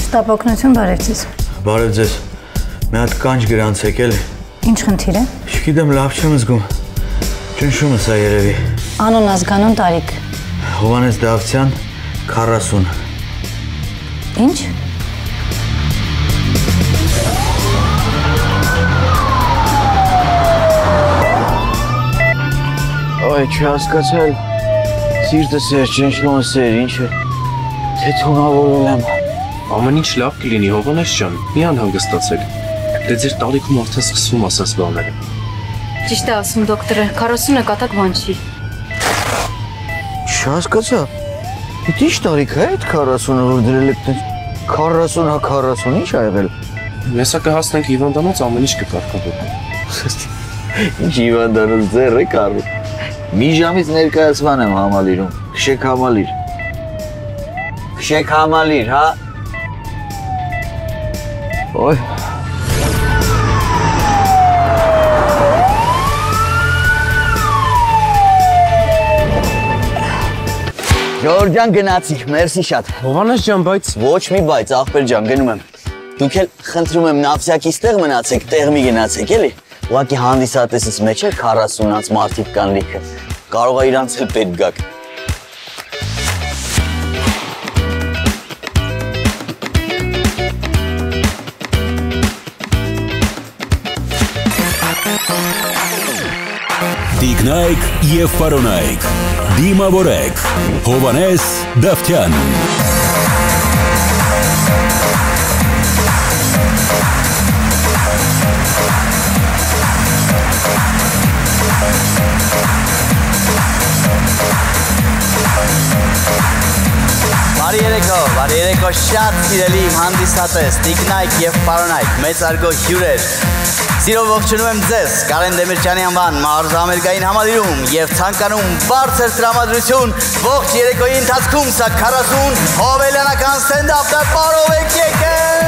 Ստապ օգնություն, բարև ձեզ։ Բարև ձեզ։ Մի հատ կանչ գրանցեք էլի։ Ինչ խնդիր է։ Չգիտեմ, լավ չեմ զգում։ Ճնշում է սա երևի։ Անուն, ազգանուն, տարիք։ Հովհաննես Դավթյան, 40։ Ինչ։ Այ չհասկացել։ Սիրտս է ճնշում է, ինչ է։ Թե թունավորել եմ։ Ամեն ինչ լավ կլինի, Հովհաննես ջան, մի անհանգստացեք։ Դե ձեր տալիքում արդեն սկսվում ասած բաները։ Ճիշտ է ասում դոկտորը, 40-ը կատակ բան չի։ Չհասկացա։ Դե ինչ տարիք է այդ 40-ը, որ դրել եք տենց 40-40, ինչ ա եղել։ Հեսա կհասնենք հիվանդանոց, ամեն ինչ կկարգավորվի։ Ինչ հիվանդանոց ձեռ եք առնում։ Մի ժամից ներկայացման եմ համալիրում, քշեք համալիր։ Քշեք համալիր, հա։ Ոյ։ Ժողովուրդ ջան, գնացի, մերսի շատ։ Հովհաննես ջան, բայց Ոչ մի բայց, ախպեր ջան, գնում եմ։ Դուք էլ խնդրում եմ նավսյակից տեղ մնացեք, տեղ մի գնացեք, էլի։ Ուղղակի հանդիսատեսից մեջ է 40-ից մարդիկ կան լիքը։ Կարող է իրանց էլ պետք գաք։ Տիկնայք և պարոնայք, դիմավորեք, Հովհաննես Դավթյան։ Բարի երեկո, շատ սիրելի իմ հանդիսատես, տիկնայք և պարոնայք, մեծարգո հյուրեր։ Սիրով ողջունում եմ ձեզ Կարեն Դեմիրճյանի անվան մարզահամերգային համալիրում և ցանկանում բարձր տրամադրություն ողջ երեկոյի ընթացքում սա 40 հովելյանական ստենդափը պարով եք եկել։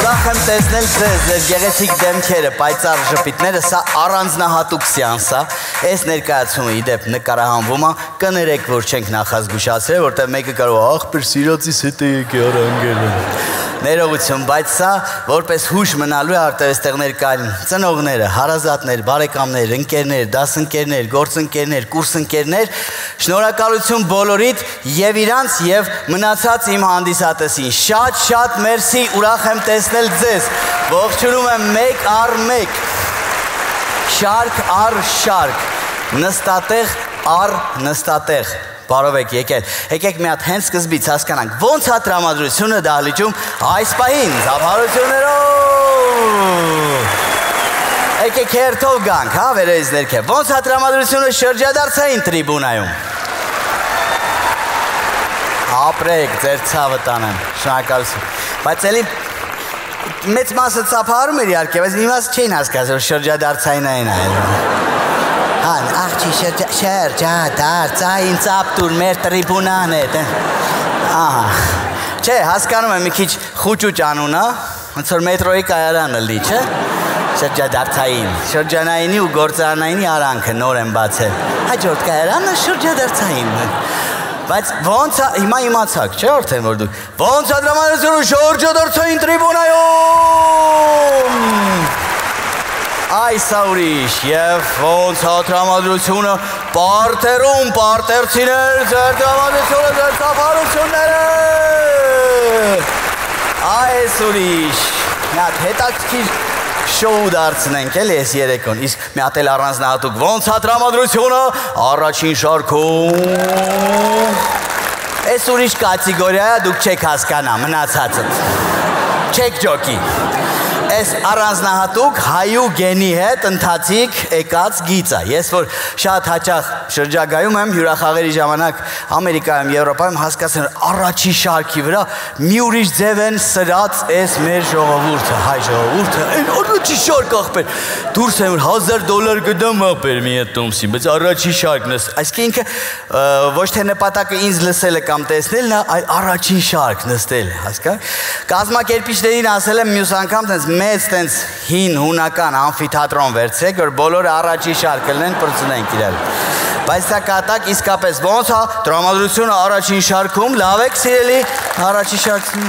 Ուրախ եմ տեսնել ձեզ, ձեր գեղեցիկ դեմքերը, պայծառ ժպիտները, սա առանձնահատուկ սեանս է։ Այս ներկայացումը ի դեպ նկարահանվում է, կներեք, որ չենք նախազգուշացրել, որտեղ մեկը կարող է ախպեր սիրածիս հետ է եկի արանգել։ Ներողություն, բայց սա որպես հուշ մնալու է արտերստեղներ կային ծնողները, հարազատներ, բարեկամներ, ընկերներ, դասընկերներ, գործընկերներ, կուրսընկերներ, շնորհակալություն բոլորիդ եւ իրանց եւ մնացած իմ հանդիսատեսին։ Շատ մերսի, ուրախ եմ տեսնել ձեզ։ Ողջունում եմ մեկ առ մեկ, շարք առ շարք, նստատեղ առ նստատեղ։ Բարով եք եկել, եկեք մի հատ հենց սկզբից հասկանանք, ոնց է տրամադրությունը դահլիճում այս պահին, ծափարություններով։ Եկեք հերթով գանք, հա, վերևից ներքև, ոնց է տրամադրությունը շրջադարձային տրիբունայում։ Ապրեք, ձեր ցավը տանեմ, շնորհակալություն։ Բայց էլի մեծ մասը ծափարում էր իհարկե, բայց մի մասը չէին հասկացել, որ շրջադարձային այն է։ Աղջի շրջադարձային ծափտուր մեր տրիբունան է։ Չէ, հասկանում եմ մի քիչ խուճուճ անունը, ոնց որ մետրոյի կայարանը լի, չէ։ Շրջադարձային, շրջանայինի ու գործարանայինի արանքը նոր են բացել։ Հաջորդ կայարանը շրջադարձային։ Բայց ոնց է, հիմա իմացաք, չէ՞ արդեն որ դուք։ Ոնց է տրամադրությունը շրջադարձային տրիբունայում։ Այս ուրիշ և ոնց է տրամադրությունը պարտերում, պարտերցիներ, ձեր տրամադրությունը, ձեր ծափարությունները։ Այս ուրիշ, մի հատ հետաքրքիր շոու դարձնենք էլի այս երեկոն, իսկ մի հատ էլ առանձնահատուկ ոնց է տրամադրությունը առաջին շարքում։ Այս ուրիշ կատեգորիա է, դուք չեք հասկանա, մնացածը։ Չեք ջոկի։ Այս առանձնահատուկ հայու գենի հետ ընթացիկ եկած գիծը։ Ես որ շատ հաճախ շրջագայում եմ հյուրախաղերի ժամանակ Ամերիկայում, Եվրոպայում հասկացել առաջի շարքի վրա մի ուրիշ ձև են սրած այս մեր ժողովուրդը, հայ ժողովուրդը, այն առաջի շարք ախպեր։ Դուրս եմ $1000 գդամ ախպեր մի հետ տոմսի, բայց առաջի շարքն է։ Այսինքն ոչ թե նպատակը ինձ լսելը կամ տեսնելն է, այլ առաջին շարք նստել, հասկանաք։ Կազմակերպիչներին ասել եմ մյուս անգամ տենց մեծ տենց հին հունական ամֆիթատրոն վերցրեք, որ բոլորը առաջի շարքը լինեն, պրծնենք իրար։ Բայց սա կատակ իսկապես ոնց է, տրամադրությունը առաջին շարքում, լավ եք սիրելի, առաջի շարքում։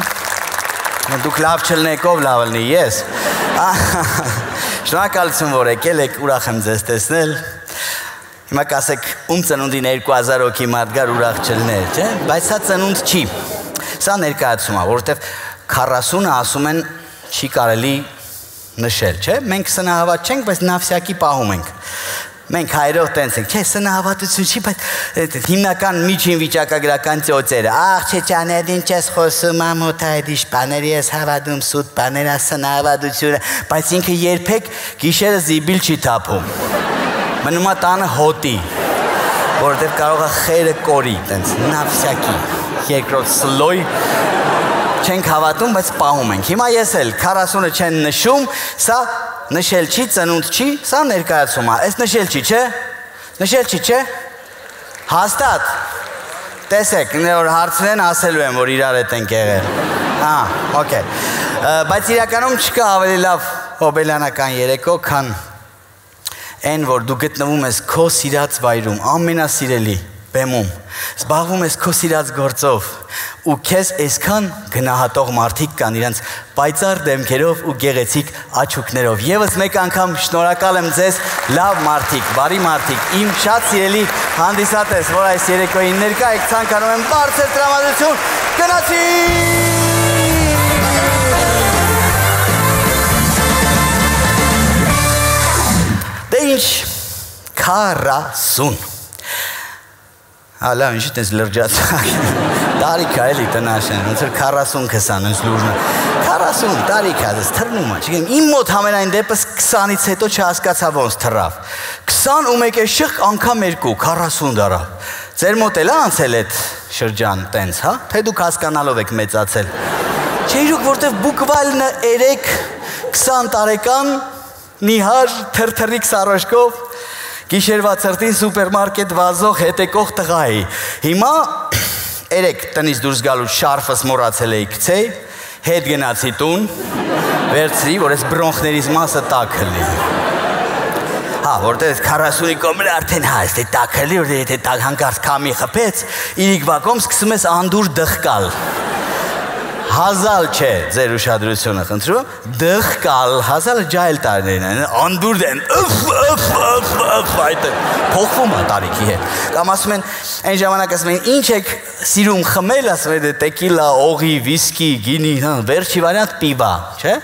Դուք լավ չլնեք, ով լավ լինի, ես։ Շնորհակալություն, որ եկել եք, ուրախ եմ ձեզ տեսնել։ Հիմա կասեք, ում ծնունդին 2000 հոգի մարդ գար ուրախ չլներ, չէ՞։ Բայց սա ծնունդ չի։ Սա ներկայացում է, որովհետև 40-ը ասում են չի կարելի նշել, չէ՞։ Մենք սնահավատ չենք, բայց նավսյակի պահում ենք։ Մենք հայրով տենց ենք, չէ, սնահավատություն չի, բայց հիմնական միջին վիճակագրական ծոցերը, աղ չէ ճաներին չես խոսում, ամոթ այդիշ բաների ես հավատում, սուտ բաներ սնահավատությունը, բայց ինքը երբեք գիշերը զիբիլ չի թափում։ Մնում է տանը հոտի, որովհետև կարող է խերը կորի, տենց նավսյակի, երկրորդ սլոյ չենք հավատում, բայց պահում ենք։ Հիմա ես էլ 40-ը չեն նշում, սա նշել չի, ծնունդ չի, սա ներկայացում է։ Այս նշել չի, չէ՞։ Նշել չի, չէ՞։ Հաստատ։ Տեսեք, որ հարցնեն, ասելու եմ, որ իրար հետ ենք եղել։ Okay։ Բայց իրականում չկա ավելի լավ հոբելյանական երեկո, քան այն, որ դու գտնվում ես քո սիրած վայրում, ամենասիրելի բեմում, զբաղվում ես քո սիրած գործով ու քեզ այսքան գնահատող մարդիկ կան իրենց պայծառ դեմքերով ու գեղեցիկ աչուկներով։ Եվս մեկ անգամ շնորհակալ եմ ձեզ, լավ մարդիկ, բարի մարդիկ, իմ շատ սիրելի հանդիսատես, որ այս երեկոյին ներկա եք, ցանկանում եմ բարձր տրամադրություն, գնացի։ Դե ինչ 40 Ալա, ինչի տես լրջացակ, տարիքա էլի տնաշեն, ոնց որ 40-20, ոնց լուրնը, 40 տարիքա, դες թրնում է, չգեմ, իմ մոտ համենայն դեպս 20-ից հետո չհասկացա ոնց թրավ, 20 ու մեկ է շղ անգամ 2, 40 դարավ, ձեր մոտ էլ անցել էդ շրջան տենց, հա, թե դուք հասկանալով եք մեծացել, չէ իրուկ, որտև բուկվալնը 3-20 տարեկան, նիհար, թրթրիկ սարոշկով, Գիշերվա ցրտին սուպերմարկետ վազող հետեկող տղա էի։ Հիմա երեք տնից դուրս գալու շարֆս մոռացել էի գցեի, հետ գնացի տուն, վերցրի, որ այս բրոնխներից մասը տաք լինի։ Հա, որտեղ 40-ի կողմերը արդեն հա, այստե տաք լինի, որ եթե տաք հանկարծ քամի խփեց, իրիկ վակում սկսում ես անդուր դղկալ։ Հազալ չէ ձեր ուշադրությունը խնդրում, դղկալ, հազալը ջայլ տարիներն են, անդուր են, այդը փոխվում է տարիքի հետ։ Կամ ասում են, այն ժամանակ ասում են, ինչ եք սիրում խմել, ասում են, տեկիլա, օղի, վիսկի, գինի, վերջի վարիանտ պիվա, չէ։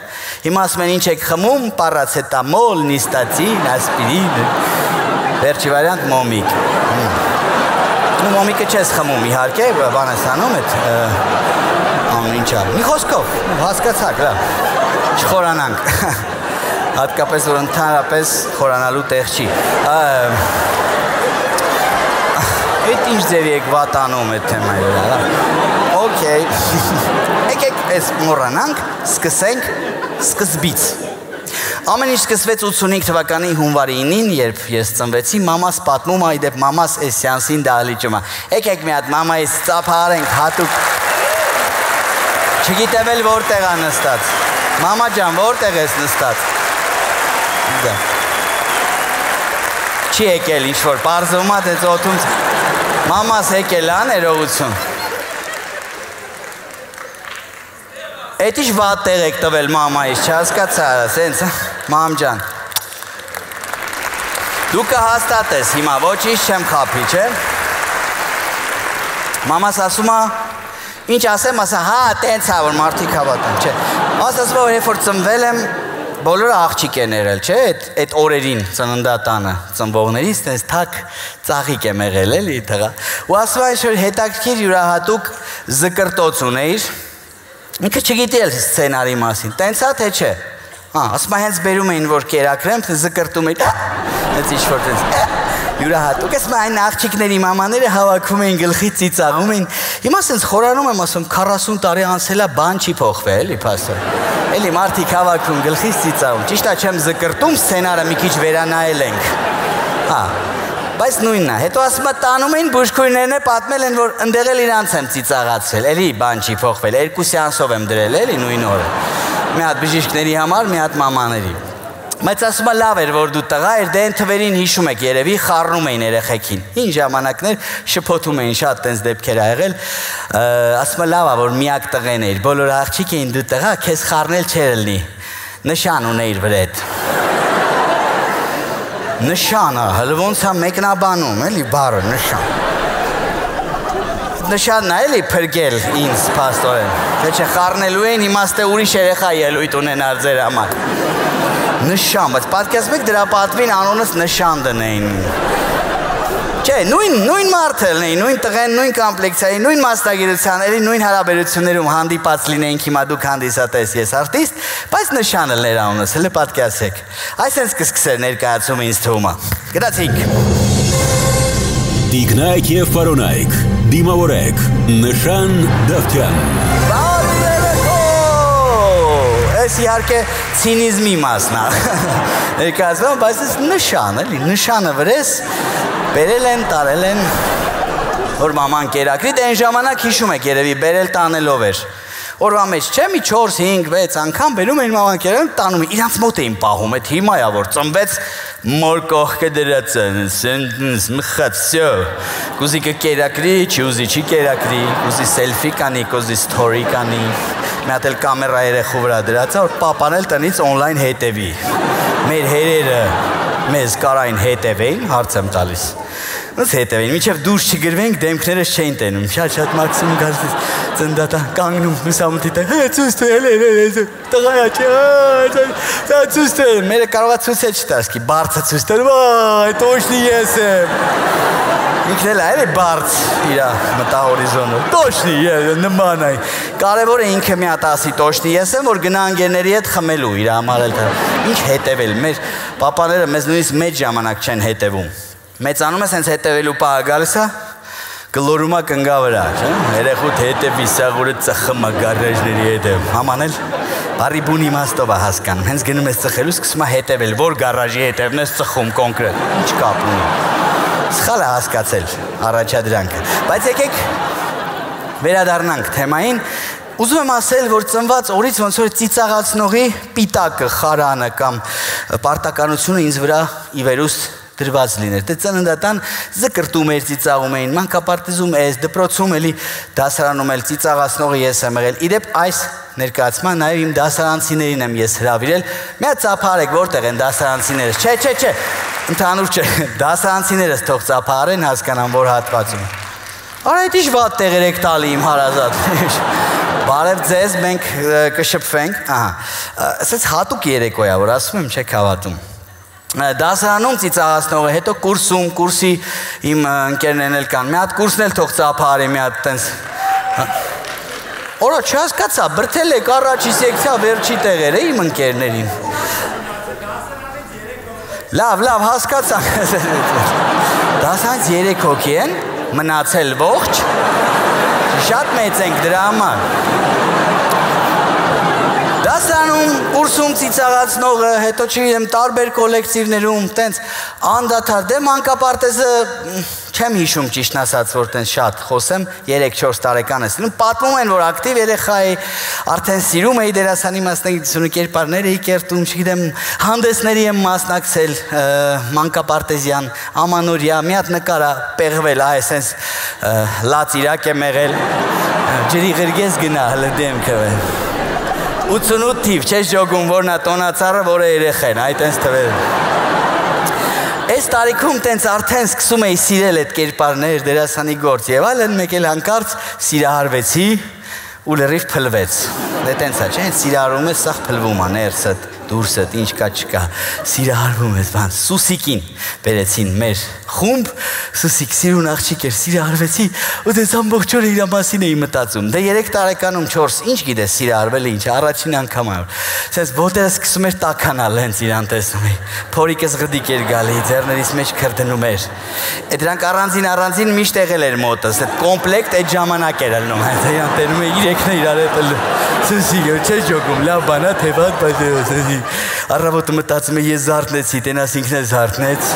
Հիմա ասում են, ինչ եք խմում, պարացետամոլ, նիստացին, ասպիրին, վերջի վարիանտ մոմիկ։ Մոմիկը չես խմում, իհարկե, բան ես անում էդ ինչա, մի խոսքով, հասկացակ, լավ, չխորանանք, հատկապես, որ ընդհանրապես խորանալու տեղ չի, էդ ինչ ձևի եք վատանում էդ թեմայի վրա, լավ, օքեյ, եկեք ես մոռանանք, սկսենք սկզբից, ամեն ինչ սկսվեց 85 թվականի հունվարի 9-ին, երբ ես ծնվեցի, մամաս պատմում է, իդեպ մամաս այս սյանսին դահլիճում է, եկեք մի հատ մամայից ծափահարենք հատուկ Չգիտեմ էլ որտեղ է նստած, մամա ջան, որտեղ ես նստած, չի եկել ինչ-որ պարզվում է, դեզ ոտում, մամաս եկել է, ներողություն, էդ ինչ վատ տեղ եք տվել մամայից, չհասկացա, սենց, մամ ջան, դու կհաստատես հիմա, ոչինչ չեմ խափի, չէ, մամաս ասում է, Ինչ ասեմ, ասա, հա, տենց է, որ մարդիկ հավատում, չէ։ Ասում որ երբ որ ծնվել եմ, բոլորը աղջիկ են եղել, չէ, այդ օրերին ծննդատանը ծնվողներից, տենց թակ ծաղիկ եմ եղել, էլի տղա։ Ու ասում որ հետաքրքիր յուրահատուկ զկրտոց ունեիր, ինքը չգիտի էլ սցենարի մասին, տենց է, թե չէ։ Ասում հենց բերում էին, որ կերակրեմ, զկրտում էին, հենց ինչ-որ տենց, յուրահատուկ, ես այն աղջիկների մամաները հավաքվում էին գլխի ծիծաղում էին, հիմա սենց խորանում եմ ասում 40 տարի անցել է բան չի փոխվել, էլի փաստոր, էլի մարդիկ հավաքվում գլխից ծիծաղում, ճիշտ է չեմ զկրտում, սցենարը մի քիչ վերանայել ենք, բայց նույնն է, հետո ասում տանում էին բուժքույրներն է պատմել են, որ ընդեղ էլ իրանց եմ ծիծաղացրել, էլի բան չի փոխվել, 2 սեանսով եմ դրել, էլի նույն օրը, մի հատ բժիշկների համար, մի հատ մամաների։ Բայց ասում է լավ էր, որ դու տղա էր, դե այն թվերին հիշում եք երևի, խառնում էին երեխեքին։ Ինչ ժամանակներ շփոթում էին, շատ տենց դեպքեր ա եղել։ Ասում է լավ է, որ միակ տղեն էր, բոլոր աղջիկ էին դու տղա, քեզ խառնել չէր լինի։ Նշան ունեիր վրեդ։ Նշանը, հələ ոնց է մեկնաբանում, էլի բառը նշան։ Նշանն է էլի փրկել ինձ փաստորեն։ Թե չէ խառնելու էին, իմաստը ուրիշ երեխա ելույթ ունենար ձեր համար։ Նշան, բայց պատկերացնում եք դրա պատվին անոնս նշան դնեին։ Չէ, նույն մարդը լինեին, նույն տղեն, նույն կոմպլեկցիայի, նույն մասնագիտության, էլի նույն հարաբերություններում հանդիպած լինեինք հիմա դուք հանդիսատես, ես արտիստ, բայց նշանը լեր անոնս, հələ պատկերացեք։ Այսպես կսկսեր ներկայացումը ինձ թվում է։ Գնացինք։ Տիկնայք եւ Ֆարոնայք, դիմավորեք, Նշան Դավթյան։ Այս իհարկե ցինիզմի մասն է։ Ներկայացնում, բայց այս նշան, էլի, նշանը վրես բերել են, տարել են, որ մաման կերակրի, դե այն ժամանակ հիշում եք երևի բերել տանելով էր։ Օրվա մեջ չէ, մի 4, 5, 6 անգամ բերում էին մաման կերակրի, տանում էին, իրանց մոտ էին պահում, այդ հիմա է որ ծնվեց մոր կողքը դրած են, մխած, всё։ Կուզի կերակրի, չուզի չի կերակրի, կուզի սելֆի կանի, կուզի սթորի կանի։ Մի հատ էլ կամերա երեխու վրա դրած է, որ պապան էլ տնից օնլայն հետևի։ Մեր հերերը մեզ կարային հետևեին, հարց եմ տալիս։ Ոնց հետևեին, մինչև դուրս չգրվենք, դեմքներս չէին տենում, շատ մաքսիմում գալիս ծնդատա կանգնում լուսամուտի տեղ, ցույց տվել, տղայա չէ, ցույց տվել, մերը կարող է ցույց չտասկի, բարձը ցույց տվել, վայ, точно ես եմ։ Ինքն էլ այլ է բարձ իր մտահորիզոնը, точно ես նման այ։ Կարևորը ինքը մի հատ ասի точно ես եմ, որ գնա ընկերների հետ խմելու իր համար էլ։ Ինչ հետևել, մեր պապաները մեզ նույնիսկ մեծ ժամանակ չեն հետևում։ Մեծանում ես հենց հետևելու պահը գալիս է, գլորումա կնգա վրա, չէ՞։ Երեխուդ հետևի սաղուրը ծխմա գարաժների հետև։ Ամանել բարի բուն իմաստով է հասկանում։ Հենց գնում ես ծխելու, սկսում է հետևել, որ գարաժի հետևն ես ծխում կոնկրետ։ Ինչ կապ ունի։ Սխալ է հասկացել առաջադրանքը։ Բայց եկեք վերադառնանք թեմային։ Ուզում եմ ասել, որ ծնված օրից ոնց որ ծիծաղացնողի պիտակը, խարանը կամ պարտականությունը ինձ վրա ի վերուստ դրված լիներ։ Դե ծննդատան զկրտում էր, ծիծաղում էին, մանկապարտեզում ես, դպրոցում էլի դասարանում էլ ծիծաղացնողը ես եմ եղել։ Իդեպ այս ներկայացման նաև իմ դասարանցիներին եմ ես հրավիրել։ Մի հատ ծափարեք, որտեղ են դասարանցիներս։ Չէ, ընդհանուր չէ, դասարանցիներս թող ծափարեն, հասկանան, որ հատվածում։ Արա այդ ինչ վատ տեղեր եք տալի իմ հարազատ։ Բարև ձեզ, մենք կշփվենք։ Ահա, ասես հատուկ երեկոյա, որ ասում եմ, չեք հավատում։ Դասարանում ծիծաղացնողը, հետո կուրսի իմ ընկերներն էլ կան։ Մի հատ կուրսն էլ թող ծափարի, մի հատ տենց։ Օրա չհասկացա, բրդել եք առաջի սեկցիա վերջի տեղերը իմ ընկերներին։ Լավ, հասկացա։ Դասանց 3 հոգի են, մնացել ողջ, շատ մեծ ենք դրա համար։ Դասանում, կուրսում ծիծաղացնողը, հետո չգիտեմ տարբեր կոլեկտիվներում, տենց անդադար, դե մանկապարտեզը չեմ հիշում ճիշտն ասած, որ տենց շատ խոսեմ, 3-4 տարեկան ես լինում, պատմում են, որ ակտիվ երեխա է, արդեն սիրում էի դերասանի մասնագիտությունը, կերպարներ էի կերտում, չգիտեմ, հանդեսների եմ մասնակցել, մանկապարտեզյան, ամանորյա, մի հատ նկար ա պեղվել, այսպես լաց իրակ եմ եղել, ջրի ղրգես գնա, հլը դեմքը 88 թիվ, չես ջոգում, որն է տոնացարը, որը երեխեն, այդ տենց թվել։ Այս տարիքում տենց արդեն սկսում էի սիրել այդ կերպարներ, դերասանի գործ եւ այլն, մեկ էլ հանկարծ սիրահարվեցի ու լրիվ փլվեց։ Դե տենց է, չէ՞, սիրահարում ես, սաղ փլվում է, ներսդ, դուրսդ, ինչ կա չկա, սիրահարվում ես, բան, Սուսիկին բերեցին մեր խումբ, Սուսիկ սիրուն աղջիկ էր, սիրահարվեցի, ու դες ամբողջ օրը իր մասին էի մտածում։ Դե 3 տարեկանում 4, ինչ գիտես սիրահարվել ինչ, առաջին անգամ այո։ Սենց ոտերը սկսում էր տաքանալ, հենց իրան տեսնում էի։ Փորիկս գդիկ էր գալի, ձեռներիս մեջ քրդնում էր։ Այդ դրանք առանձին միշտ եղել էր մոտս, այդ կոմպլեկտ այդ ժամանակ էր ելնում, հենց իրան տենում էի 3-ն է իրար հետ։ Սուսիկ, չէ ջոգում, լավ բան է, թե վատ բան է։ Առավոտը մտածում եմ ես զարթնեցի, տենաս ինքն էլ զարթնեց։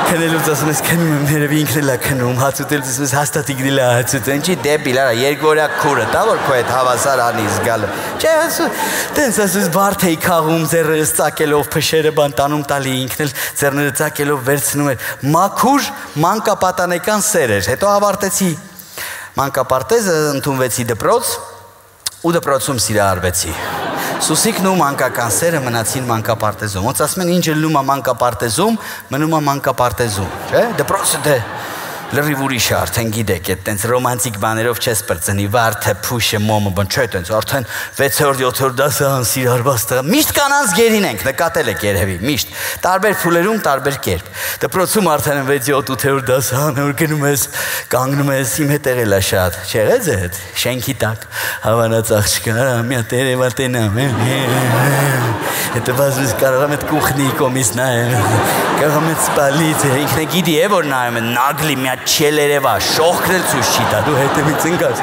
քնելուց ասում ես քնում եմ երևի ինքն էլ է քնում, հաց ուտելուց ասում ես հաստատ իգրիլ է հաց ուտել, ինչի դեպիլ արա, երկօրյա քուրը, դա որ քո այդ հավասար անի զգալը։ Չէ, տենց ասես բարդ էի քաղում, ձեռներս ծակելով փշերը բան տանում տալի, ինքն էլ ձեռները ծակելով վերցնում էր։ Մաքուր մանկապատանեկան սեր էր։ Հետո ավարտեցի մանկապարտեզը, ընդունվեցի դպրոց ու դպրոցում սիրահարվեցի։ Սուսիկն ու մանկական սերը մնացին մանկապարտեզում։ Ոնց ասում են, ինչ լնում է մանկապարտեզում, մնում է մանկապարտեզում, չէ՞։ Դպրոցը դե լրիվ ուրիշ է, արդեն գիտեք, այդ տենց ռոմանտիկ բաներով չես պրծնի, վարդը, փուշը, մոմը, բան, չէ, տենց արդեն 6-րդ, 7-րդ դասարան սիրահարված տղա։ Միշտ կանանց գերին ենք, նկատել եք երևի, միշտ։ Տարբեր փուլերում տարբեր կերպ։ Դպրոցում արդեն 6-7-8-րդ դասարան, որ գնում ես, կանգնում ես, իմ հետ եղել է շատ։ Չեղեց այդ շենքի տակ, հավանած աղջկա, մի հատ երևա տենամ, հետո բազուս կարող եմ այդ կուխնի կոմից նայեմ, կարող եմ այդ սպալից, ինքն է գիտի է, որ նայում են, նագլի մի հատ չելերևա, շողքրել ցույց չի տա, դու հետևից ընկած։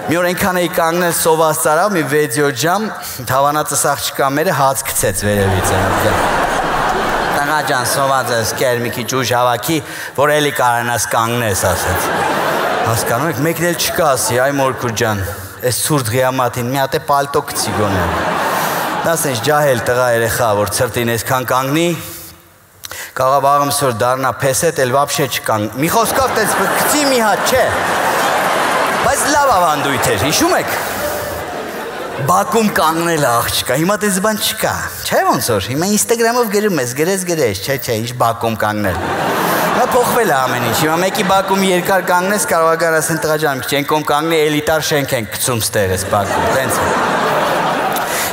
Մի օր այնքան էի կանգնել սոված ծարավ, մի 6-7 ժամ, հավանածս աղջկա մերը հաց գցեց վերևից։ Տղա ջան, սոված ես, կեր մի քիչ ուժ հավաքի, որ էլի կարանաս կանգնես, ասեց։ Հասկանում եք, մեկն էլ չկա, ասի, այ մորքուր ջան, այս ցուրտ ղիամատին մի հատ է պալտո գցի գոնե։ Դա ասես ջահել տղա երեխա, որ ցրտին այսքան կանգնի, կարող վաղը դառնա փեսետ, էլ վաբշե չկանգ։ Մի խոսքով տես գցի մի հատ, չէ։ Բայց լավ ավանդույթ էր, հիշում եք։ Բակում կանգնել աղջկա, հիմա դες բան չկա, չէ ոնց որ, հիմա Instagram-ով գրում ես, գրես, չէ, ինչ բակում կանգնել։ Նա փոխվել է ամեն ինչ, հիմա մեկի բակում երկար կանգնես, կարող է գար ասեն տղա ջան, մի քիչ կողմ կանգնի, էլիտար շենք են գցում ստեղ էս բակում, տենց։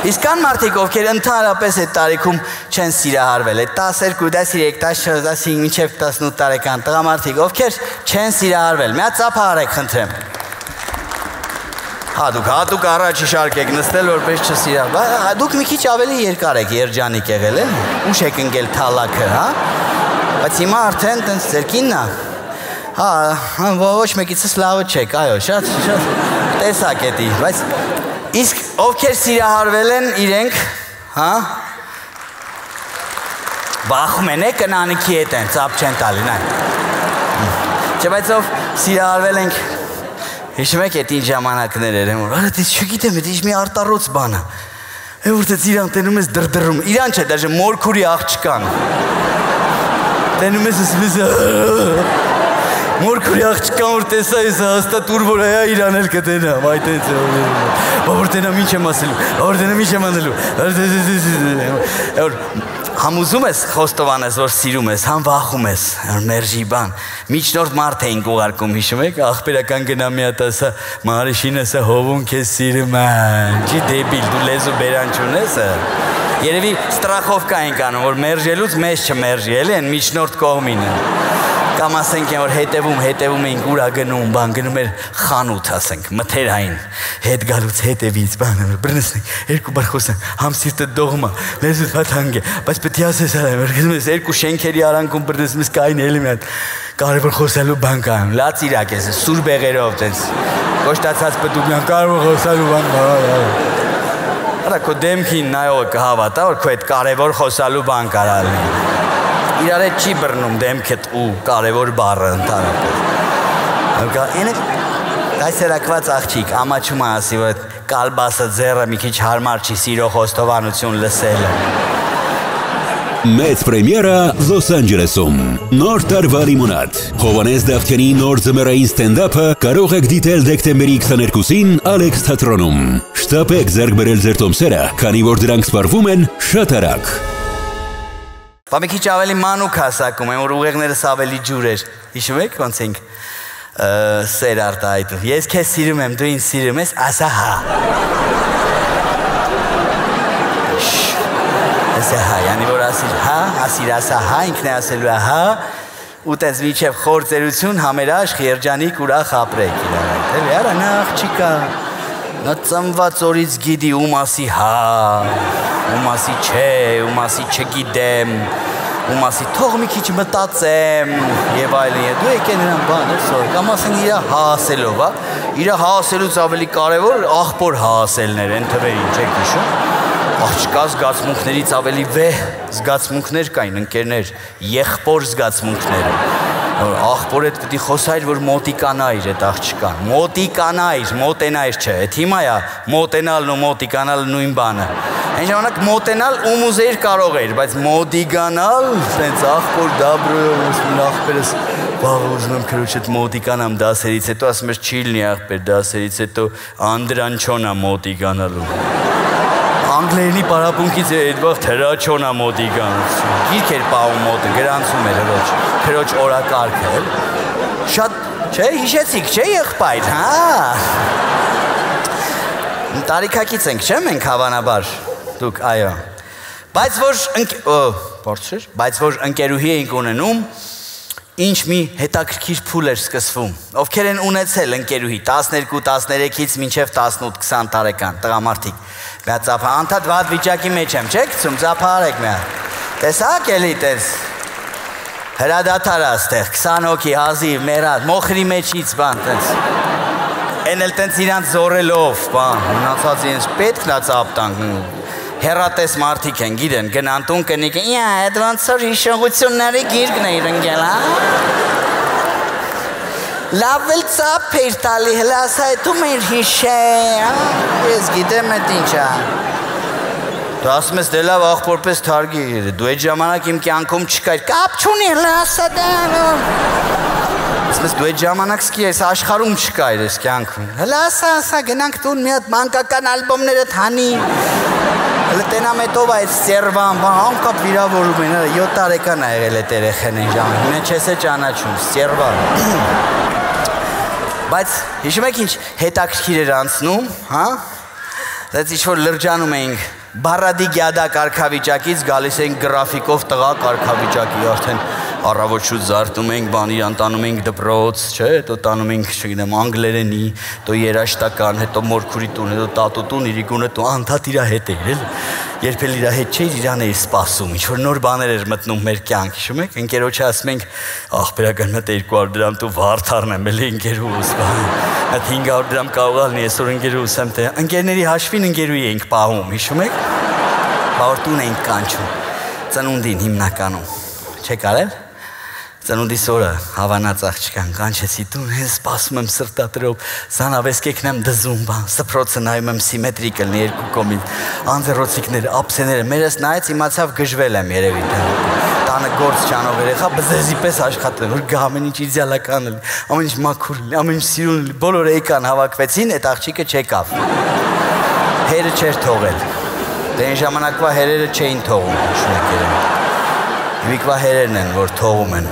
Իսկ կան մարդիկ, ովքեր ընդհանրապես այդ տարիքում չեն սիրահարվել, այդ 12, 13, 14, 15, մինչև 18 տարեկան տղամարդիկ, ովքեր չեն սիրահարվել, մի հատ ծափ արեք, խնդրեմ։ Հատուկ առաջի շարք եք նստել, որպես չսիրահարվել, դուք մի քիչ ավելի երկար եք երջանիկ եղել, ուշ եք ընկել թալաքը, հա։ Բայց հիմա արդեն տենց ձեր կինն է, հա, ոչ մեկիցս լավը չեք, այո, շատ տեսակ էդի, բայց իսկ ովքեր սիրահարվել են իրենք, հա, բախում են կնանիքի հետ են, ծապ չեն տալի, նայ։ Չէ, բայց ով սիրահարվել ենք, հիշում եք էդ ինչ ժամանակներ էր, արա դες չգիտեմ, էդ ինչ մի արտառոց բան է, որտեղ իրան տենում ես դրդռում, իրան չէ, դաժե մորքուրի աղջկան, տենում ես Մորքուրի աղջկան որ տեսա ես հաստատ ուր որ այա իրան էլ կտենամ, այ տենց է, որ տենամ ինչ եմ ասելու, որ տենամ ինչ եմ անելու, համուզում ես խոստովանես, որ սիրում ես, համ վախում ես, մերժի բան, միջնորդ մարդ էինք ուղարկում, հիշում եք, աղբերական գնա մի հատ ասա, Մարիշին ասա հովում քեզ սիրում են, չի դեբիլ, դու լեզու բերան չունես, երևի ստրախովկա ենք անում, որ մերժելուց մեզ չմերժի, էլի են միջնորդ կողմին են, կամ ասենք որ հետևում էինք ուրա գնում, բան գնում էր խանութ, ասենք, մթերային, հետ գալուց հետևից, բան, բրնսնենք, երկու բար խոսանք, համ սիրտը դողմա, լեզուս վաթանգ է, բայց պետք է ասես արայ, որ գնում ես երկու շենքերի արանքում բրնսում ես կային էլի մի հատ, կարևոր խոսալու բան կայում, լաց իրակ ես, սուր բեղերով, տենց, կոշտացած պտուկյան, կարևոր խոսալու բան, արա քո դեմքին նայողը կհավատա, որ քո այդ կարևոր խոսալու բան կարա լինի իրար հետ չի բռնում դեմքդ ու կարևոր բառը ընդհանրապես։ Այս երակված աղջիկ ամաչում է ասի, որ կալբասը ձեռը մի քիչ հարմար չի սիրո խոստովանություն լսելը։ Մեծ պրեմիերա Լոս Անջելեսում։ Նոր տարվա լիմոնադ։ Հովանես Դավթյանի նոր ձմեռային ստենդափը կարող եք դիտել դեկտեմբերի 22-ին Ալեքս թատրոնում։ Շտապեք ձեռք բերել ձեր տոմսերը, քանի որ դրանք սպառվում են շատ արագ։ Բա մի քիչ ավելի մանուկ հասակում եմ, որ ուղեղներս ավելի ջուր էր, հիշում եք ոնց ենք սեր արտահայտում, ես քեզ սիրում եմ, դու ինձ սիրում ես, ասա հա։ Ասա հա, յանի որ ասիր հա, ասիր ասա հա, ինքն է ասելու է հա, ու տես միջև խոր ծերություն, համերաշխ, երջանիկ, ուրախ ապրեք իրար այդ, էլի, արա նա աղջիկա, նա ծնված օրից գիտի ու մասի հա, ու մասի չէ, ու մասի չգիտեմ, ու մասի թող մի քիչ մտածեմ եւ այլն, դու եկե նրան բան ես որ կամ ասեն իր հասելով, հա, իր հասելուց ավելի կարևոր աղբոր հասելներ են թվերին, չեք հիշում, աղջկա կա զգացմունքներից ավելի վեհ զգացմունքներ կային, ընկերներ, եղբոր զգացմունքներ։ Աղբոր հետ պիտի խոսայր, որ մոտիկանայր այդ աղջկան։ Մոտիկանայր, մոտենայր չէ։ Այդ հիմա է մոտենալն ու մոտիկանալը նույն բանը։ Այն ժամանակ մոտենալ ում ուզեիր կարող էր, բայց մոտիկանալ, տենց աղբոր դաբրոյով ուսմին աղբերս բաղ ուզում եմ քրոջ հետ մոտիկանամ դասերից հետո, ասում ես չի լինի աղբեր դասերից հետո անդրանչոնա մոտիկանալու։ Անգլերենի պարապունքից այդ բաղ թրաչոնա մոտիկանալու։ Գիրք էր պահում մոտը, գրանցում էր քրոջ օրակարգը էլ։ Շատ, չէ, հիշեցիք, չէ եղբայր, հա։ Տարիքակից ենք, չէ մենք հավանաբար, դուք, այո։ Բայց որ ընկերուհի էինք ունենում, ինչ մի հետաքրքիր փուլ էր սկսվում։ Ովքեր են ունեցել ընկերուհի 12-13-ից մինչև 18-20 տարեկան տղամարդիկ։ Մի ծափա անդադ վատ վիճակի մեջ եմ, չէ՞ գցում, ծափա արեք մի հատ։ Տեսակ էլի տես։ Հրադադար աստեղ 20 հոգի հազիվ մեռած, մոխրի մեջից բան տես։ Էն էլ տենց իրանց զորելով, բան, մնացած իրենց պետք նա ծափ տանք։ Հերատես մարդիկ են, գիրեն, գնան տուն կնիկ, այդ ոնց որ հիշողությունների գիրկն էիր ընկել, լավ էլ ծափ էիր տալի, հլա ասա էտում էիր հիշե, ես գիտեմ էտ ինչ է։ Դու ասում ես դե լավ աղբորպես թարգի, դու այդ ժամանակ իմ կյանքում չկայր, կապ չունի, հլա ասա դե, ասում ես դու այդ ժամանակ սկի ես աշխարում չկայր ես կյանքում, հլա ասա, գնանք տուն մի հատ մանկական ալբոմները թանի, հլը տենամետով այդ սերվան, անկապ վիրավորում են, 7 տարեկան է եղել այդ երեխեն են ժամանակ, մեն չես է ճանաչում, սերվան։ Բայց հիշում եք ինչ հետաքրքիր էր անցնում, հա? Դից ինչ-որ լրջանում էինք, բարադի գյադա կարգավիճակից գալիս էինք գրաֆիկով տղա կարգավիճակի, արդեն առավոտ շուտ զարթնում էինք, բան իրան տանում էինք դպրոց, չէ, հետո տանում էինք, չգիտեմ, անգլերենի, հետո երաշտական, հետո մորքուրի տուն, հետո տատու տուն, իրիկունը տուն, անդադ իրա հետ էր, էլ, երբ էլ իրա հետ չէր, իրան էիր սպասում, ինչ-որ նոր բաներ էր մտնում մեր կյանք, հիշում եք, ընկերոջը ասում ենք, աղբերական մտ 200 դրամ տու վարդարն եմ, էլի ընկերուս, այդ 500 դրամ կարող ալնի, այսօր ընկերուս եմ, թե ընկերների հաշվին ընկերուի էինք պահում, հիշում եք, բաղոր տուն էինք կանչում, ծնունդին հիմնականում, չեք արել? Ծնունդիս օրը հավանած աղջկան կանչեցի տուն, հենց սպասում եմ սրտատրով, զանավեսկեքն եմ դզում, սփրոցը նայում եմ սիմետրիկ ելնի երկու կողմից, անձեռոցիկները, ափսեները, մերս նայեց իմացավ գժվել եմ երևի տանը գործ չանող երեխա, բզեզի պես աշխատել, որ գա ամեն ինչ իդեալական լինի, ամեն ինչ մաքուր լինի, ամեն ինչ սիրուն լինի, բոլորը եկան հավաքվեցին, այդ աղջիկը չեկավ, հերը չէր թողել, դե այն ժամանակվա հերերը չէին թողում, Վիկվա հերերն են, որ թողում են,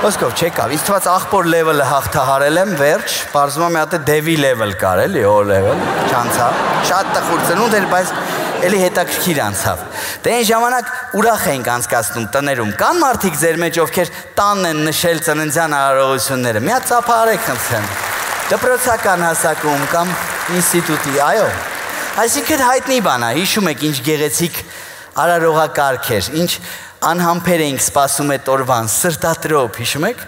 ոսկով չեկավ, ինձ թված աղբոր լևելը հաղթահարել եմ, վերջ, պարզում եմ հատ է դևի լևել կար, էլի, օ լևել, չանցավ, շատ տխուր ծնունդ էր, բայց էլի հետաքրքիր անցավ, դե այն ժամանակ ուրախ էինք անցկացնում տներում, կան մարդիկ ձեր մեջ, ովքեր տանն են նշել ծննդյան արարողությունները, մի հատ ծափահարեք խնդրեմ, դպրոցական հասակում կամ ինստիտուտի, այո, այսինքն հայտնի բան է, հիշում եք ինչ գեղեցիկ արարողակարգ էր, ինչ անհամբեր էինք սպասում այդ օրվան, սրտատրոփ, հիշում եք?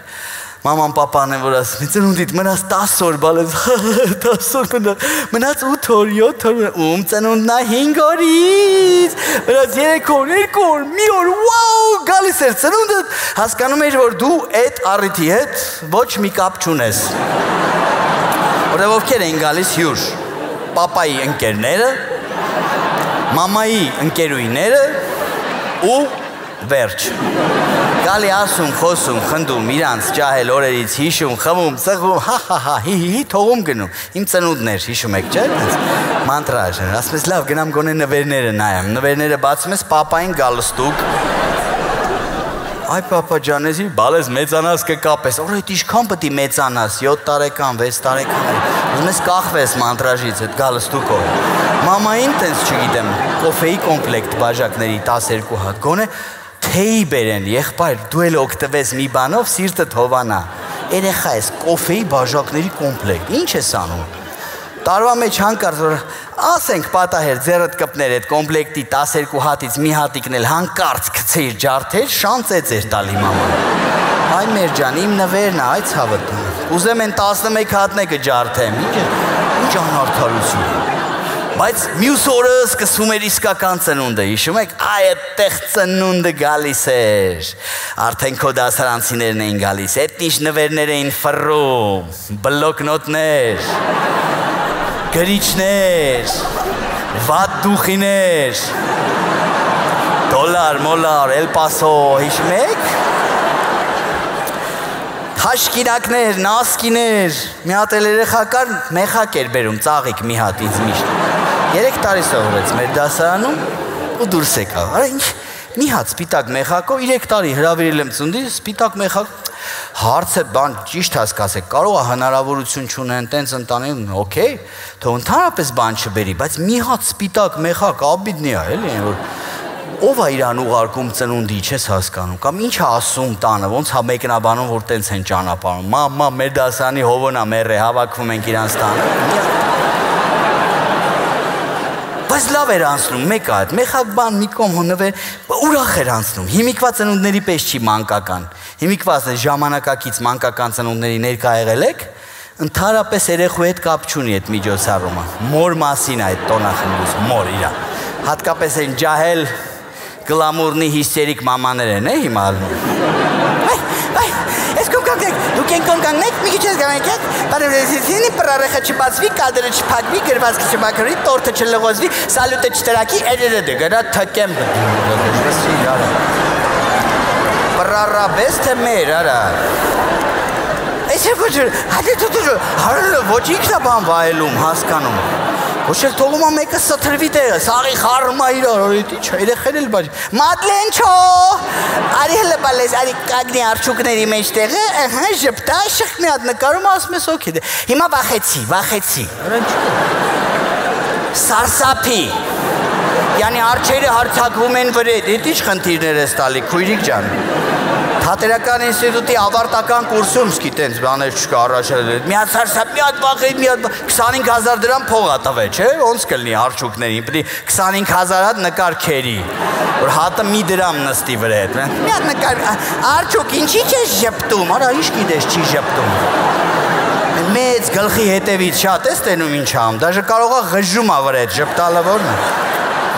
Մաման պապան են, որ ասում են, ծնունդիդ մնաց 10 օր, բալես, 10 օր մնաց 8 օր, 7 օր, ծնունդն է 5 օրից, մնաց 3 օր, 2 օր, մի օր, վաու, գալիս էր ծնունդը, հասկանում էր, որ դու այդ առիթի հետ ոչ մի կապ չունես, որտեղ ովքեր էին գալիս հյուր, պապայի ընկերները, մամայի ընկերուիները ու վերջ։ Գալի ասում, խոսում, խնդում, իրանց ջահել օրերից հիշում, խմում, ծղում, հա, հի, թողում գնում։ Իմ ծնունդն էր, հիշում եք, չէ՞։ Մանտրաժ էր, ասում ես, լավ, գնամ գոնե նվերները նայեմ։ Նվերները բացում ես, պապային գալստուկ։ Այ պապա ջան, ես բալես մեծանաս կկապես, օր այդ իշքան պտի մեծանաս, 7 տարեկան, 6 տարեկան, ուզում ես կախվես մանտրաժից, այդ գալստուկով։ Մամային տենց չգիտեմ, կոֆեի կոմպլեկտ բաժակների 12 հատ, գոնե թեյի բերեն, եղբայր, դու էլ օգտվես մի բանով, սիրտդ հովանա, երեխա ես, կոֆեի բաժակների կոմպլեկտ, ինչ ես անում։ Տարվա մեջ հանկարծ որ ասենք պատահեր ձեռդ կպներ այդ կոմպլեկտի 12 հատից մի հատիկն էլ հանկարծ գցեիր ջարդեր, շանցեց էր տալի մաման։ Այ մեր ջան, իմ նվերն է, այ ցավդ։ Ուզեմ են 11 հատնեկը ջարդեմ, ինչ անարդարություն։ Բայց մյուս օրը սկսվում էր իսկական ծնունդը, հիշում եք, այդտեղ ծնունդը գալիս էր, արդեն քո դասարանցիներն էին գալիս, էտնիշ նվերներ էին ֆռում, բլոկնոտներ, գրիչներ, վատ դուխիներ, դոլար, մոլար, Էլ Պասո, հիշում եք, Հաշկինակներ, նասկիներ, մի հատ էլ երեխա կար, մեխակ էր բերում, ծաղիկ մի հատ ինձ միշտ։ 3 տարի սովորեց մեր դասարանում ու դուրս եկավ։ Արա ինչ, մի հատ սպիտակ մեխակով 3 տարի հրավիրել եմ ծննդի, սպիտակ մեխակ։ Հարցը բան ճիշտ հասկացեք, կարող է հնարավորություն չունեն, տենց ընտանեն, օքեյ, թող ընդհանրապես բան չբերի, բայց մի հատ սպիտակ մեխակ աբիդնի է, էլի, որ ով է իրան ուղարկում ծնունդի, չես հասկանում, կամ ինչ է ասում տանը, ոնց է մեկնաբանում, որ տենց են ճանապարհում, մամա, մեր դասարանի հովոնա մեռ է, հավաքվում ենք իրանց տանը։ Բայց լավ էր անցնում, մեկ այդ, մեխակ բան, մի կողմ հնվեր, ուրախ էր անցնում, հիմիկվա ծնունդների պես չի մանկական, հիմիկված է ժամանակակից մանկական ծնունդների ներկա եղել եք, ընդհանրապես երեխու հետ կապ չունի այդ միջոցառումը, մոր մասին այդ տոնախմբուց, մոր իրա, հատկապես են ջահել գլամուրնի հիստերիկ մամաներ են, հիմա Ես կոմ կանգնեք, դուք են կոմ կանգնեք, մի քիչ ես գանեք եք, բարևեցինի պրարեխը չբացվի, կադրը չփակվի, գրվածքը չմաքրվի, տորթը չլղոզվի, սալյուտը չտրակի, էրերեդը գրա թքեմ պրարաբես թե մեր, արա Այս է կոչր, հատի թուտուր, հարելը ոչ ինքն է բան վայելում, հասկանում Ոչ էլ թողում է մեկը սթրվի տեղը, սաղի խարմա իրար, օրիտ ինչ, երեխեն էլ բաժի Մատլեն չո, արի հլը բալես, արի կագնի արջուկների մեջ տեղը, ժպտա, շխ մի հատ նկարում ասում ես ոքի դե Հիմա վախեցի Սարսապի Յանի արջերը հարցակվում են վրեդ, էդ ինչ խնդիրներ ես տալի, քույրիկ ջան Թատերական ինստիտուտի ավարտական կուրսում սկի տենց բաներ չկա առաջել մի հատ սարսապ, մի հատ վախեի, մի հատ 25,000 դրամ փող ա տվե, չէ, ոնց կլինի արջուկներին, պետք է 25,000 հատ նկար քերի, որ հատը մի դրամ նստի վրա հետ, մի հատ նկար, արջուկ ինչի չես ժպտում, արա ինչ գիտես չի ժպտում, մեծ գլխի հետևից շատ ես տենում ինչ ամ, դաժե կարող ա ղժում ա վրա հետ ժպտալը որն է,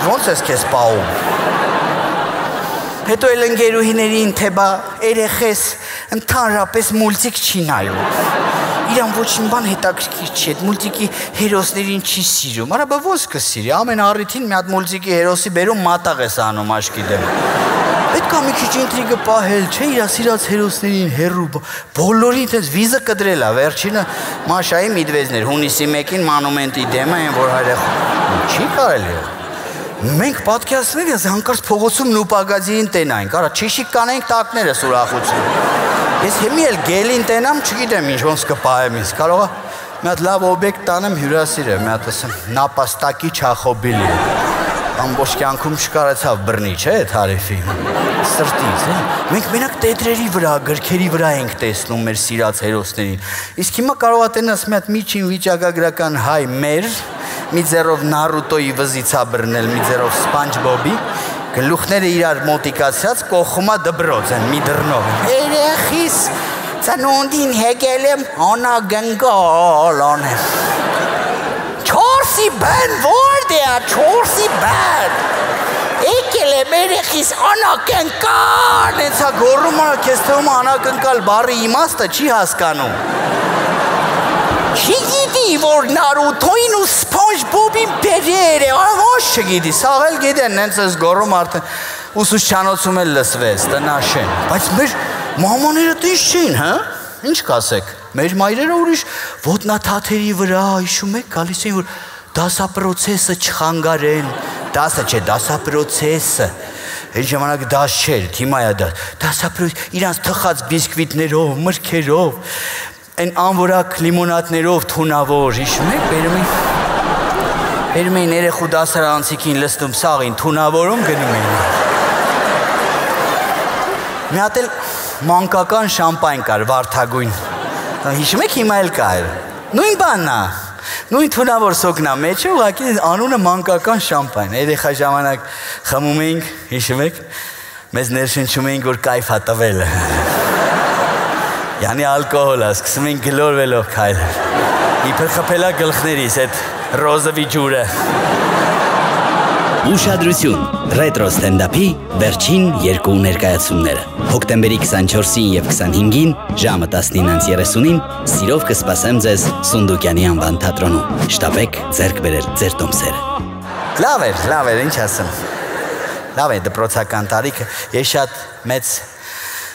ոնց ես քեզ պահում Հետո էլ ընկերուհիներին, թե բա երեխես ընդհանրապես մուլտիկ չի նայում Իրան ոչինչ բան հետաքրքիր չի, այդ մուլտիկի հերոսներին չի սիրում Արա բա ոնց կսիրի, ամեն առիթին մի հատ մուլտիկի հերոսի բերում մատաղ ես անում աշկի դեմ Պետք է մի քիչ ինտրիգը պահել, չէ, իր սիրած հերոսներին հերրու Բոլորին տես վիզը կդրել ա, վերջինը Մաշայի Միդվեզներ, հունիսի 1-ին մանումենտի դեմը են, որ հայրեղ չի կարելի Մենք պատկերացնենք ես հանկարծ փողոցում նուպագազին տենայինք, արա չիշիկ կանենք տակներս ուրախություն Ես հիմի էլ գելին տենամ, չգիտեմ ինչ ոնց կպահեմ ինձ, կարող է մի հատ լավ օբյեկտ տանեմ հյուրասիրը, մի հատ ասեմ նապաստակի չախոբիլի Ամբողջ կյանքում չկարեցավ բռնի, չէ, թարիֆի Սրտից, մենք մենակ տետրերի վրա, գրքերի վրա ենք տեսնում մեր սիրած հերոսներին Իսկ հիմա կարող է տենաս մի հատ միջին վիճակագրական հայ մեր Մի ձեռով Նարուտոյի վզիցա բռնել, մի ձեռով Սպանջբոբի Գլուխները իրար մոտիկացած կողմա դբրոց են, մի դռնով Երեխիս, ծնունդին հեկել եմ, անա գնգալ անեմ Չորսի բեն, որդ է, չորսի բեն Եկել եմ երեխիս, անա գնկան Էցա գորում անա, կեզ թվում անա գնկալ բարի իմաստը չի հասկանում Չի գիտի, որ Նարուտոին ու Սպանջբոբին բերեր է, ոչ չգիտի, սաղ էլ գիտեն, նենց ես գորում արդեն ուսուցչանոցում էլ լսվեց, տնաշեն, բայց մեր մամաները տիշ չին, հա, ինչ կասեք, մեր մայրերը ուրիշ ոտնաթաթերի վրա, իշում եք, գալիս էին, որ դասապրոցեսը չխանգարեն, դասը չէ, դասապրոցեսը, Այն ժամանակ դաս չէր, հիմա է դասապրոց, իրանց թխած բիսկվիտներով, մրգերով, Այն անվորակ լիմոնատներով թունավոր, հիշում եք, բերում էին երեխու դասարանցիքին լստում սաղին, թունավորում գնում էին Մի հատ էլ մանկական շամպայն կար, վարդագույն Հիշում եք հիմա էլ կար, նույն բանն է Նույն թունավոր սոկնա մեջը ուղղակի անունը մանկական շամպայն Երեխա ժամանակ խմում էինք, հիշում եք Մեզ ներշնչում էինք, որ կայֆ ա տվել Յանի ալկոհոլ է, սկսում ենք գլորվելով քայլել Իբր խփելա գլխներիս, այդ ռոզովի ջուրը Ուշադրություն, ռետրո ստենդափի վերջին երկու ներկայացումները։ Հոկտեմբերի 24-ին եւ 25-ին ժամը 19:30-ին սիրով կսպասեմ ձեզ Սունդուկյանի անվան թատրոնում։ Շտապեք ձեռք բերել ձեր տոմսերը։ Լավ էր, ինչ ասեմ։ Լավ է դպրոցական տարիքը։ Ես շատ մեծ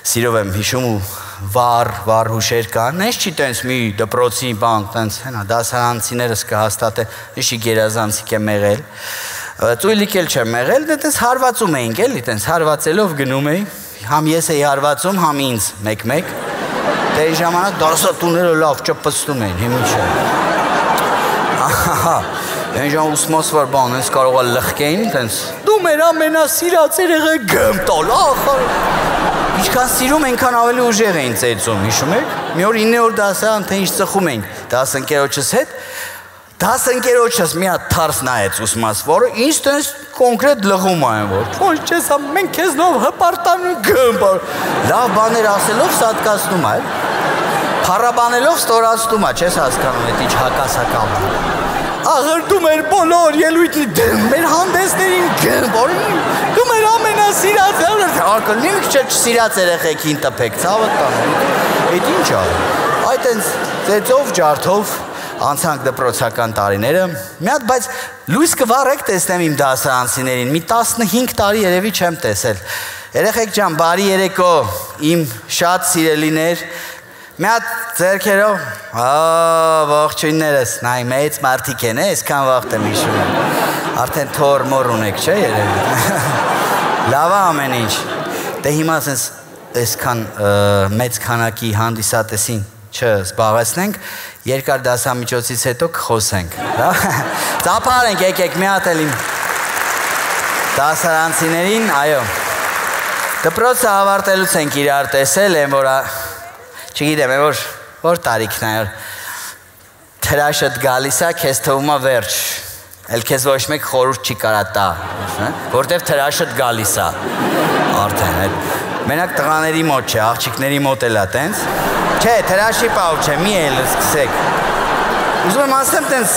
սիրով եմ հիշում ու վառ հուշեր կան։ Ես չի տենց մի դպրոցի բան, տենց հենա դասարանցիներս կհաստատեն, իշի գերազանցիկ եմ եղել։ Ծույլիկ էլ չեմ եղել, դե տենց հարվածում էինք էլի, տենց հարվածելով գնում էի, համ ես էի հարվածում, համ ինձ մեկ-մեկ, դե այն ժամանակ դասատուները լավ ճպստում էին, հիմի չէ։ Այն ժամանակ ուսմոս որ բան, ես կարող է լխկեին, տենց դու մեր ամենասիրած երեխեք գմ տալ, ինչքան սիրում այնքան ավելի ուժեղ էին ծեծում, հիշում եք։ Մի օր 9 օր դասարան թե ինչ ծխում էինք դասընկերոջս հետ, դասընկերոջս մի հատ թարս նայեց ուսմաս, որը ինձ տենց կոնկրետ լղում այն որ ոչ չես մենք քեզնով հպարտանում գմ լավ բաներ ասելով սատկացնում է փառաբանելով ստորացնում է չես հասկանում այդ ինչ հակասական աղրդում էր բոլոր ելույթի մեր հանդեսներին գմ դու մեր ամենասիրած արկլինք չսիրած երեխեքին տպեք ցավը տան այդ ինչ է այդ այնց ծեծով ջարդով անցանք դպրոցական տարիները, մի հատ, բայց լույս կվառեք տեսնեմ իմ դասարանցիներին, մի 15 տարի երևի չեմ տեսել։ Երեխեք ջան, բարի երեկո, իմ շատ սիրելիներ, մի հատ ձեռքերով, ողջույններս, նայ մեծ մարդիկ են, այսքան վաղտ եմ հիշում եմ, արդեն թոր մոր ունեք, չէ երևի։ Լավ է ամեն ինչ, դե հիմա այսքան մեծ քանակի հանդիսատեսին չզբաղեցնենք, երկար դասամիջոցից հետո կխոսենք, ծափարենք, եկեք մի հատ էլ իմ դասարանցիներին, այո, դպրոցը ավարտելուց ենք իրար տեսել, եմ որ, չգիտեմ, որ տարիքն է, թրաշըտ գալիս է, քեզ թվում է վերջ, էլ քեզ ոչ մեկ խորուրդ չի կարա տա, որտև թրաշըտ գալիս է, արդեն, մենակ տղաների մոտ չէ, աղջիկների մոտ էլ է տենց, չէ, թրաշի պավ չէ, մի էլ սկսեք, ուզում եմ ասեմ տենց,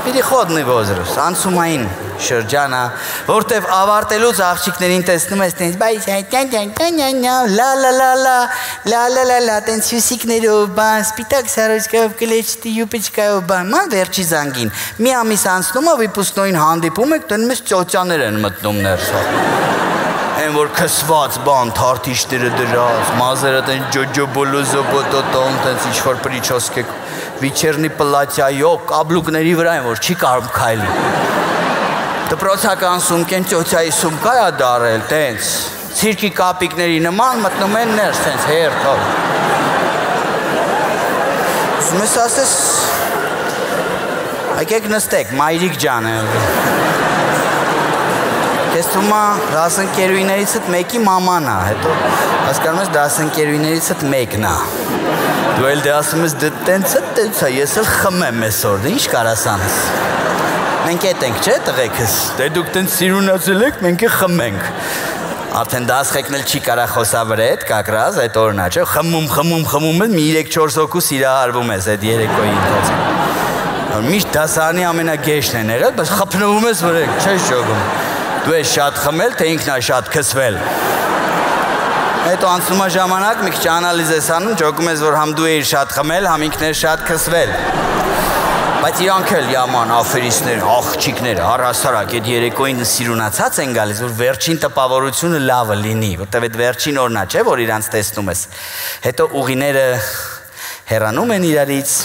պիրիխոդնի ոզրուս, անցումային շրջանա, որտև ավարտելուց աղջիկներին տեսնում ես տենց, բայց լա, տենց հյուսիկներով բան, սպիտակ սարոջկայով, կլեչտի յուպիչկայով բան, ման վերջի զանգին, մի ամիս անցնում է, վիպուսնոյին հանդիպում եք, տնում ես ծոցյաներ են մտնում ներսով, են որ քսված բան, թարթիշները դրած, մազերը տենց ջոջոբոլոզո բոտոտոն, տենց ինչ-որ պրիչոսկ եք, վիչերնի պլատյայով, կաբլուկների վրա են, որ չի կարում քայլի։ Դպրոցական սումքեն ծոցյայի սումքա է դարել, տենց, ցիրկի կապիկների նման մտնում են ներս, տենց հերթով։ Ուզում ես ասես, եկեք նստեք, մայրիկ ջան է։ Ես թվում է դասընկերուհիներիցդ մեկի մաման է, հետո հասկանում ես դասընկերուհիներիցդ մեկն է։ Դու էլ դե ասում ես դե տենց է, ես էլ խմեմ այսօր, ինչ կարաս անես։ Մենք էտ ենք, չէ տղեկս, դե դուք տենց սիրունացել եք, մենք է խմենք։ Արդեն դասխեկնել չի կարա խոսավրը էտ, կակրազ, այդ օրնա, չէ, խմում ես, մի 3-4 հոգու սիրահարվում ես այդ երեկոյի ընթացքում։ Միշտ դասարանի ամենագեշն են եղել, բայց խփնվում ես վրեք, չես ճոգում։ Դու ես շատ խմել, թե ինքն է շատ քսվել։ Հետո անցնում է ժամանակ, մի քիչ անալիզ ես անում, ճոգում ես, որ համ դու էիր շատ խմել, համ ինքն էր շատ քսվել։ Բայց իրանք էլ yaman աֆերիստներ, աղջիկներ, առհասարակ այդ երեկոյին սիրունացած են գալիս, որ վերջին տպավորությունը լավը լինի, որտեվ այդ վերջին օրն է, չէ, որ իրանց տեսնում ես։ Հետո ուղիները հեռանում են իրարից,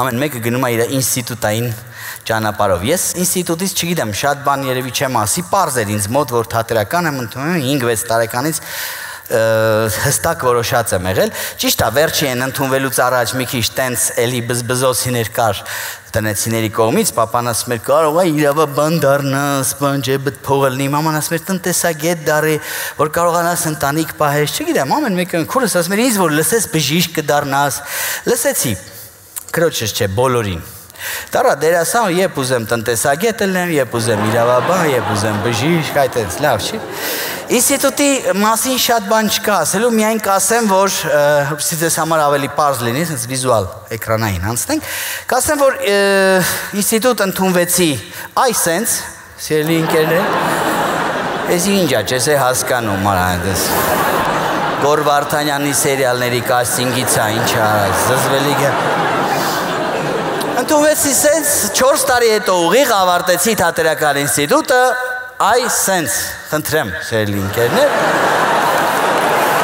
ամեն մեկը գնում է իր ինստիտուտային ճանապարհով։ Ես ինստիտուտից չգիտեմ, շատ բան երևի չեմ ասի, պարզ էր ինձ մոտ, որ թատերական եմ ընդունում 5-6 տարեկանից հստակ որոշած եմ եղել։ Ճիշտ է, վերջի են ընդունվելուց առաջ մի քիչ տենց էլի բզբզոցիներ կար տնեցիների կողմից, papan ասում էր կարող է իրավաբան դառնաս, բան չէ, բդ փողը լինի, մաման ասում էր տնտեսագետ դառի, որ կարողանաս ընտանիք պահես, չգիտեմ, ամեն մեկը քուրս ասում էր ինձ որ լսես բժիշկ կդառնաս, լսեցի, քրոջս չէ, բոլորին։ Դարա դերասան, երբ ուզեմ տնտեսագետ լինեմ, երբ ուզեմ իրավաբան, երբ ուզեմ բժիշկ, այդ էս լավ չի։ Ինստիտուտի մասին շատ բան չկա ասելու, միայն կասեմ, որ որպեսզի ձեզ համար ավելի պարզ լինի, sense վիզուալ էկրանային անցնենք, կասեմ, որ ինստիտուտ ընդունվեցի այ sense Սիրելի ընկերներ, ես ինչ է, չես է հասկանում արանտես։ Գոր Վարդանյանի սերիալների կաստինգից է, ինչ արած, զզվելի գա։ Ընդունվեցի սենց 4 տարի հետո ուղիղ ավարտեցի թատերական ինստիտուտը, այ սենց, խնդրեմ, սիրելի ընկերներ։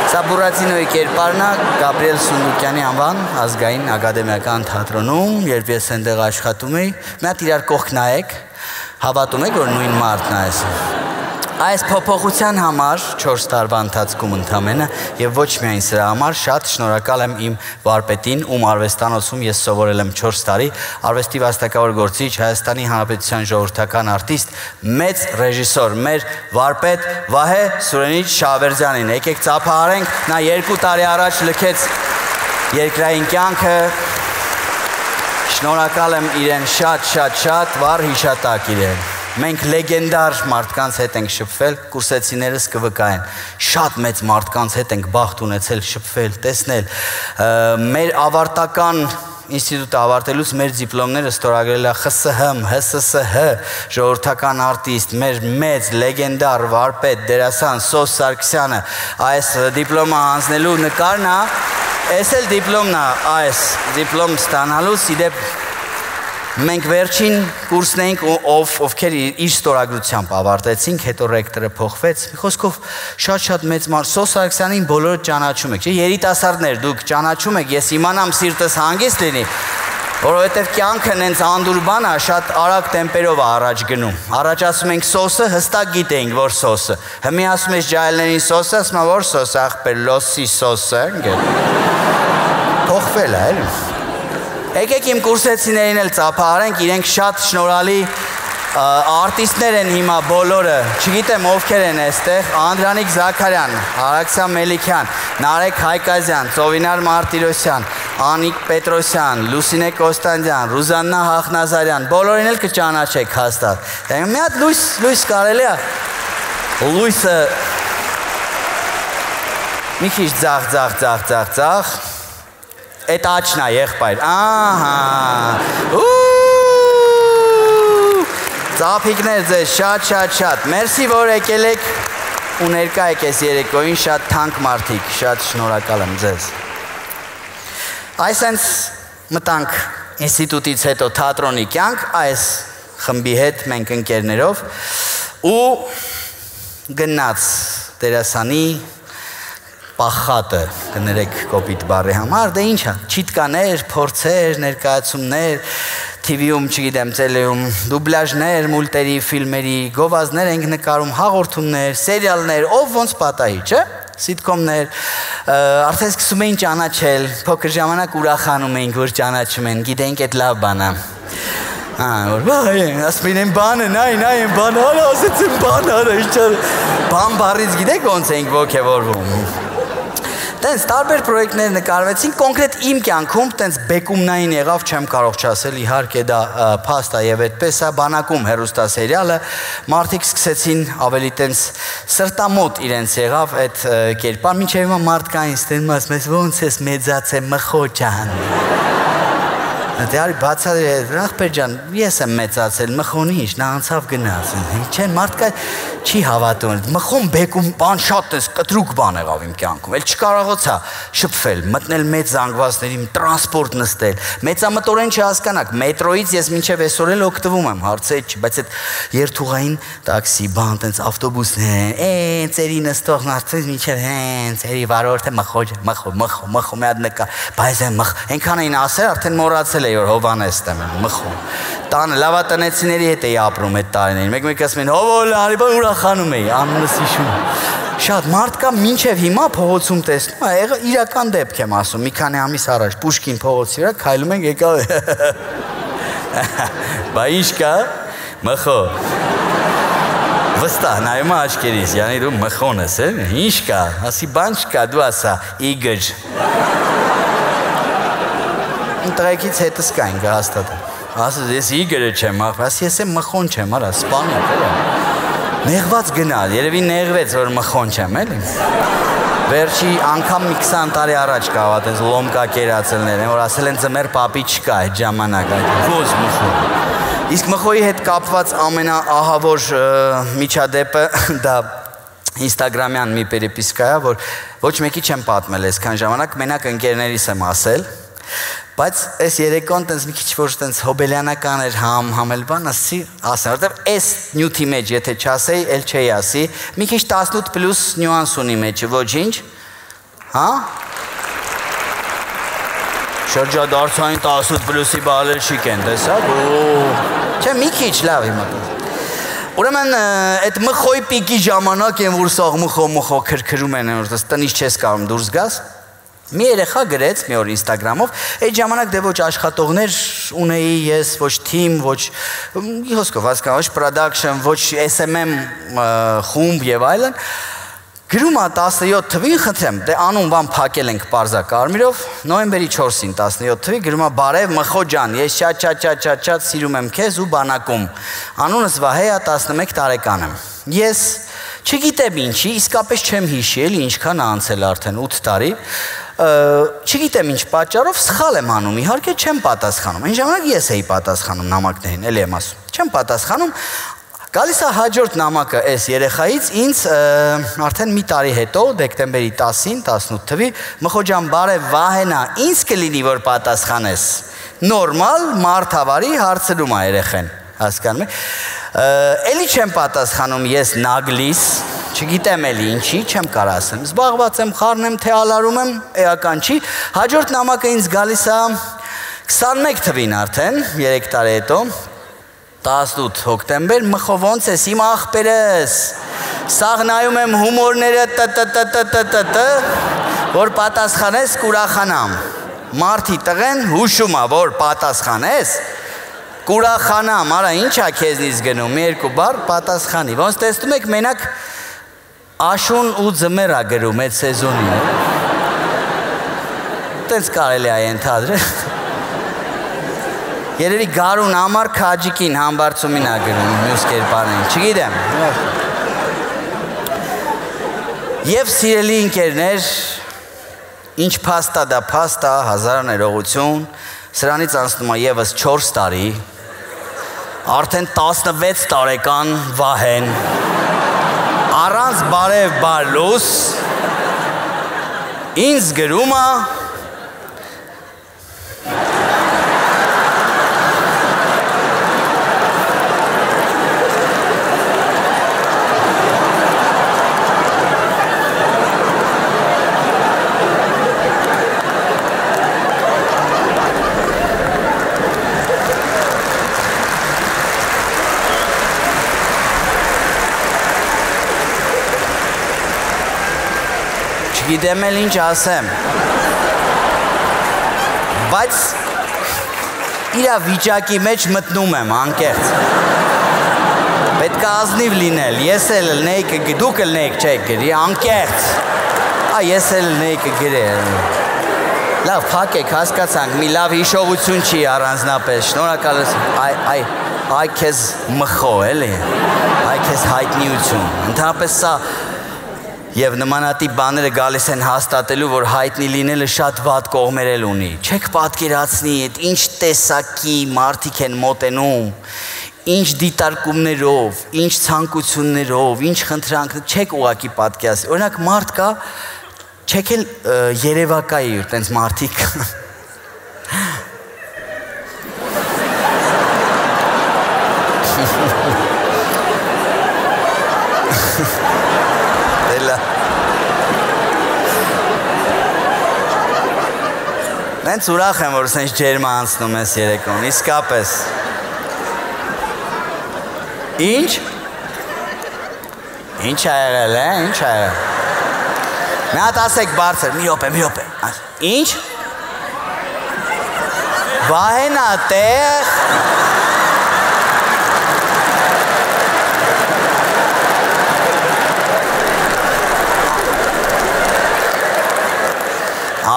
Սա Բուրատինոյի կերպարն է Գաբրիել Սունդուկյանի անվան ազգային ակադեմիական թատրոնում, երբ ես այնտեղ աշխատում էի, մի հատ իրար կողք նայեք, հավատում եք, որ նույն մարդն է այս։ Այս փոփոխության համար 4 տարվա ընթացքում ընդամենը եւ ոչ միայն սրա համար շատ շնորհակալ եմ իմ վարպետին, ում արվեստանոցում ես սովորել եմ 4 տարի, արվեստի վաստակավոր գործիչ, Հայաստանի Հանրապետության ժողովրդական արտիստ, մեծ ռեժիսոր, մեր վարպետ Վահե Սուրենիչ Շահվերդյանին։ Եկեք ծափահարենք, նա 2 տարի առաջ լքեց երկրային կյանքը։ Շնորհակալ եմ իրեն շատ, վառ հիշատակ իրեն։ Մենք լեգենդար մարդկանց հետ ենք շփվել, կուրսեցիներս կվկայեն, շատ մեծ մարդկանց հետ ենք բախտ ունեցել շփվել, տեսնել, մեր ավարտական ինստիտուտը ավարտելուց մեր դիպլոմները ստորագրել է ԽՍՀՄ, ՀՍՍՀ, ժողովրդական արտիստ, մեր մեծ լեգենդար վարպետ, դերասան Սոս Սարգսյանը, այս դիպլոմը հանձնելու նկարն է, այս էլ դիպլոմն է, այս դիպլոմ ստանալուց իդեպ մենք վերջին կուրսն էինք, ովքեր իր ստորագրությամբ ավարտեցինք, հետո ռեկտորը փոխվեց, մի խոսքով շատ մեծ մարդ, Սոս Սարգսյանին բոլորը ճանաչում եք, չէ, երիտասարդներ, դուք ճանաչում եք, ես իմանամ սիրտս հանգիստ լինի, որովհետև կյանքը նենց անդուր բան է, շատ արագ տեմպերով է առաջ գնում, առաջ ասում ենք սոսը, հստակ գիտեինք, որ սոսը, հիմի ասում ես ջահելներին սոսը, ասում է, որ սոսը, ախպեր, լոսի սոսը, փոխվել է, էլի։ Եկեք իմ կուրսեցիներին էլ ծափահարենք, իրենք շատ շնորհալի արտիստներ են հիմա բոլորը, չգիտեմ ովքեր են այստեղ, Անդրանիկ Զաքարյան, Արաքսիա Մելիքյան, Նարեկ Հայկազյան, Ծովինար Մարտիրոսյան, Անիկ Պետրոսյան, Լուսինե Կոստանդյան, Ռուզաննա Հախնազարյան, բոլորին էլ կճանաչեք հաստատ։ Մի հատ լույս կարելի է, լույսը մի քիչ ձախ, Էդ աչն է, եղբայր, ահա, ծափիկներ ձեզ, շատ, մերսի, որ եկել եք ու ներկա եք ես երեկոյին, շատ թանկ մարդիկ, շատ շնորհակալ եմ ձեզ։ Այսենց մտանք ինստիտուտից հետո թատրոնի կյանք, այս խմբի հետ մենք ընկերներով ու գնաց դերասանի պախատը, կներեք կոպիտ բառի համար, դե ինչա, չիտկաներ, փորձեր, ներկայացումներ, TV-ում, չգիտեմ, տելեում, դուբլաժներ, մուլտերի, ֆիլմերի, գովազներ ենք նկարում, հաղորդումներ, սերիալներ, ով ոնց պատահի, չէ՞, սիտկոմներ, արդեն սկսում էին ճանաչել, փոքր ժամանակ ուրախանում էինք, որ ճանաչում են, գիտենք այդ լավ բան է։ Ասում են բանը, նայ, բանը, հալա ասեցին բան, հալա, ինչա, բան բառից գիտեք ոնց էինք ոգևորվում։ Տենց տարբեր պրոյեկտներ նկարվեցին, կոնկրետ իմ կյանքում տենց բեկումնային եղավ, չեմ կարող չասել, իհարկե դա փաստ է եւ այդպես է, բանակում հեռուստասերիալը, մարդիկ սկսեցին ավելի տենց սրտամոտ իրենց եղավ այդ կերպար, մինչև հիմա մարդկային ստեն ասում ես ոնց ես մեծացել մխո ջան։ Դե արի բացատրի, ախպեր ջան, ես եմ մեծացել, մխոնի ինչ, նա անցավ գնաց, չեն մարդկա չի հավատում, մխոն բեկում բան շատ ես կտրուկ բան եղավ իմ կյանքում, էլ չկարողացա շփվել, մտնել մեծ զանգվածների, տրանսպորտ նստել, մեծամտորեն չհասկանաք, մետրոյից ես մինչև այսօր էլ օգտվում եմ, հարցեր չի, բայց այդ երթուղային տաքսի, բան, տենց ավտոբուսներ, ծերի նստող նարդից մինչև ծերի վարորդը մխո, մի հատ նկա, բայց այնքան էին ասել, արդեն մոռացել էի, որ Հովհաննեսն եմ, մխո, տանը լավատնեցիների հետ էի ապրում այդ տարիներին, մեկ ասում են, հովոլ, հարիբան ուրախանում էի, անունս հիշում, շատ մարդ կա մինչև հիմա փողոցում տեսնում, իրական դեպք եմ ասում, մի քանի ամիս առաջ, Պուշկին փողոցի վրա, քայլում ենք եկավ, բա ինչ կա, մխո, վստահ, նայում աչքերիս, յանի դու մխոն ես, ինչ կա, ասի բան չկա, դու ասա, իգր, տղեկից հետս կային կհաստատը, ասես ես իգրը չեմ, ասի ես եմ մխոն չեմ, արա, սպանյակ, նեղված գնալ, երևի նեղվեց, որ մխոն չեմ, էլի, վերջի անգամ մի 20 տարի առաջ կավատ ես լոմկա կերացելներ են, որ ասել են ձմեր պապի չկա այդ ժամանակ, ոզ մխոն, Իսկ մխոյի հետ կապված ամենաահավոր միջադեպը դա Instagram-յան մի պերեպիսկա է, որ ոչ մեկի չեմ պատմել այսքան ժամանակ, մենակ ընկերներիս եմ ասել, բայց այս երեկոն տենց մի քիչ որ տենց հոբելյանական էր համել բան, ասի ասեմ, որտեվ այս նյութի մեջ եթե չասեի, էլ չէի ասի, մի քիչ 18 պլյուս նյուանս ունի մեջը, ոչինչ, հա? Շրջադարձային 18 պլյուսի բալեր շիկ են, տեսակ, չէ, մի քիչ լավ հիմա։ Ուրեմն այդ մխոյ պիկի ժամանակ են, որ սաղ մխո քրքրում են, որ տնից չես կարում դուրս գաս, մի երեխա գրեց մի օր Instagram-ով, այդ ժամանակ դե ոչ աշխատողներ ունեի ես, ոչ թիմ, ոչ հոսքով հասկանա, ոչ production, ոչ SMM խումբ եւ այլն, գրում է 17 թվին, խնդրեմ, դե անուն բան փակել ենք Պարզա Կարմիրով, նոյեմբերի 4-ին 17 թվի գրում է բարև մխո ջան, ես շատ սիրում եմ քեզ ու բանակում, անունս Վահե է, 11 տարեկան եմ, ես չգիտեմ ինչի, իսկապես չեմ հիշի, էլի ինչքան անցել արդեն 8 տարի, չգիտեմ ինչ պատճառով սխալ եմ անում, իհարկե չեմ պատասխանում, այն ժամանակ ես էի պատասխանում նամակներին, էլի եմ ասում, չեմ պատասխանում, գալիս է հաջորդ նամակը այս երեխայից ինձ արդեն մի տարի հետո, դեկտեմբերի 10-ին, 18 թվի, մխո ջան բարև Վահենա, ինձ կլինի որ պատասխանես, նորմալ, մարդավարի հարցնում է երեխեն, հասկանում եք, էլի չեմ պատասխանում ես նագլիս, չգիտեմ էլի ինչի, չեմ կարող ասեմ, զբաղված եմ, խառն եմ, թե ալարում եմ, էական չի, հաջորդ նամակը ինձ գալիս է 21 թվին արդեն, 3 տարի հետո, 18 հոկտեմբեր, մխո ոնց ես իմ աղբերս, սաղ նայում եմ հումորները որ պատասխանես կուրախանամ, մարդի տղեն հուշում է, որ պատասխանես, կուրախանամ, արա ինչա քեզնից գնում, մի երկու բառ պատասխանի, ոնց տեսնում եք մենակ աշուն ու ձմեր է գրում այդ սեզոնին, տենց կարելի է ենթադրել, երևի գարուն համար քաջիկին համբարձումին է գրում, մյուս կերպարներին, չգիտեմ, և սիրելի ընկերներ, ինչ փաստա դա փաստա, հազար ներողություն, սրանից անցնում է ևս 4 տարի, արդեն 16 տարեկան Վահեն, առանց բարև բարլուս, ինձ գրում է, գիտեմ էլ ինչ ասեմ, բայց իրա վիճակի մեջ մտնում եմ անկեղծ, պետք է ազնիվ լինել, ես էլ լնեի կգրի, դուք էլ լնեիք չեք գրի, անկեղծ, ես էլ լնեի կգրի, լավ փակեք, հասկացանք, մի լավ հիշողություն չի առանձնապես, շնորհակալ այ քեզ մխո էլի, այ քեզ հայտնիություն, ընդհանրապես սա Եվ նմանատիպ բաները գալիս են հաստատելու, որ հայտնի լինելը շատ վատ կողմեր էլ ունի։ Չեք պատկերացնի, այդ ինչ տեսակի մարդիկ են մոտենում, ինչ դիտարկումներով, ինչ ցանկություններով, ինչ խնդրանքներ, չեք ուղակի պատկերացնի։ Օրինակ մարդ կա, չեք էլ երևակայի տենց մարդիկ։ Հենց ուրախ եմ, որ սենց ջերմը անցնում ես երեկոն, իսկապես։ Ինչ? Ինչ ա եղել, ինչ ա եղել։ Մի հատ ասեք բարձր, մի րոպե։ Ինչ? Վահենա տեղ։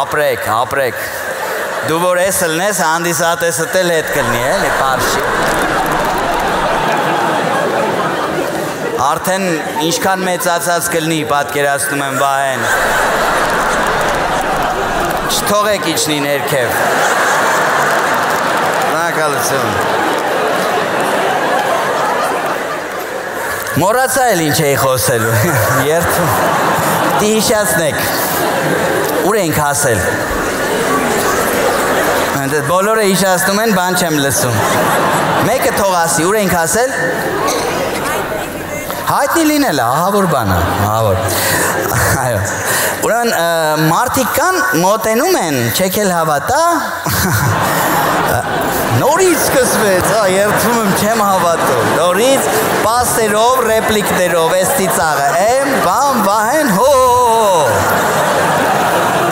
Ապրեք։ Դու որ ես լնես, հանդիսատեսդ էլ հետ կլնի, էլի պարշի։ Արդեն ինչքան մեծացած կլնի, պատկերացնում եմ Վահեն։ Չթողեք իջնի ներքև։ Շնորհակալություն։ Մոռացա էլ ինչ էի խոսելու։ Երթում։ Դի հիշացնեք։ Ուր ենք հասել։ Բոլորը հիշացնում են, բան չեմ լսում։ Մեկը թող ասի, ուր ենք հասել։ Հայտնի լինել է, ահա որ բան է, ահա որ։ Այո։ Ուրեմն մարդիկ կան, մոտենում են, չեք էլ հավատա։ Նորից սկսվեց, երդվում եմ, չեմ հավատում։ Նորից պասերով, ռեպլիկներով, էս ծիծաղը, եմ, բամ, վահեն, հո։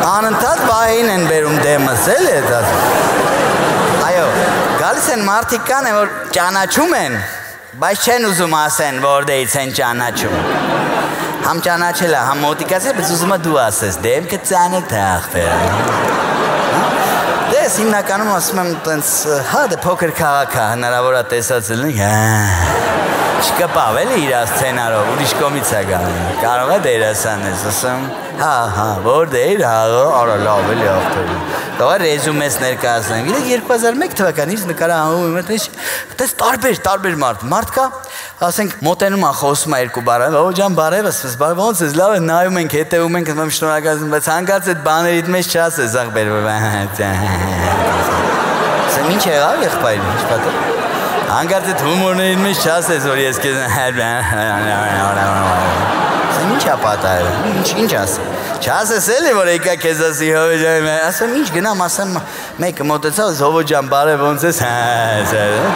Անընդհատ վահին են բերում դեմս, էլ է դա։ Այո, գալիս են մարդիկ կան, որ ճանաչում են, բայց չեն ուզում ասեն, որտեղից են ճանաչում։ Համ ճանաչել է, համ մոտիկացել, բայց ուզում է դու ասես, դեմքը ծանոթ է ախպեր։ Դες հիմնականում ասում եմ տենց, հա դե փոքր քաղաք է, հնարավոր է տեսած լինի, չկպավ էլի իր սցենարով, ուրիշ կողմից է գալու։ Կարող է դերասան ես, ասում, հա, որտեղ, արա լավ էլի ախպեր։ Կարող է ռեզումես ներկայացնեմ։ Գիտեք 2001 թվականից նկարահանվում եմ, այդպես տարբեր մարդ կա, ասենք մոտենում է խոսում է երկու բառ, ո ջան բարևս, ոնց ես, լավ է, նայում ենք, հետևում ենք, ասում շնորհակալություն, բայց հանկարծ այդ բաներիդ մեջ չասես ախպեր։ Ասեմ ինչ եղավ եղբայրին, ինչ պատը։ Հանկարծ այդ հումորներից մեջ չասես, որ ես քեզ ինչ է պատահել, ինչ ասեմ։ Չասես էլի, որ եկա քեզ ասի հովի ջան, ասեմ ինչ գնամ, ասեմ մեկը մոտեցավ, հովի ջան, բարև ոնց ես,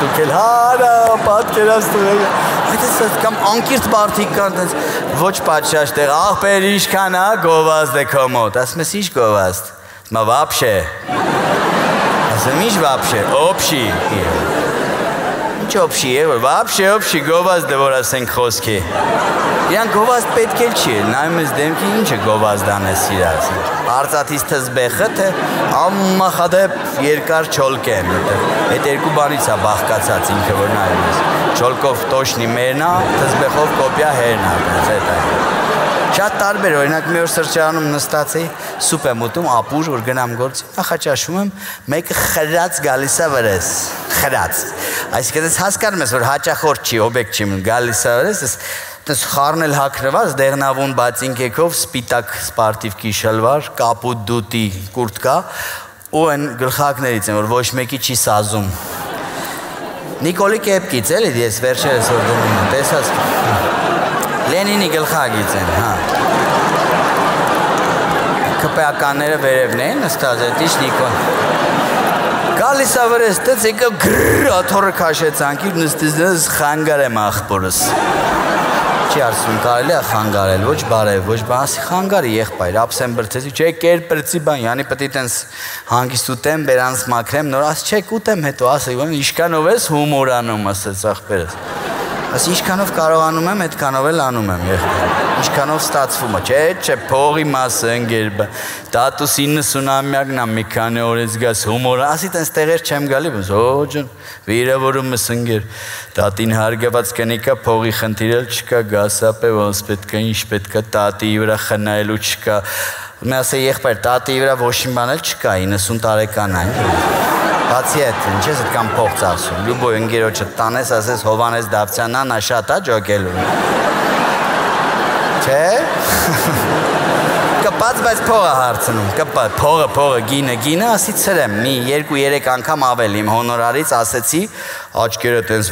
դուք էլ հարա, պատկերացնում եք, այդպես կամ անկիրթ բարդիկ կան, ոչ պատշաճ տեղ, ախպեր ինչքան է գովազդ է քո մոտ, ասում ես ինչ գովազդ, ասում եմ вообще, ասում ինչ вообще, общий, ինչ общий է, вообще գովազդ է, որ ասենք խոսքի։ Իրան գովազդ պետք էլ չի, նայում ես դեմքի ինչը գովազդ անես իրաց։ Արծաթից թզբեխը, թե ամմախադեպ երկար չոլք են, այդ երկու բանից է բաղկացած ինքը, որ նայում ես։ Չոլքով տոշնի մերնա, թզբեխով կոպյա հերնա, շատ տարբեր, օրինակ մի օր սրճարանում նստած էի, սուպ եմ ուտում, ապուր, որ գնամ գործի, նախաճաշում եմ, մեկը խրած գալիս է վրես, խրած։ Այսինքն ես հասկանում ես, որ հաճախորդ չի, օբյեկտ չի, գալիս է վրես, Տես խառնել հակրված, դեղնավուն բացինքեքով, սպիտակ սպարտիվ կիշալվար, կապուտ դուտի կուրտկա, ու են գլխակներից են, որ ոչ մեկի չի սազում։ Նիկոլի կեպկից էլի ես վերջերս որ դնում եմ, տեսած, Լենինի գլխակից են, հա։ Կպեականները վերևն էին, նստած էտ իշ Նիկոլ։ Գալիս ավրես, տեց եկավ գրր, աթորը կաշեց անկիր, նստիզնես խանգար եմ աղպորս։ Չի արսում կարելի է խանգարել, ոչ բարև, ոչ բան, ասի խանգարի եղբայր, ապսեմ բրծեցի, չէ կերպրծի բան, յանի պետք տենց հանգիստ ուտեմ, բերանց մաքրեմ, նոր աս չեք ուտեմ հետո, ասի, իշկանով ես հումորանում, ասեց աղպերս։ Ասի իշկանով կարողանում եմ, այդքանով էլ անում եմ եղբայր, իշկանով ստացվում է, չէ, փողի մասը ընգերբը, տատուս 90-ամյակն է մի քանի օրից գաս հումորը, ասի տենց տեղեր չեմ գալի, բս, ջան, վիրավորում ես ընգեր, տատին հարգված կնիկա, փողի խնդիրել չկա, գասապ է, ոնց պետք է, ինչ պետք է, տատիի վրա խնայելու չկա, մի ասե եղբայր, տատիի վրա ոչինչ բան էլ չկա, 90 տարեկան այն, բացի այդ, ինչ ես այդքան փող ծախսում, լուբոյ ընկերոջը տանես, ասես Հովանես Դավթյանն նա շատ է ջոկելու։ Չէ։ Կպած, բայց փողը հարցնում, կպած, փողը, գինը, ասի ծրեմ, մի 2-3 անգամ ավել իմ հոնորարից ասեցի, աչկերը տենց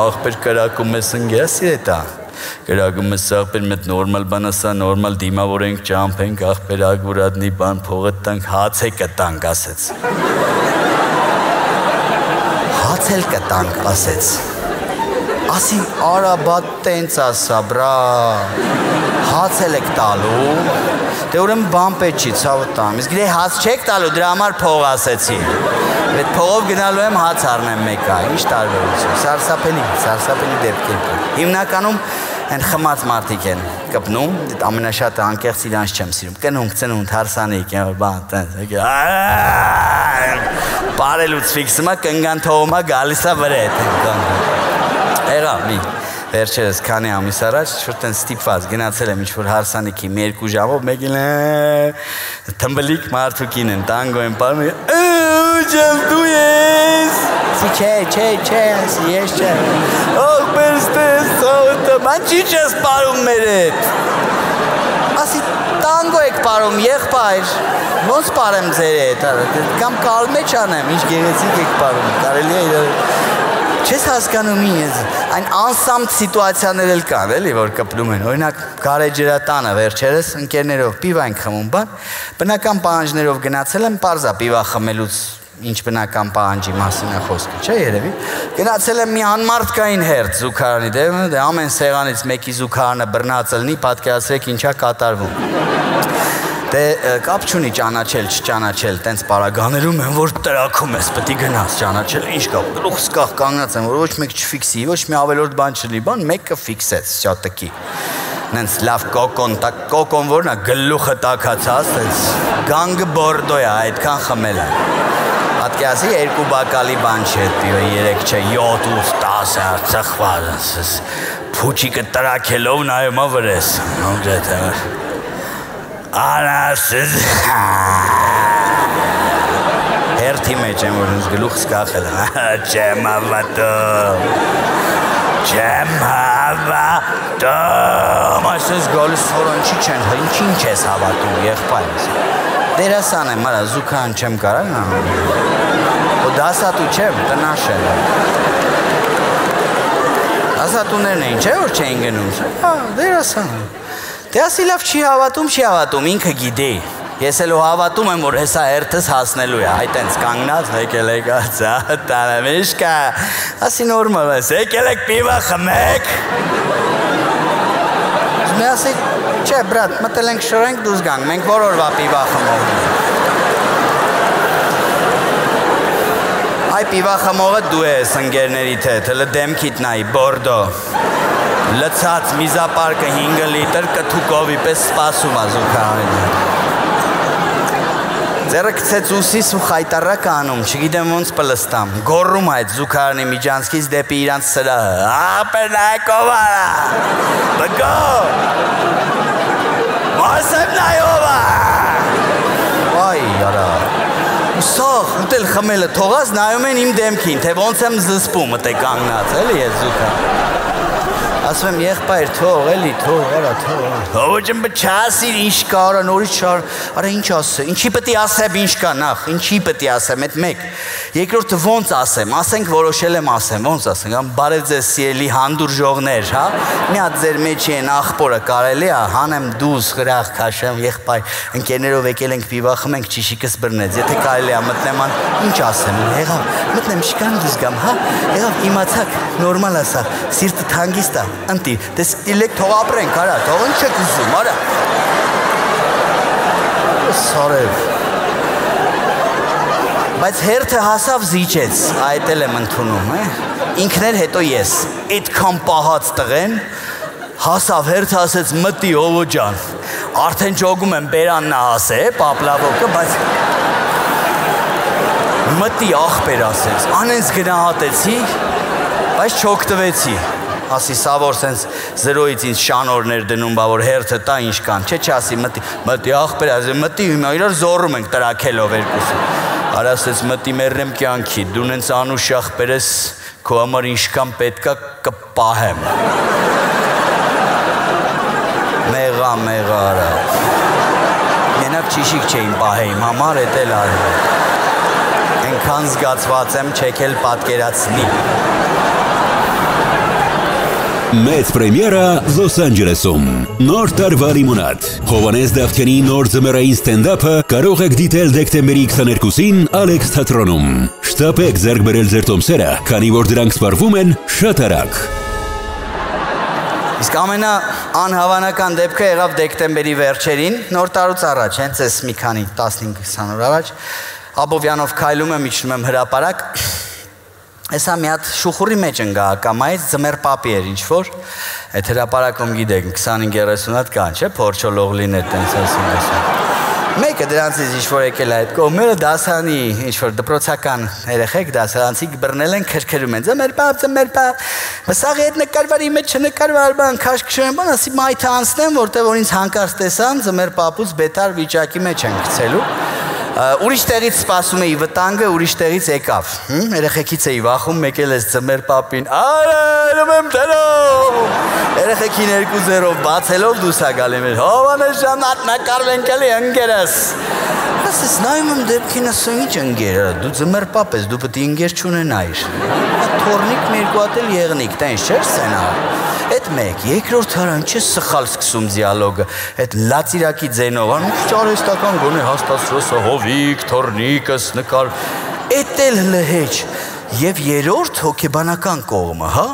աղպեր կրակում ես ընգեր, ասի էտա, կրակում ես աղպեր մետ նորմալ բան ասա, նորմալ դիմավոր ենք, ճամփ ենք, աղպեր ագուրատնի բան, փողը տանք, հաց է կտանք, ասեց։ Հաց էլ կտանք, ասեց։ Ասի, արա բատ տենց ասա, բրա, հաց էլ եք տալու, դե ուրեմ բան պետ չի, ցավը տամ, իսկ դե հաց չեք տալու, դրա համար փող ասեցի, այդ փողով գնալու եմ հաց առնեմ մեկա, ինչ տարբերություն, սարսափելի դեպքեր կան, հիմնականում են խմած մարդիկ են կպնում, ամենաշատը անկեղծ իրանց չեմ սիրում, կնունք, հարսանիք են, բան, տենց, պարելուց ֆիքսումա, կնգան թողումա, գալիսա վրա հետ են կանգան, եղավ մի, վերջերս քանի ամիս առաջ շուտ են ստիպված, գնացել եմ ինչ-որ հարսանիքի մի 2 ժամով, մեկին թմբլիկ մարդուկին են, տանգո են պարում, ջան դու ես, ասի չէ, ասի ես չէ, ող պերստես, ծավտ ման չի չես պարում մեր հետ։ Ասի տանգո եք պարում, եղբայր, ոնց պարեմ ձեր հետ, կամ կալմեջ անեմ, ինչ գեղեցիկ եք պարում, կարելի է իրար։ Չես հասկանում ինձ, այն անսամտ սիտուացիաներ էլ կան, էլի, որ կպնում են, օրինակ գարեջրատանը վերջերս ընկերներով պիվա ենք խմում, բնական պահանջներով գնացել եմ, պարզա պիվա խմելուց ինչ բնական պահանջի մասին է խոսքը, չէ երևի։ Գնացել եմ մի անմարդկային հերթ զուգարանի դեմ, ամեն սեղանից մեկի զուգարանը բռնած լինի, պատկերացրեք ինչա կատարվում։ Դե կապ չունի ճանաչել, չճանաչել, տենց պարագաներում եմ, որ տրաքում ես, պետք է գնաս ճանաչել, ինչ կա, գլուխս կախ կանգնած եմ, որ ոչ մեկ չֆիքսի, ոչ մի ավելորդ բան չլինի, բան մեկը ֆիքսեց, շատկի։ Նենց լավ կոկոն որն է, գլուխը տաքացած, տենց գանգը բորդո է, այդքան խմել է։ Պատկերացի երկու բակալի բան չէ, 3 չէ, 7, 8, 10 ծխված, փուչիկը տրաքելով նայում ա վրես, Արասыз Հերթի մեջ եմ, որ ինձ գլուխս կախել Չեմ հավատում Այսպես գոլս որոնչի չեն, ինչ ես հավատում, եղբայրս Դերասան եմ, արա, զուգան չեմ կարան Ու դասատու չեմ, տնաշ եմ Դասատուներն էին, չէ որ չէին գնում Դերասան եմ Դե ասի լավ չի հավատում, ինքը գիտի Ես էլ ու հավատում եմ, որ հեսա հերթս հասնելու է Հայտ ենց կանգնած, եկել եք տանեմ, ինչ կա Ասի նորմալ ես, եկել եք պիվա խմեք Մի ասի, չէ բրատ, մտել ենք շրենք դուզ գանք, մենք որորվա պիվա խմող Այ պիվա խմողը դու ես ընգերներիդ հետ, հլը դեմքիտ նայի, բորդո Լծած միզապարկը 5 լիտր կթուկովի պես սպասում ազուքարին Ձերը կցեց ուսիս ու խայտարակ անում, չգիտեմ ոնց պլստամ Գորում այդ զուքարանի միջանցքից դեպի իրանց սրահը Ապերնակով արա Բգո Մասեմ նայով Այ արա Սաղ, ուտել խմելը թողած նայում են իմ դեմքին, թե ոնց եմ զսպում ըտ է կանգնած, էլի ես զուքար Ասում եմ եղբայր թող, էլի թող, արա թող Ոչ եմ բչասիր, ինչ կա, արա նորից չար Արա ինչ ասե, ինչի պտի ասեմ, ինչ կա նախ, ինչի պտի ասեմ, էդ մեկ Երկրորդը ոնց ասեմ, ասենք որոշել եմ ասեմ, ոնց ասենք, ամ բարև ձեզ սիրելի հանդուր ժողներ, հա Մի հատ ձեր մեջի են աղբորը կարելի է, հանեմ դուզ, խրախ, քաշեմ, եղբայր Ընկերներով եկել ենք պիվա խմենք, ճիշիկս բռնեց, եթե կարելի է մտնեմ ան, ինչ ասեմ, եղավ, մտնեմ շկան դուզ գամ, հա Եղավ, իմացակ, նորմալ ասա, սիրտը թանգիստ է Ընտի, դες իլեք թող ապրենք, արա, թող ինչ եք ուզում, արա Սարև Բայց հերթը հասավ զիջեց, այդ էլ եմ ընդունում, ինքներ հետո ես, այդքան պահած տղեն, հասավ հերթը ասեց մտի հովո ջան, արդեն ճոգում եմ բերաննա հասե, պապլավոկը, բայց մտի աղբեր ասեց, անենց գնահատեցի, բայց չօգտվեցի Ասի սավոր սենց զրոյից ինձ շանորներ դնում, բա որ հերթը տա ինչ կան, չէ ասի մտի աղբեր, ասի մտի հիմա իրար զորում ենք տրաքելով երկուսը Արա ասեց մտի մերնեմ կյանքի, դու նենց անուշ աղբեր ես, քո համար ինչքան պետքա կպահեմ Մեղա արա Մենակ ճիշիկ չէին պահեիմ, համար էտ էլ արել Ենքան զգացված եմ, չեք էլ պատկերացնի Մեծ պրեմիերա Լոս Անջելեսում Նոր տարվա լիմոնադ Հովանես Դավթյանի նոր ձմեռային ստենդափը կարող եք դիտել դեկտեմբերի 22-ին Ալեքս թատրոնում Շտապեք ձեռք բերել ձեր տոմսերը, քանի որ դրանք սպառվում են շատ արագ Իսկ ամենա անհավանական դեպքը եղավ դեկտեմբերի վերջերին Նոր տարուց առաջ, հենց ես մի քանի 15-20 օր առաջ Աբովյանով քայլում եմ, իջնում եմ հրապարակ Հեսա մի հատ շուխուրի մեջ ընգա ակամայից ձմեր պապի էր ինչ-որ Այդ հրապարակում գիտեք 25-30 հատ կան չէ փորչոլողլին է տենց ասում Մեկը դրանցից ինչ-որ եկել այդ կողմերը դասանի ինչ-որ դպրոցական երեխեք դասարանցիկ բռնել են քրքրում են ձմեր պապ Մսաղի այդ նկարվարի մեջ չնկարվար բան քաշքշում են բան ասի մայթը անցնեմ որտեղ որ ինձ հանկարծ տեսան ձմեր պապուց բետար վիճակի մեջ են գցելու Ուրիշ տեղից սպասում էի վտանգը, ուրիշ տեղից եկավ։ Երեխեքից էի վախում, մեկել ես ձմեր պապին։ Արում եմ դրով։ Երեխեքին 2-0 բացելով դուսա գալի մեր։ Հովանես ջան, նկարվենք էլի ընկերս։ Ասես նայում եմ դեպքին ասում ինչ ընկերը, դու ձմեր պապ ես, դու պետք է ընկեր չունենայիր։ Թորնիկ մի երկու հատ էլ եղնիկ, տենց չէր սենար։ Այդ մեկ, երկրորդ հարան չի սխալ սկսում դիալոգը, այդ լացիրակի ձենով, ճարեստական գոնե հաստատրոսը հովիկ, թորնիկս նկար, այդ էլ լհեչ, և երորդ հոգեբանական կողմը, հա,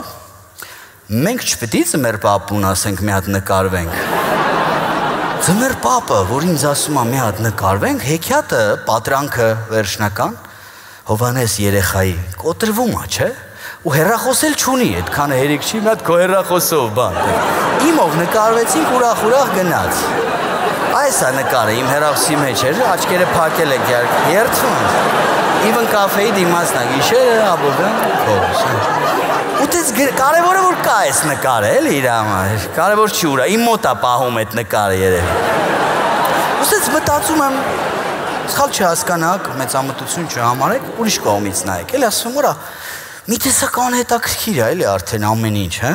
մենք չպետի ձմեր պապուն ասենք մի հատ նկարվենք, ձմեր պապը, որ ինձ ասում է մի հատ նկարվենք, հեքիաթը, պատրանքը վերջնական, Հովանես երեխայի կոտրվում է, չէ, ու հեռախոսել չունի, այդքան հերիք չի, մի հատ քո հեռախոսով բան։ Իմով նկարվեցինք ուրախ գնաց։ Այս է նկարը, իմ հեռախոսի մեջ էր, աչքերը փակել եք երդվում։ Even կաֆեի դիմացն է, գիշերը աբովեն փողոց։ Ուտես կարևորը որ կա այս նկարը, էլի իր համար, կարևոր չի ուրա, իմ մոտ է պահում այդ նկարը երևի։ Ուստեց մտածում եմ, սխալ չհասկանաք, մեծամտություն չհամարեք, ուրիշ կողմից նայեք, էլի ասում ուրա, մի տեսական հետաքրքիր է, էլի արդեն ամեն ինչ, հա։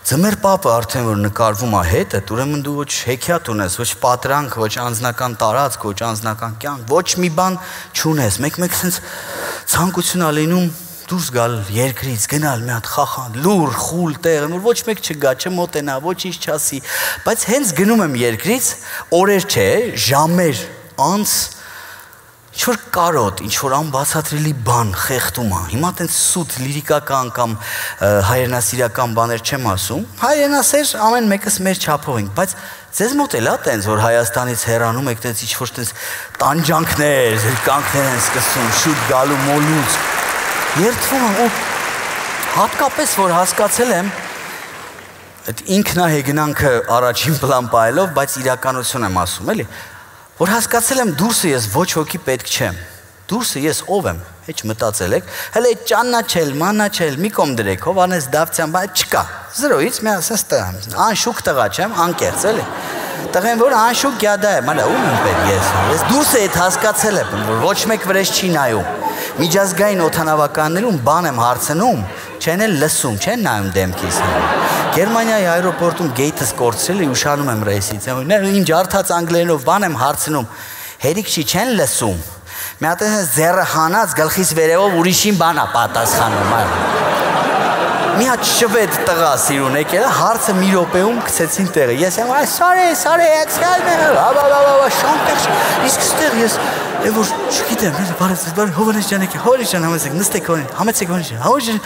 Ձմեր պապը արդեն որ նկարվում է հետդ, ուրեմն դու ոչ հեքիաթ ունես, ոչ պատրանք, ոչ անձնական տարածք, ոչ անձնական կյանք, ոչ մի բան չունես, մեկ-մեկ սենց ցանկություն ա լինում դուրս գալ երկրից, գնալ մի հատ խախան, լուր, խուլ տեղ, որ ոչ մեկ չգա, չմոտենա, ոչինչ չասի, բայց հենց գնում եմ երկրից, օրեր չէ, ժամեր, անց, ինչ-որ կարոտ, ինչ-որ անբացատրելի բան խեղդում է, հիմա տենց սուտ լիրիկական կամ հայրենասիրական բաներ չեմ ասում, հայրենասեր ամեն մեկս մեր չափով ենք, բայց ձեզ մոտ էլ է տենց, որ Հայաստանից հեռանում եք տենց ինչ-որ տենց տանջանքներ, զրկանքներ են սկսում, շուտ գալու մոլուց, երդվում եմ ու հատկապես, որ հասկացել եմ, այդ ինքնահեգնանքը առաջին պլան պայելով, բայց իրականություն եմ ասում, էլի, որ հասկացել եմ դուրսը ես ոչ հոգի պետք չեմ, դուրսը ես ով եմ, հեչ մտածել եք, հələ այդ ճանաչել, մանաչել, մի կողմ դրեք, Հովանես Դավթյան, բայց չկա, զրոյից մի ասես տղա, անշուք տղա չեմ, անկեղծ, էլի, տղեն որ անշուք գյադա է, մանա ում եմ պետք ես դուրսը այդ հասկացել եմ, որ ոչ մեկ վրեժ չի նայում, միջազգային օդանավականներում բան եմ հարցնում, չեն էլ լսում, չեն նայում դեմքիս Գերմանիայի այրոպորտում գեյթս կորցրել է ուշանում եմ ռեյսից, ինչ արդած անգլերենով բան եմ հարցնում, հերիք չի չեն լսում, մի հատ ձեռը հանած գլխիս վերևով ուրիշին բան է պատասխանում, մի հատ շվեդ տղա սիրուն եկել, հարցը մի րոպեում գցեցին տեղը, ես եմ sorry, իսկ ստեղ ես որ չգիտեմ, Հովանես ջան եկեք, Հովանես ջան համեցեք, նստեք համեցեք Հովանես ջան,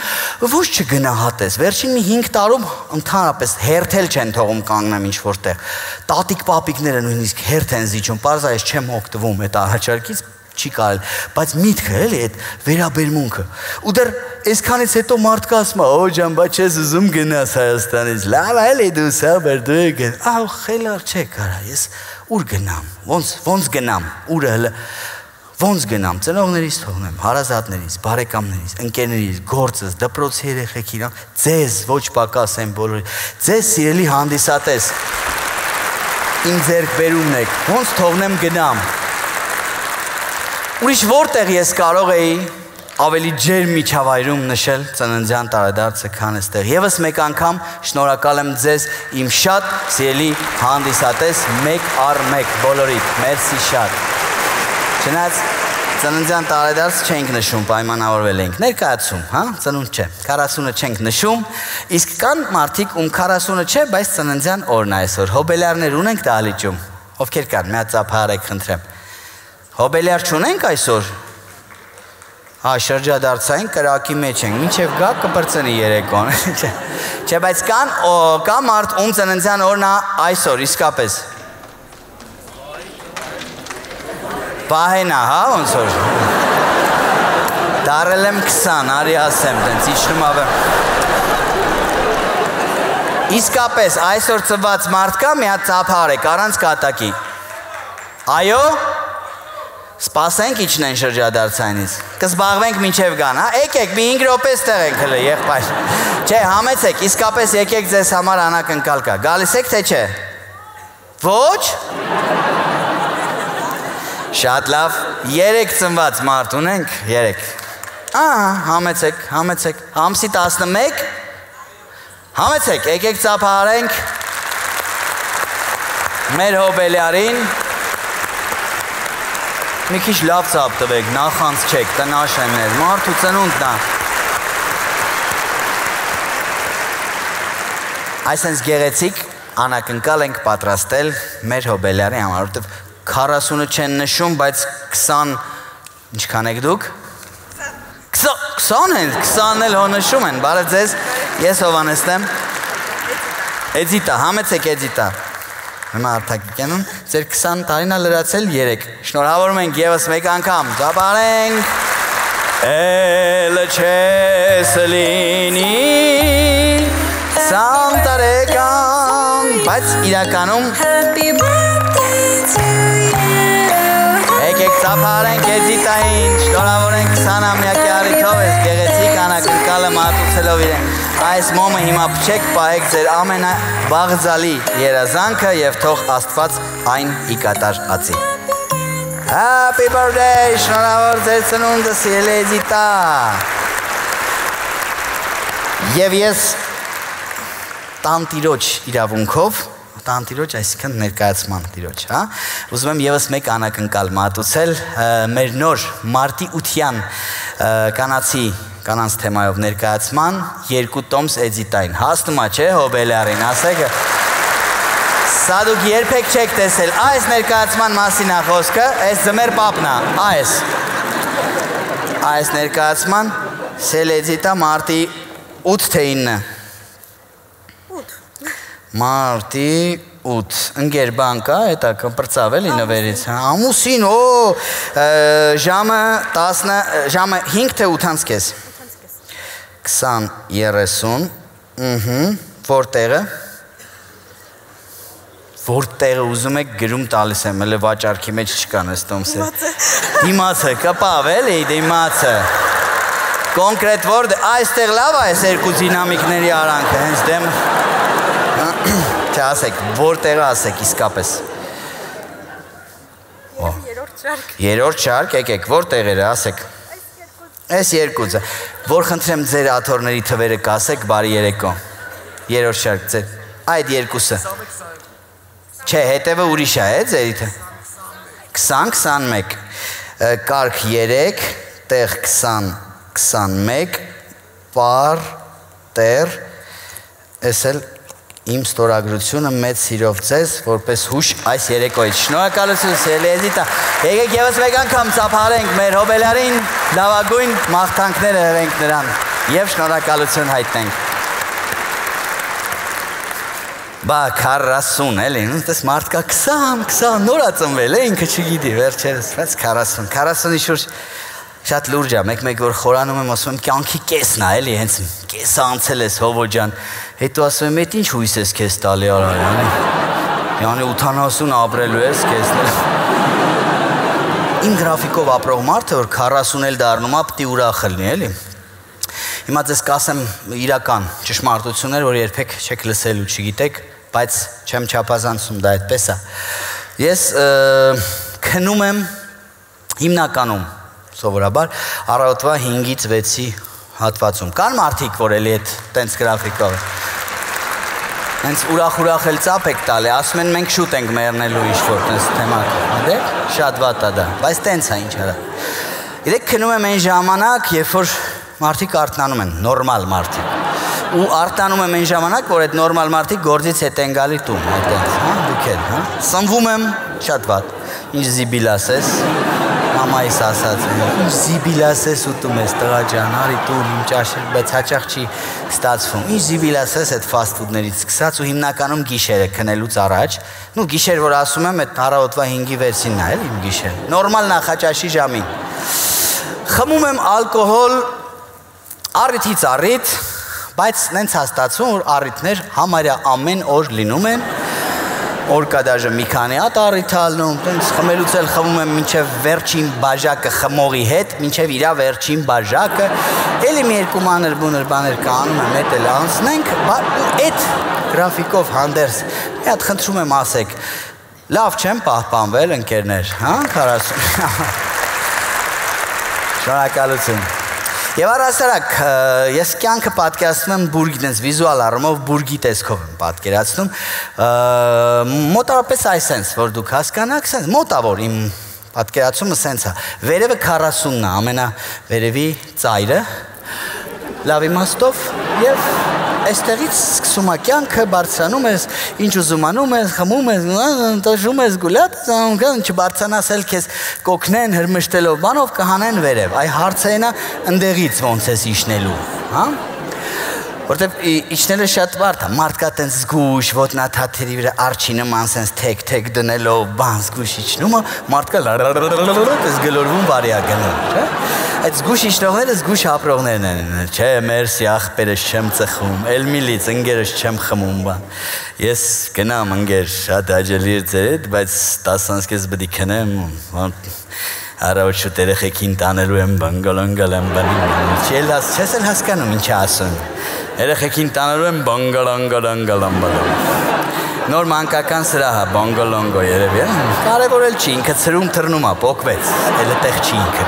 ոչ չգնահատես, վերջին մի 5 տարում ընդհանրապես հերթել չեն թողում կանգնեմ ինչ-որ տեղ, տատիկ պապիկները նույնիսկ հերթ են զիջում, պարզապես չեմ օգտվում այդ առաջարկից, չի կարել, բայց միտքը էլի այդ վերաբերմունքը, ու դեռ այսքանից հետո մարդկա ասում է, օ ջան, բայց չես ուզում գնաս Հայաստանից, լավ էլի դու սաբր դու գն, խելար չէ կարա, ես ուր գնամ, ոնց գնամ, ուրը հլը, ոնց գնամ, ծնողներից թողնեմ, հարազատներից, բարեկամներից, ընկերներից, գործս, դպրոցի երեխեք իրան, ձեզ ոչ պակաս են բոլորի, ձեզ սիրելի հանդիսատես, իմ ձեռք բերումն եք, ոնց թողնեմ գնամ, ուրիշ որտեղ ես կարող էի ավելի ջերմ միջավայրում նշել ծննդյան տարեդարձը քան այստեղ։ Եվս մեկ անգամ շնորհակալ եմ ձեզ իմ շատ սիրելի հանդիսատես մեկ առ մեկ բոլորիդ։ Մերսի շատ։ Չնայած ծննդյան տարեդարձ չենք նշում, պայմանավորվել ենք։ Ներկայացում, հա, ծնունդ չէ։ 40-ը չենք նշում, իսկ կան մարդիկ, ում 40-ը չէ, բայց ծննդյան օրն է այսօր։ Հոբելյարներ ունենք դահլիճում։ Ովքեր կան, մի հատ ծափահարեք, խնդրեմ։ Հոբելյար չունենք այսօր։ Շրջադարձային կրակի մեջ ենք, մինչև գա կպրծնի երեկոն։ Չէ, բայց կա մարդ ում ծննդյան օրն է այսօր, իսկապես։ Պահեն է, հա, ոնց որ։ Դարել եմ 20, արի ասեմ, տենց իջնում ավը։ Իսկապես, այսօր ծված մարդ կա, մի հատ ծափահարեք, առանց կատակի։ Այո։ Սպասենք իջնեն շրջադարձայինից, կզբաղվենք մինչև գան, հա, եկեք, մի 5 րոպե ստեղ ենք հլը, եղբայր, չէ, համեցեք, իսկապես եկեք ձեզ համար անակնկալ կա, գալիս եք թե չէ, ոչ, Շատ լավ, 3 ծնված մարդ ունենք, 3 Համեցեք, ամսի 11 Համեցեք, եկեք ծափահարենք մեր հոբելյարին Մի քիչ լավ ծափ տվեք, նախանց չեք, տնաշեններ, մարդու ծնունդն է Այսենց գեղեցիկ անակնկալ ենք պատրաստել մեր հոբելյարի համար, որտև 40-ը չեն նշում, բայց 20, ինչքան եք դուք? 20 են, 20-ն էլ հո նշում են, բարը ձեզ, ես Հովանեսն եմ, Էդիտա, համեցեք Էդիտա, հիմա արդակիկենում, ձեր 20 տարինա լրացել 3, շնորհավորում ենք ևս մեկ անգամ, ծափարենք, Էլը չես լինի, 20 տարեկան, բայց իրականում Եկեք ծափարենք Էդիտային, շնորհավորենք 20-ամյակի առիթով ես գեղեցիկ անակնկալը մատուցելով իրեն Այս մոմը հիմա փչեք պահեք ձեր ամենաբաղձալի երազանքը և թող Աստված այն ի կատար ածի Happy birthday, շնորհավոր ձեր ծնունդը սիրելի Էդիտա Եվ ես տանտիրոջ իրավունքով Տանտիրոջ, այսինքն ներկայացման տիրոջ, հա? Ուզում եմ ևս մեկ անակնկալ մատուցել մեր նոր մարտի 8-յան կանանց թեմայով ներկայացման 2 տոմս Էդիտային։ Հասնում է, չէ, հոբելյարին, ասեք։ Սա դուք երբեք չեք տեսել։ Այս ներկայացման մասին է խոսքը, այս ձմեր պապն է, այս ներկայացման սել Էդիտա մարտի 8 թե 9 Մարտի 8, ընգեր բան կա, հետա կպրծավ էլի նվերից, ամուսին, ժամը 5 թե 8-անց կես, 20-30, որտեղը, ուզում եք գրում տալիս եմ, էլի վաճարքի մեջ չկան ես տոմսը, դիմացը, կպավ էլի, դիմացը, կոնկրետ որդ, այստեղ լավ այս երկու դինամիկների արանքը, հենց դեմ, Չէ, ասեք, որտեղը ասեք, իսկապես Երորդ շարք, եկեք, որտեղերը, ասեք Այս երկուծը Որ խնդրեմ ձեր աթորների թվերը կասեք, բարի երեկո Երորդ շարք, ձեր, այդ երկուսը Չէ, հետևը ուրիշ է, ձերիթը 20-21 Կարգ 3, տեղ 20-21 Պար, տեր Ես էլ Իմ ստորագրությունը մեծ սիրով ձեզ, որպես հուշ այս երեկոյից։ Շնորհակալություն, սիրելի Էդիտա։ Եկեք ևս մեկ անգամ ծափարենք մեր հոբելյարին, լավագույն մաղթանքները հղենք նրան եւ շնորհակալություն հայտնենք։ Բա 40 էլի, նույնպես մարդ կա 20 նոր ա ծնվել է, ինքը չգիտի, վերջերս, բայց 40-ի շուրջ շատ լուրջ է, մեկ որ խորանում եմ, ասում եմ կյանքի կեսն է, էլի, հենց կեսը անցել ես հովո ջան, հետո ասում եմ, էդ ինչ հույս ես քեզ տալի արա, յանի 80 ապրելու ես քեզ։ Իմ գրաֆիկով ապրող մարդը, որ 40 էլ դառնում է, պիտի ուրախ լինի, էլի։ Հիմա ձեզ կասեմ իրական ճշմարտություններ, որ երբեք չեք լսել ու չգիտեք, բայց չեմ չափազանցում, դա այդպես է։ Ես քնում եմ հիմնականում Սովորաբար առավոտվա 5-ից 6-ի հատվածում։ Կան մարդիկ, որ էլի այդ տենց գրաֆիկով։ Հենց ուրախ էլ ծափ եք տալի, ասում են մենք շուտ ենք մեռնելու ինչ-որ տենց թեմակ։ Հանդեք, շատ վատ է դա, բայց տենց է ինչ արա։ Իրեք քնում եմ այն ժամանակ, երբ որ մարդիկ արթնանում են, նորմալ մարդիկ։ Ու արթնանում եմ այն ժամանակ, որ այդ նորմալ մարդիկ գործից հետ են գալի տուն, այդտենց, հա, դուք էլ, հա։ Սնվում եմ, շատ վատ։ Ինչ զիբիլ ասես։ Մամայիս ասած, ինչ զիբիլ ասես ուտում ես, տղա ջան, արի տուն, ինչ աշեր, բայց հաճախ չի ստացվում։ Ինչ զիբիլ ասես այդ ֆաստ ֆուդներից սկսած ու հիմնականում գիշերը քնելուց առաջ, նու գիշեր որ ասում եմ, այդ առավոտվա 5-ի 6-ին է, իմ գիշեր։ Նորմալ նախաճաշի ժամին։ Խմում եմ ալկոհոլ առիթից առիթ, բայց նենց հաստատվում, որ առիթներ համարյա ամեն օր լինում են Օր կա դաժե մի քանի հատ առիթ ալնում, տենց խմելուց էլ խմում եմ մինչև վերջին բաժակը խմողի հետ, մինչև իրա վերջին բաժակը, էլի մի երկու մանր բաներ կանում եմ, էդ էլ անցնենք, այդ գրաֆիկով հանդերձ, մի հատ խնդրում եմ ասեք, Լավ չեմ պահպանվել ընկերներ, հա, 40։ Շնորհակալություն։ Եվ առհասարակ ես կյանքը պատկերացնում եմ բուրգի, վիզուալ առումով բուրգի տեսքով եմ պատկերացնում, մոտավորապես այսպես, որ դուք հասկանաք, մոտավոր իմ պատկերացումը սենց է, վերևը 40-ն է, ամենավերևի ծայրը, լավ իմաստով և այստեղից սկսում է կյանքը, բարձրանում ես, ինչ ուզում անում ես, խմում ես, տժում ես, գուլատ, չբարձրանաս էլ քեզ կօգնեն հրմշտելով բանով կհանեն վերև, այ հարցը այնա ընդեղից ոնց ես իջնելու, հա? Որտեվ իջնելը շատ բարդ է, մարդ կա տենց զգուշ, ոտնաթաթերի վրա արջի նման սենց թեք դնելով, բան զգուշ իջնում է, մարդ կա տես գլորվում բարի է գնում, չէ? Այդ զգուշ իջնողները զգուշ ապրողներն են, չէ, մերսի աղբերս չեմ ծխում, էլ միլից ընգերս չեմ խմում, բան։ Ես գնամ ընգեր, շատ աջելի էր ձեր հետ, բայց 10 անցքես բդի քնեմ, առավոտ շուտ երեխեքին տանելու եմ բանգալանգալ եմ բանում, չես էլ հասկանում ինչ է ասում, երեխեքին տանելու եմ բանգալանգալանգալ եմ բանում, նոր մանկական սրահ է, բանգալանգո երևի, կարևոր էլ չի, ինքը ծրում թրնում է, պոկվեց, էլ տեղ չի ինքը,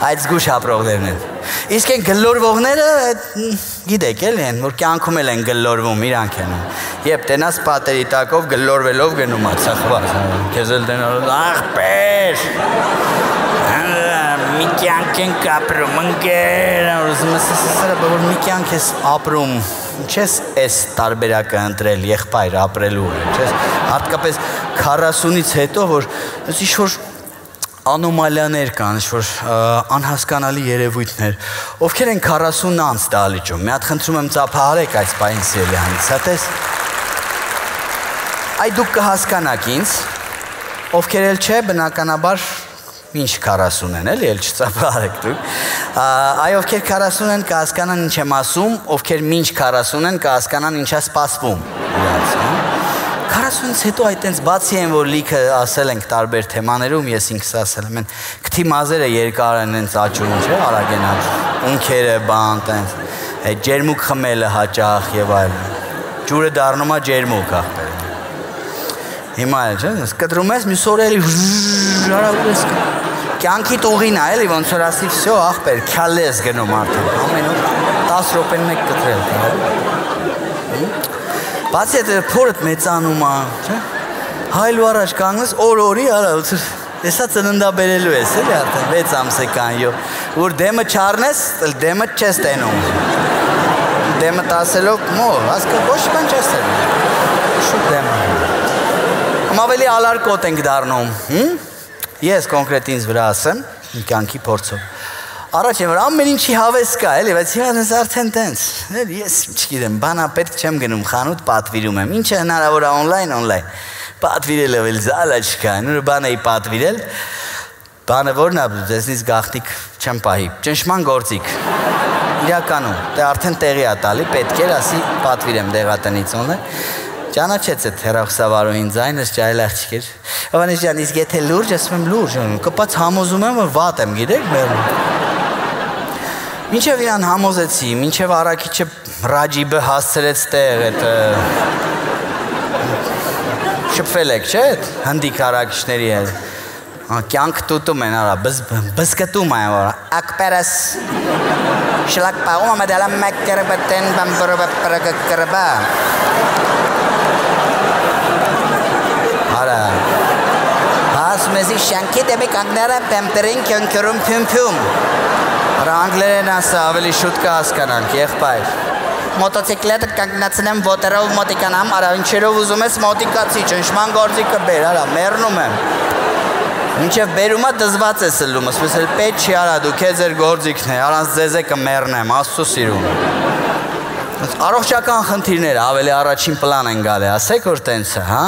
այդ զգուշ ապրողներն են, իսկ են գլորվողները, գիտեք էլ են, որ կյանքում էլ են գլորվում, իրանք են, եբ տենաս պատերի տակով գլորվելով գնում է, ծխված, կեզ էլ տենալով, աղբեր, մի կյանք ենք ապրում, ընկեր, որ մի կյանք ես ապրում, չես ես տարբերակը ընտրել, եղբայր ապրելու, չես հատկապես 40-ից հետո, որ ինչ-որ անոմալիաներ կան, ինչ-որ անհասկանալի երևույթներ, ովքեր են 40 անց դահլիճում, մի հատ խնդրում եմ ծափահարեք այս պահին սիրելի հանդիսատես, այ դուք կհասկանաք ինձ, ովքեր էլ չէ, բնականաբար ինչ 40 են, էլի, էլ չծափահարեք դուք, այ ովքեր 40 են կհասկանան ինչ եմ ասում, ովքեր մինչ 40 են կհասկանան ինչ է սպասվում, 40-ից հետո այդտենց բացի են, որ լիքը ասել ենք տարբեր թեմաներում, ես ինքս ասել եմ, կթի մազերը երկար են հենց աճում, չէ, արագ են աճում, ունքերը բան, տենց, այդ ջերմուկ խմելը հաճախ եւ այլն, ջուրը դառնում է ջերմուկ ախպեր, հիմա էլ, չէ, կտրում ես, մյուս օր էլի հարավուր ես կյանքիդ ուղին է, էլի, ոնց որ ասի, վсё, ախպեր, քյալ ես գնում արդեն, ամեն օր 10 րոպեն մեկ կտրել, բացի այդ փորդ մեծանում է, չէ՞, հայլու առաջ կանգնես, օր-օրի արա, եսա ծննդաբերելու ես, էլի արդեն 6 ամսեկան, որ դեմը չառնես, դեմը չես տենում, դեմը տասելով, հասկա, ոչ բան չես տենում, շուտ դեմը, ավելի ալարկոտ ենք դառնում, ես կոնկրետ ինձ վրա ասեմ, կյանքի փորձով, առաջ եմ, որ ամեն ինչի հավես կա, էլի, բայց հիմա ես արդեն տենց, ես չգիտեմ, բանա պետք չեմ գնում խանութ, պատվիրում եմ, ինչը հնարավոր է օնլայն, պատվիրել էլ զալա չկա, նուրը բան էի պատվիրել, բանը որն է, ձեզնից գաղտնիք չեմ պահի, ճնշման գործիք, իրականում, դե արդեն տեղի է տալի, պետք էր ասի պատվիրեմ դեղատնից օնլայն, ճանաչեց այդ հեռախոսավարուհին ձայնս ջահել աղջիկեր, Հովհաննես ջան, իսկ եթե լուրջ, ասում եմ լուրջ, կպած համոզում եմ, որ վատ եմ, գիտեք, մինչև իրան համոզեցի, մինչև առաքիչը Ռաջիբը հասցրեց տեղ, շփվել եք, չէ, հնդիկ առաքիչների հետ, կյանք տուտում են, բզկտում են, որ ակպերս, շլակ պաղում ամեդալա մեկ կրբտեն, բամբրբը, Արա, ասում ես շանքի դեմի կանգները պեմպերին կյոնքյորում պյում, անգլերեն ասա ավելի շուտ կհասկանանք, եղբայր, մոտոցիկլետը կանգնացնեմ ոտերով մոտիկանամ, արա ինչերով ուզում ես մոտիկացի, ճնշման գործիքը բեր, արա, մերնում եմ, մինչև բերումա դզված ես լում, ասում ես պետ չի արա, դու քեզ էր գործիքն է, արանց ձեզ է կմերնեմ, աստու սիրում, առողջական խնդիրները ավելի առաջին պլան են գալի, ասեք որ տենց է, հա?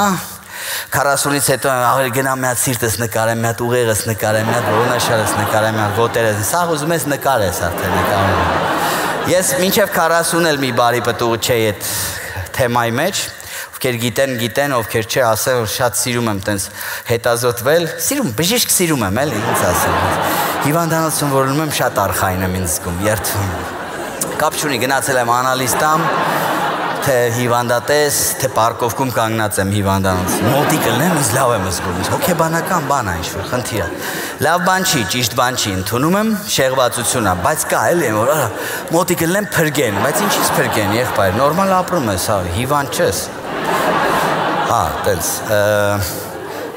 40-ից հետո ավելի գնամ մի հատ սիրտս նկարեմ, մի հատ ուղեղս նկարեմ, մի հատ ողնաշարս նկարեմ, մի հատ ոտերս, սաղ ուզում ես նկարես արդեն նկարում։ Ես մինչև 40 էլ մի բարի պտուղ չէի այդ թեմայի մեջ, ովքեր գիտեն, ովքեր չէ, ասեմ, որ շատ սիրում եմ տենց հետազոտվել, բժիշկ սիրում եմ, էլի, ինձ ասեմ։ Հիվանդանոցում որ ունում եմ, շատ արխային եմ ինձ զգում, երդվում։ Կապ չունի, գնացել եմ անալիստամ, թե հիվանդատես, թե պարկովքում կանգնած եմ հիվանդանոց։ Մոտի կլնեմ, ինձ լավ եմ զգում։ Հոգեբանական բան է ինչ-որ, խնդիր է։ Լավ բան չի, ճիշտ բան չի, ընդունում եմ, շեղվածություն է, բայց կա էլի որ մոտի կլնեմ փրկեն, բայց ինչից փրկեն, եղբայր, նորմալ ապրում ես, հա, հիվանդ չես։ Հա, տենց։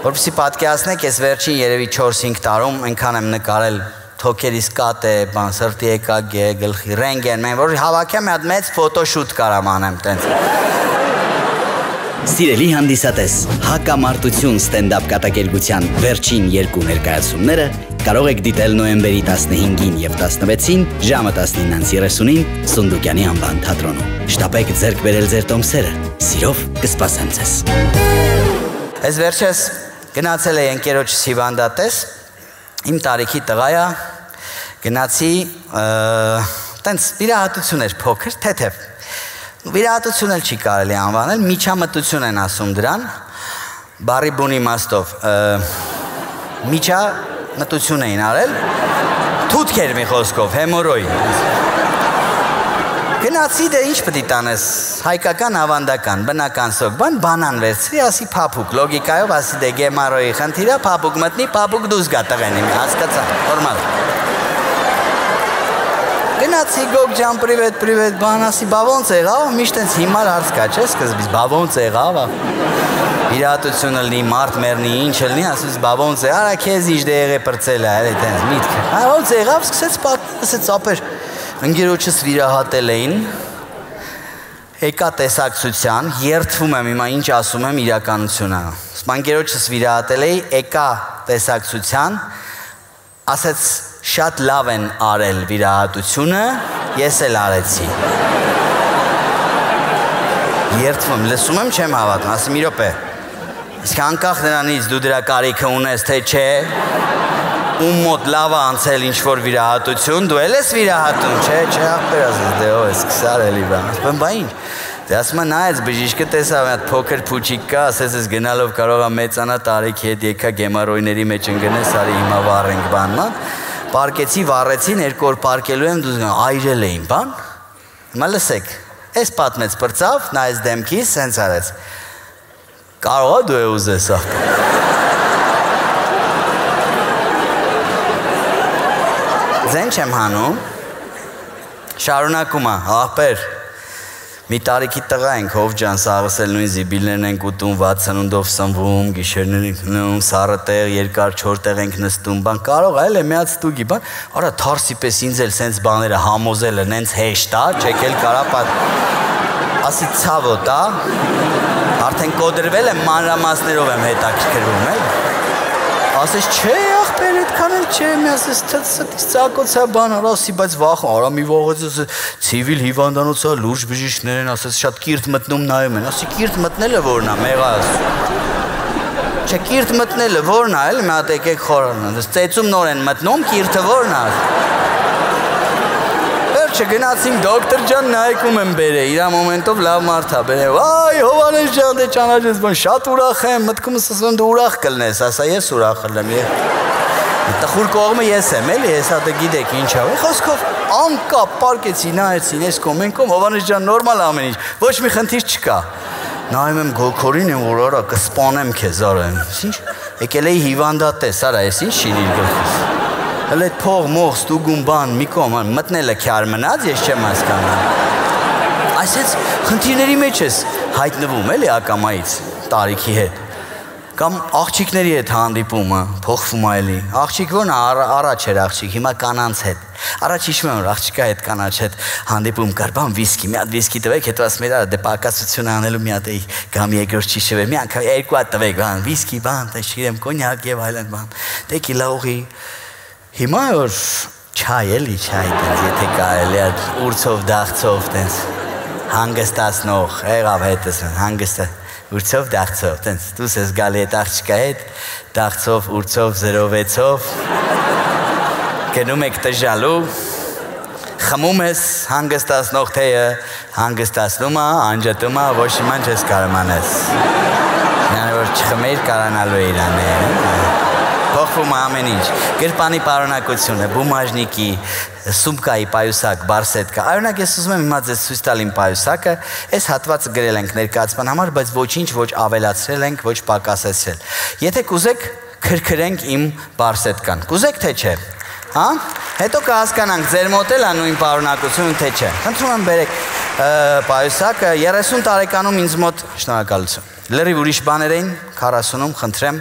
Որպեսզի պատկերացնեք, ես վերջին երևի 4-5 տարում այնքան եմ նկարել թոքերիս կատ է, բան, սրտի EKG, գլխի ռենտգեն, մեն որ հավաքեմ մի հատ մեծ ֆոտոշուտ կարամ անեմ տենց։ Սիրելի հանդիսատես, հակամարտություն ստենդափ կատակերգության վերջին 2 ներկայացումները կարող եք դիտել նոյեմբերի 15-ին եւ 16-ին ժամը 19:30-ին Սունդուկյանի անվան թատրոնում։ Շտապեք ձեռք բերել ձեր տոմսերը։ Սիրով կսպասեմ ձեզ։ Ես վերջերս գնացել էի ընկերոջս հիվանդատես, իմ տարիքի տղա է, գնացի, տենց վիրահատություն էր փոքր, թեթև։ Վիրահատություն էլ չի կարելի անվանել, միջամտություն են ասում դրան, բառի բուն իմաստով, միջամտություն էին արել, թութք էր մի խոսքով, հեմորոյ։ Գնացի դե ինչ պետք է տանես, հայկական ավանդական, բնական սոկ, բանան վերցրի, ասի փափուկ, լոգիկայով ասի դե գեմարոյի խնդիր է, փափուկ մտնի, փափուկ դուրս գա տղենի, հասկացա, նորմալ։ Գնացի գոգ ջան, պրիվետ, բան ասի, բա ոնց եղավ, միշտ այնց հիմար հարց կա, չէ՞, սկզբից, բա ոնց եղավ, վիրահատությունը լինի, մարդ մեռնի, ինչ լինի, ասես, բա ոնց է, արա քեզ ինչ դե եղե պրծել է, այլ այդպես միտքը։ Հա ոնց եղավ, սկսեց պատմել, ասեց, ապեր, ընկերոջս վիրահատել էին, եկա տեսակցության, երդվում եմ հիմա ինչ ասում եմ իրականությունը։ Ընկերոջս վիրահատել էի, եկա տեսակցության, ասեց շատ լավ են արել վիրահատությունը, ես էլ արեցի։ Երդվում, լսում եմ, չեմ հավատում, ասեմ մի րոպե։ Իսկ անկախ նրանից դու դրա կարիքը ունես, թե չէ, ում մոտ լավ է անցել ինչ-որ վիրահատություն, դու էլ ես վիրահատում, չէ, ախպեր ասես, դե ով ես կսար էլի բան, ասում եմ, բա ինչ, դե ասում եմ, նայեց բժիշկը տեսա, մի հատ փոքր փուչիկ կա, ասես ես գնալով կարող է մեծանա տարիքի հետ եկա գեմարոյների մեջ ընկնես, արի հիմա վառենք բանման, պարկեցի, վառեցին, 2 օր պարկելու եմ, դու այրել էին, բան, հիմա լսեք, ես պատմեց պրծավ, նայեց դեմքիս, սենց արեց, կարող է դու է ուզես Ձեն չեմ հանում, շարունակում է, ախպեր, մի տարիքի տղա ենք, հով ջան, սաղս էլ նույն զիբիլներն ենք ուտում, վատ սնունդով սնվում, գիշերներ ենք ննում, սառը տեղ, երկար չոր տեղ ենք նստում, բան, կարող է, էլ է միած ստուգի, բան, արա թարսի պես ինձ էլ սենց բաները համոզել են, ենց հեշտ է, չեկել կարա պատ, ասի ցավոտ է, արդեն կոդրվել եմ, մանրամասներով եմ հետաքրքրվում, ասես չէ, ախպեր, այդքան էլ չէ, մի ասես թտստից ծակոցա բան, ասի, բայց վախ, արա մի վաղեց, ցիվիլ հիվանդանոցա, լուրջ բժիշկներ են, ասես շատ կիրթ մտնում նայում են, ասի կիրթ մտնելը որն է, մեղա չէ, կիրթ մտնելը որն է, էլ մի հատ եկեք խորան, ծեծում նոր են մտնում, կիրթը որն է Չգնացինք դոկտոր ջան նայքում եմ բերե, իրա մոմենտով լավ մարդ է բերե, վայ Հովանես ջան դե ճանաչես բան, շատ ուրախ եմ, մտքումս ասում դու ուրախ կլնես, ասա ես ուրախ եմ, տխուր կողմը ես եմ, էլի, հեսա դե գիտեք ինչ ավ, խոսքով անկապ պարկեցի, նայեցին, ես կոմենքում, Հովանես ջան նորմալ ամեն ինչ, ոչ մի խնդիր չկա, նայում եմ գոքորին եմ, որ արա կսպանեմ քեզ, արա եմ, ինչ, եկել էի հիվանդատես, արա ես ինչ շինիր գլխիս Հələ այդ փող, մող, ստուգում բան, մի կողմ, մտնելը քյար մնաց, ես չեմ հասկանում։ Այսպես խնդիրների մեջ ես հայտնվում, էլի ակամայից, տարիքի հետ։ Կամ աղջիկների հետ հանդիպումը, փոխվում է էլի։ Աղջիկ ո՞րն է, առաջ էր աղջիկ, հիմա կանանց հետ։ Առաջ հիշում եմ, որ աղջիկա հետ կանաչ հետ հանդիպում կար, բան վիսկի, մի հատ վիսկի տվեք, հետո ասում էր, դե պակասություն անելու մի հատ էի, կամ երկրորդ չի շվեր, մի անգամ 2 հատ տվեք, բան, վիսկի, բան, դե շիրեմ, կոնյակ եւ այլն բան։ Տեկիլա ուղի Հիմա որ չայ էլի չայ տենց եթե կարելի է ուրցով դաղցով տենց հանգստացնող եղավ հետս հանգստը ուրցով դաղցով տենց դուս ես գալի այդ աղջկա հետ դաղցով ուրցով 06-ով գնում եք տժալու խմում ես հանգստացնող թեյը հանգստացնում է անջատում է ոչ իման չես կարողանես նա որ չխմեիր կարանալու է իրան Փոխվում է ամեն ինչ։ Գրպանի պարունակությունը, բումաժնիկի, սումկայի պայուսակ, բարսետկա։ Օրինակ ես ուզում եմ հիմա ձեզ ցույց տալ իմ պայուսակը, այս հատվածը գրել ենք ներկայացման համար, բայց ոչինչ ոչ ավելացրել ենք, ոչ պակասեցրել։ Եթե կուզեք, քրքրենք իմ բարսետկան։ Կուզեք թե չէ։ Հա? Հետո կհասկանանք ձեր մոտ էլ է նույն պարունակությունը թե չէ։ Խնդրում եմ բերեք պայուսակը 30 տարեկանում ինձ մոտ շնորհակալություն։ Լրիվ ուրիշ բաներ էին 40-ում, խնդրեմ,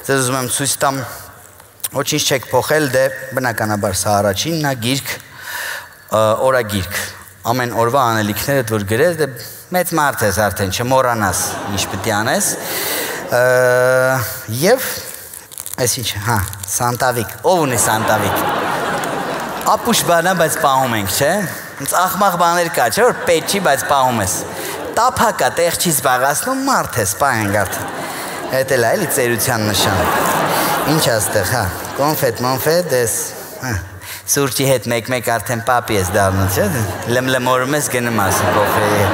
ձեզ ուզում եմ ցույց տամ ոչինչ չեք փոխել, դե բնականաբար սա առաջինն է, գիրք, օրագիրք։ Ամեն օրվա անելիքներդ որ գրես, դե մեծ մարդ ես արդեն, չմոռանաս ինչ պետք է անես։ Եվ այս ինչ, հա, Սանտավիկ, ով ունի Սանտավիկ։ Ապուշ բանա, բայց պահում ենք, չէ։ Ինձ աղմաղ բաներ կա, չէ, որ պետք չի, բայց պահում ես։ Տափակա, տեղ չի զբաղացնում, մարդ ես, պահենք արդեն։ Հետ էլ այլի ծերության նշան։ Ինչ աստեղ, հա, կոնֆետ, ես, սուրճի հետ մեկ-մեկ արդեն պապի ես դառնում, չէ։ Լմլմորում ես գնում ասում կոֆեի։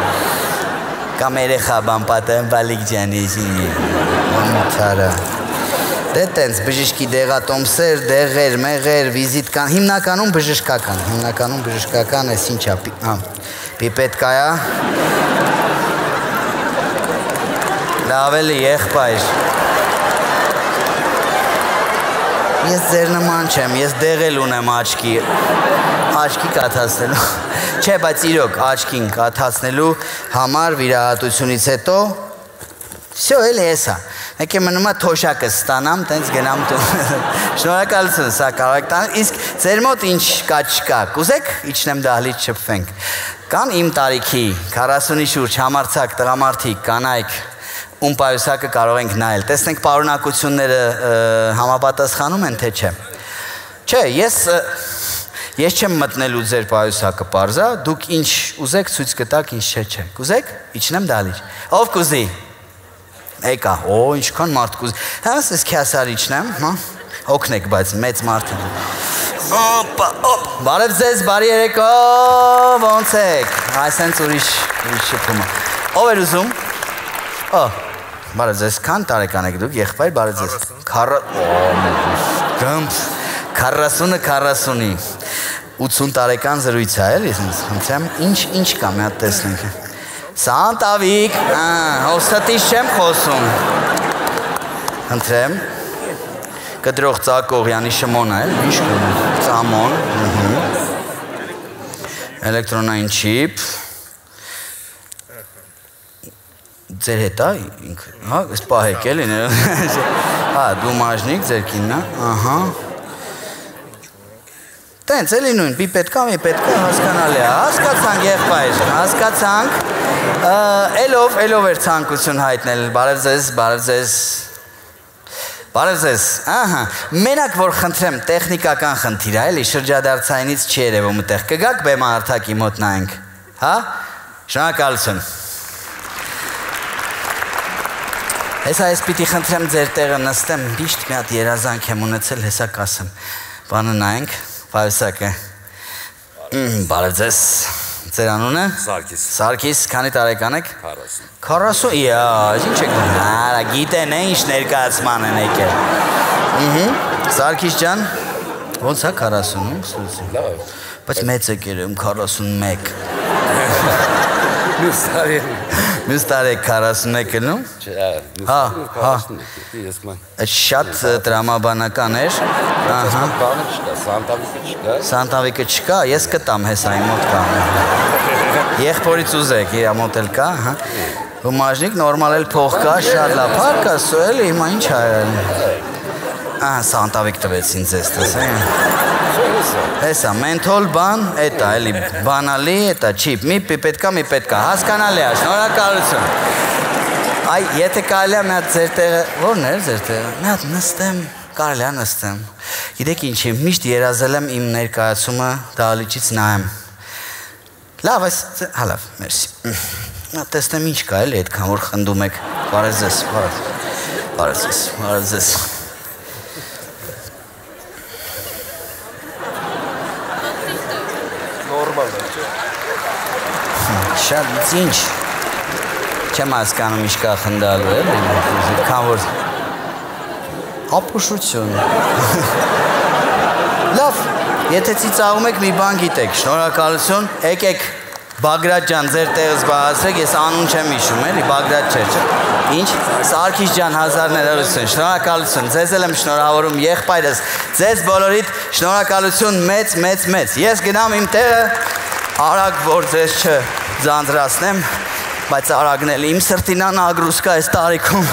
Կամ երեխա բան պատեմ բալիկ ջանի, չարա։ Դե տենց բժիշկի դեղատոմսեր, դեղեր, մեղեր, վիզիտկան, հիմնականում բժշկական ես ինչ է, պիպետկա է, լավ էլի եղբայր, ես ձեր նման չեմ, ես դեղել ունեմ աչքի կաթացնելու, չէ, բայց իրոք աչքին կաթացնելու համար վիրահատությունից հետո, всё էլի եսա, Եկե մնում է թոշակը ստանամ, տենց գնամ տուն, շնորհակալություն, սա կարող եք տանել, իսկ ձեր մոտ ինչ կա չկա, կուզեք իջնեմ դահլիճ շփվենք, կան իմ տարիքի 40-ի շուրջ համարձակ տղամարդիկ, կանայք, ում պայուսակը կարող ենք նայել, տեսնենք պարունակությունները համապատասխանում են, թե չէ, չէ, ես չեմ մտնելու ձեր պայուսակը պարզա, դուք ինչ ուզեք ցույց կտաք, ինչ չէ, կուզեք, իջնեմ դահլիճ, ով կուզի Եկա, ինչքան մարդ կուզի, հաս ես քյասար իջնեմ, օգնեք, բայց մեծ մարդ է, բարև ձեզ, բարի երեկո, ոնց եք, այսենց ուրիշ շփումը, ով էր ուզում, բարև ձեզ, քան տարեկան եք դուք, եղբայր, բարև ձեզ, 40-ը 80 տարեկան զրույց է, էլի, խնդրեմ, ինչ կա, մի հատ տեսնենք, Սանտավիկ, հոստատից չեմ խոսում, խնդրեմ, կդրող ծակողյանի շմոնը էլ, ինչ կունում, ծամոն, էլեկտրոնային չիպ, ձեր հետ է, ես պահեք էլի, դու մաժնիկ ձեր կինն է, Տենց էլի նույն, պիպետկա, հասկանալի է, հասկացանք եղբայր, հասկացանք, էլով էր ցանկություն հայտնել, բարև ձեզ, մենակ որ խնդրեմ, տեխնիկական խնդիր է, էլի շրջադարձայինից չի երևում այդտեղ, կգաք բեմահարթակի մոտ նայենք, հա, շնորհակալություն, հեսա ես պիտի խնդրեմ ձեր տեղը նստեմ, միշտ մի հատ երազանք եմ ունեցել, հեսա կասեմ, բանը նայենք, Պայուսակը, բարև ձեզ, ձեր անունը? Սարգիս, քանի տարեկան եք? 40, ինչ եք, գիտեն է ինչ ներկայացման են եկել, Սարգիս ջան, ոնց է 40-ում, բայց մեծ եք երևում 41, մյուս տարի եք 41 ելնում? Շատ տրամաբանական էր, Սանտավիկը չկա, ես կտամ հեսա իմ մոտ կա, եղբորից ուզեք, իր մոտ էլ կա, բումաժնիկ, նորմալ էլ փող կա, շատ լավ, փառք Աստծո, էլի հիմա ինչ ա Սանտավիկ տվեցին ձեզ, հեսա, մենթոլ բան, էտա, էլի, բանալի, էտա, չիպ, մի պետքա, հասկանալի է, շնորհակալություն, այ, եթե կարելի է մի հատ ձեր տեղը, որն էր ձեր տեղը, մի հատ նստեմ, կարելի է նստեմ, գիտեք ինչի, միշտ երազել եմ իմ ներկայացումը դահլիճից նայեմ, լավ, այս, հալավ, մերսի, տեսնեմ ինչ կա էլի այդքան, որ խնդում եք, բարև ձեզ, Շատ ինչ չեմ հասկանում ինչ կա խնդալու է, քան որ Ապուշություն։ Լավ, եթե ծիծաղում եք մի բան գիտեք, շնորհակալություն, եկեք Բագրատ ջան, ձեր տեղը զբաղեցրեք, ես անուն չեմ հիշում, էլի, Բագրատ չէ։ Ինչ, Սարգիս ջան, 1000 շնորհակալություն, ձեզ էլ եմ շնորհավորում, եղբայրս, ձեզ բոլորիդ շնորհակալություն մեծ։ Ես գնամ իմ տեղը, արագ որ ձեզ չձանձրացնեմ, բայց արագն էլ իմ սրտին անագրուսկա այս տարիքում։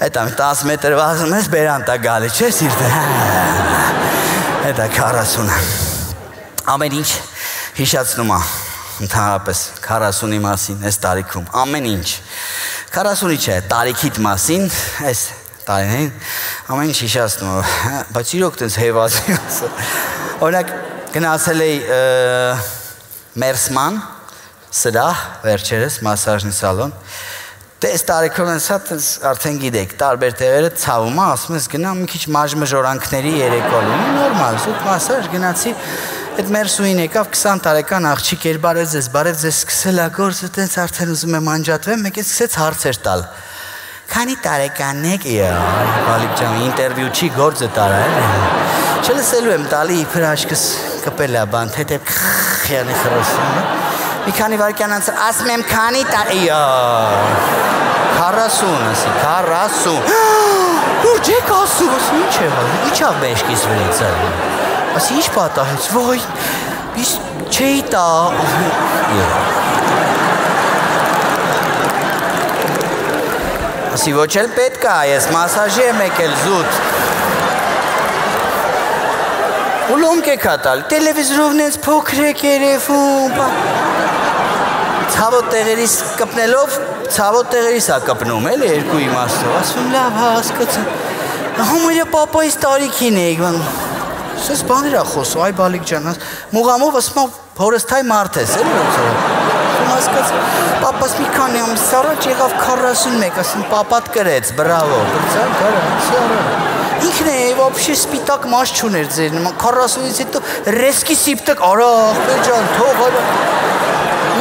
Էտա 10 մետր վազում ես, բերանտա գալի, չէ սիրտը։ Էտա 40-ը։ Ամեն ինչ հիշացնում է, ընդհանրապես 40-ի մասին այս տարիքում, ամեն ինչ։ 40-ի չէ, տարիքիդ մասին, այս տարիներին, ամեն ինչ հիշացնում է, բայց իրոք տենց հեվազի ասա։ Օրինակ, գնացել էի Մերսման, սրահ, վերջերս, մասաժնի սալոն, Դες տարիքում են սա արդեն գիտեք, տարբեր տեղերը ցավում է, ասում ես գնամ մի քիչ մաժմժորանքների երեկո լինի, նորմալ, զուտ մասաժ գնացի, այդ մեր սուին եկավ 20 տարեկան աղջիկ էր, բարև ձեզ, սկսել է գործը, տենց արդեն ուզում եմ անջատվեմ, մեկ էլ սկսեց հարցեր տալ։ Քանի տարեկան եք, Բալիկ ջան, ինտերվյու չի գործը տարա, չլսելու եմ տալի, իբր աչքս կպել է բան, թեթև քխյանի խրոսում, մի քանի վայրկյան անց ասում եմ քանի տարի 40 ասի 40 Ուրջ եք ասում ասի ինչ է իջավ մեջքից վրից ասի ինչ պատահեց ոյ ես չէի տա ասի ոչ էլ պետք է ես մասաժի եմ եկել զուտ ու լոմք եք ատալ տելևիզորով նենց փոքր եք երևում Ցավոտ տեղերից կպնելով, ցավոտ տեղերից է կպնում, էլի երկու իմաստով, ասում լավ, հասկացա, համարյա պապայից տարիքին էիք, սես բաներ է խոսում, այ Բալիկ ջան, մուղամով ասում հորստայ մարդ ես, էլի ասում հասկացա, պապաս մի քանի ամիս առաջ եղավ 41, ասում պապատ կրեց, բրավո, բրծան, ինքն է, ոբշե սպիտակ մաս չուներ ձեր, 40-ից հետո ռեսկի սիպտակ, արա, ախպեր ջան, թող,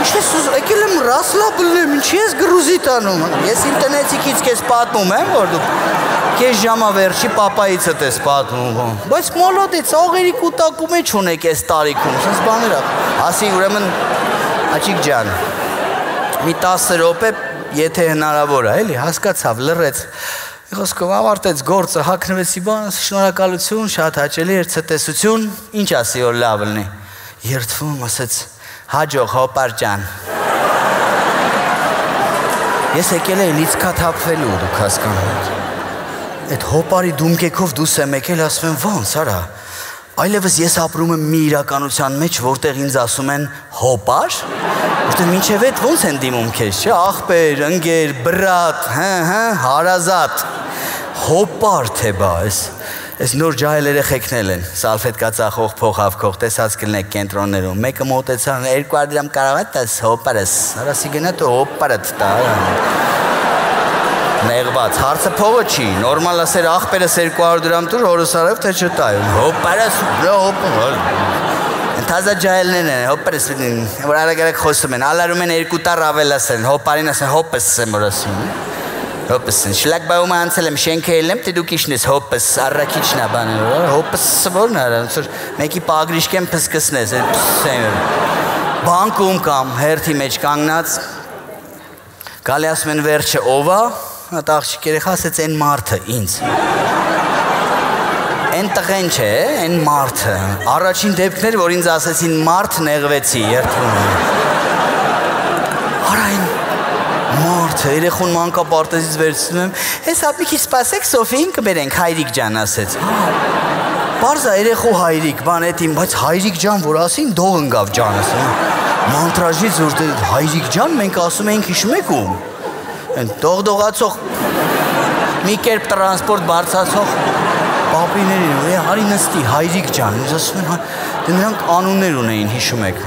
Ինչ ես ուզում, եկել եմ Ռասլաբլն եմ, ինչի ես գրուզի տանում, ես ինտերնետիկից կեզ պատմում եմ, որ դու կեզ ժամա վերջի պապայիցդ ես պատմում, բայց մոլոդեց, աղերի կուտակում է չունեք ես տարիքում, սենց բաներ ասի ուրեմն, աչիկ ջան, մի 10 րոպե, եթե հնարավոր է, էլի, հասկացավ, լրեց, խոսքով ավարտեց գործը, հագնվեցի բան, շնորհակալություն, շատ հաճելի էր ցտեսություն, ինչ ասի որ լավ լինի, երդվում, ասեց Հաջող հոպար ջան Ես եկել էի լիցքա թափվելու դուք հասկանում եք Այդ հոպարի դումկեքով դուս եմ եկել ասում եմ ոնց արա Այլևս ես ապրում եմ մի իրականության մեջ որտեղ ինձ ասում են հոպար Որտեղ մինչև այդ ոնց են դիմում քեզ չէ աղբեր, ընկեր, բրատ, հարազատ Հոպար թե բա Այս նոր ջահել երեխեքնել են, սալֆետկա ծախող փոխավքող, տեսած կլնեք կենտրոններում, մեկը մոտեցան, 200 դրամ կարող է տաս հոպարս, արասի գնա դու հոպարդ տա, նեղված, հարցը փողը չի, նորմալ ասեր աղբերս 200 դրամ տուր, հորս արև թե չտայ, հոպարս, Թազա ջահելներն են, հոպարս, որ արագ խոսում են, ալարում են 2 տար ավելաս են, հոպարին ասեն հոպս եմ որ ասում, Հոպս, շլակ բայում անցել եմ շենքը ելնեմ, թե դուք իշն ես հոպս, առաքիչն է բաներ, հոպս որն է, մեկի պագրիշկեմ պսկսնես, բանկում կամ հերթի մեջ կանգնած, գալի ասում են վերջը ով է, այդ աղջիկ երեխա ասեց են մարդը, ինձ, են տղեն չէ, են մարդը, առաջին դեպքներ, որ ինձ ասեցին մարդ նեղվեցի, երդվում Արայն Մարդը, երեխուն մանկապարտեզից վերցնում եմ, ես հատ մի քիչ սպասեք Սոֆիին կբերենք, հայրիկ ջան ասեց։ Պարզա երեխու հայրիկ, բան էտ իմ, բայց հայրիկ ջան, որ ասին, դող ընգավ ջան ասում։ Մանտրաժից որ հայրիկ ջան, մենք ասում ենք հիշում եք ում։ Դող-դողացող, մի կերպ տրանսպորտ բարձացող պապիներին, հարի նստի, հայրիկ ջան, ինձ ասում են, դրանք անուններ ունեին, հիշում եք,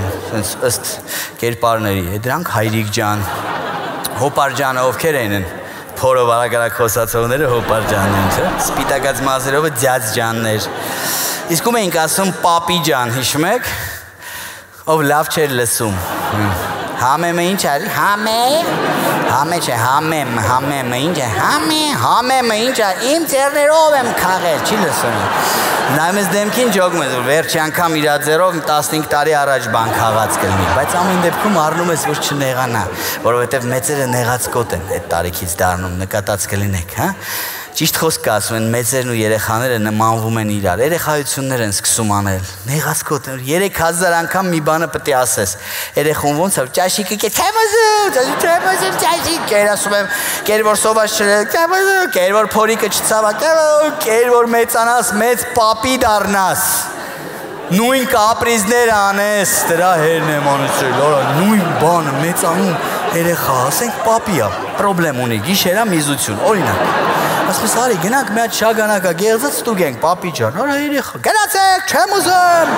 ըստ կերպարների, դրանք հայրիկ ջան Հոպար ջանը ովքեր են, փորով արագ խոսացողները հոպար ջանն են, չէ՞, սպիտակած մազերովը ձյաձ ջաններ, իսկ ում էինք ասում պապի ջան, հիշում եք, ով լավ չէր լսում, Համեմը ինչ արի, համե չէ, համեմը ինչ է, համեմը ինչ է, իմ ծերներով եմ քաղել, չի լսում։ Նայում ես դեմքին ջոգում ես, որ վերջի անգամ իր ձեռով 15 տարի առաջ բան քաղած կլինի, բայց ամեն դեպքում առնում ես, որ չնեղանա, որովհետև մեծերը նեղած կոտ են այդ տարիքից դառնում, նկատած կլինեք, հա։ Ճիշտ խոսք ասում են, մեծերն ու երեխաները նմանվում են իրար, երեխայություններ են սկսում անել, նեղած կոտ, 3000 անգամ մի բանը պետք է ասես, երեխուն ոնց է, ճաշիկը կե, չեմ ուզում, ճաշիկ, կեր ասում եմ, կեր որ սոված չրել, կեր որ փորիկը չցավա, կեր որ մեծանաս, մեծ պապի դառնաս, նույն կապրիզներ անես, դրա հերն եմ անեցրել, արա, նույն բանը, մեծանում երեխա, ասենք պապի է, պրոբլեմ ունի, գիշերա միզություն, օրինակ ասպես արի, գնանք մի հատ շագանակա գեղձած ստուգենք, պապի ջան, արա երեխա, գնացեք, չեմ ուզում,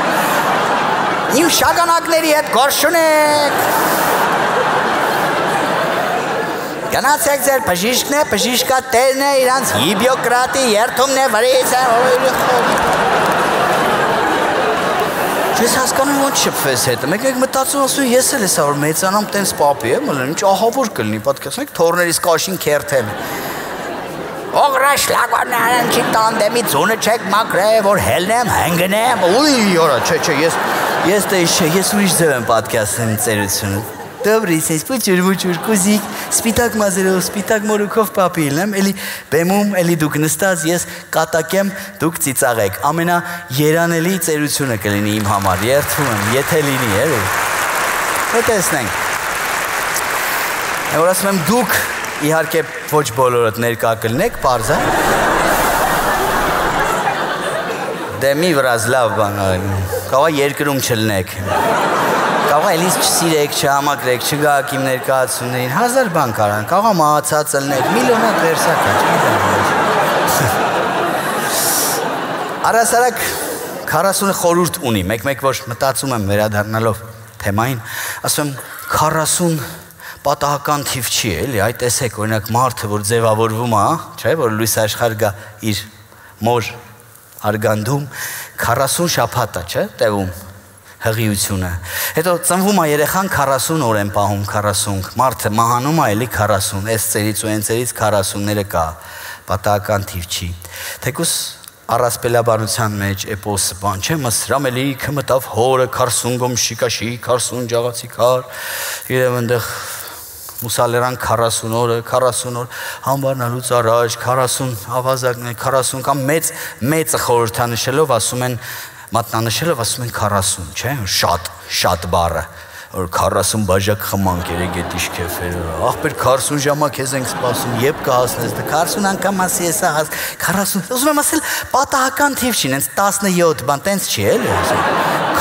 իմ շագանակների հետ գործ չունեք, գնացեք ձեր բժիշկն է, բժիշկա տերն է, իրանց հիբիոկրատի երթումն է, վրից է, Ես հասկանում ոնց շփվես հետը, մեկ մտածում ասում ես էլ հեսա որ մեծանամ տենց պապի եմ, ինչ ահավոր կլինի, պատկերացնեք թորներից կաշին քերթեմ Օգրաշ լագանան չի տանդեմի ծունը չեք մակրե, որ հելնեմ, հենգնեմ, ուй, որա, չէ, ես ուրիշ ձև եմ պատկասում ծերությունը Добрый, сесь, пучуր, կուզիկ, սպիտակ մազերով, սպիտակ մորուքով պապի իլնեմ, էլի բեմում, էլի դուք նստած, ես կատակեմ, դուք ծիծաղեք, ամենա երանելի ծերությունը կլինի իմ համար, երդվում եմ, եթե լինի, էլի, տեսնենք, որ ասում եմ դուք, իհարկե ոչ բոլորդ ներկա կլնեք, պարզ է, դե մի վրազ լավ բան արեք, կավա երկրում չլնեք, Կաղա էլ ինձ չսիրեք, չհամակրեք, չգաք իմ ներկայացումներին, 1000 բան կարան, կաղա մահացած ըլնեք, միլիոնատ վերսակ է, Առասարակ 40-ը խորուրդ ունի, մեկ որ մտածում եմ վերադառնալով թեմային, ասում եմ 40 պատահական թիվ չի էլի, այ տեսեք, օրինակ մարդը, որ ձևավորվում է, չէ, որ լույս աշխարհ գա իր մոր արգանդում, 40 շաբաթ է, չէ, տևում հղիությունը, հետո ծնվում է երեխան 40 օր են պահում 40, մարդը մահանում է էլի 40, այս ծերից ու այն ծերից 40-ները կա, պատահական թիվ չի, թեկուս առասպելաբանության մեջ էպոսը բան չէ, մսրամ էլի կմտավ հորը 40 գոմշիկաշի, 40 ջաղացիկար, իրև ընդեղ Մուսալերան 40 օրը, 40 օր համբարնալուց առաջ, 40 ավազակներ, 40 կամ մեծը խորհրդանշելով ասում են Մատնանշելով ասում են 40, չէ, շատ բառը, որ 40 բաժակ խմանք երեք էտ իշքեֆերը, աղբեր 40 ժամա քեզ ենք սպասում, եբ կհասնես, 40 անգամ ասի եսա հաս, 40, ուզում եմ ասել պատահական թիվ չի, նենց 17 բան, տենց չի էլի,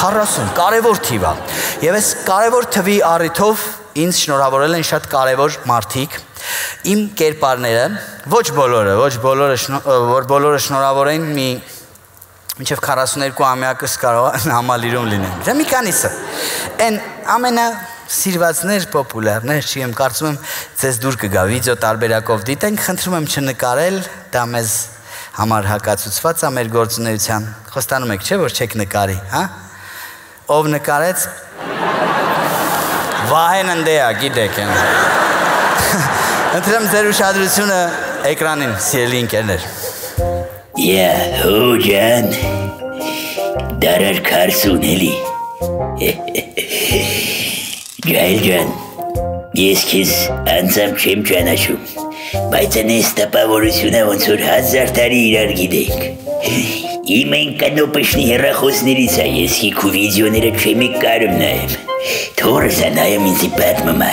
40, կարևոր թիվ է, և այս կարևոր թվի առիթով ինձ շնորհավորել են շատ կարևոր մարդիկ, իմ կերպարները, ոչ բոլորը շնորհավորեն մի Մինչև 42 ամյակս կարող համալիրում լինեն, դա մի քանիսը, են ամենա սիրվածներ, պոպուլարներ, չի եմ կարծում եմ ձեզ դուր կգա, վիդեո տարբերակով դիտենք, խնդրում եմ չնկարել, դա մեզ համար հակացուցված է մեր գործունեության, խոստանում եք չէ, որ չեք նկարի, հա, ով նկարեց, վահեն ընդե է, գիտեք են, ընտրեմ ձեր ուշադրությունը էկրանին, սիրելի ընկերներ, հո ջան, դարար 40 էլի, ջայլ ջան, ես քեզ անձամբ չեմ ճանաչում, բայց անես տպավորությունը ոնց որ 1000 տարի իրար գիտենք, իմ այն կանոպշնի հեռախոսներից է, ես հիք ու վիդեոները չեմ եք կարում նայեմ, թորս է նայեմ ինձի պատմում է,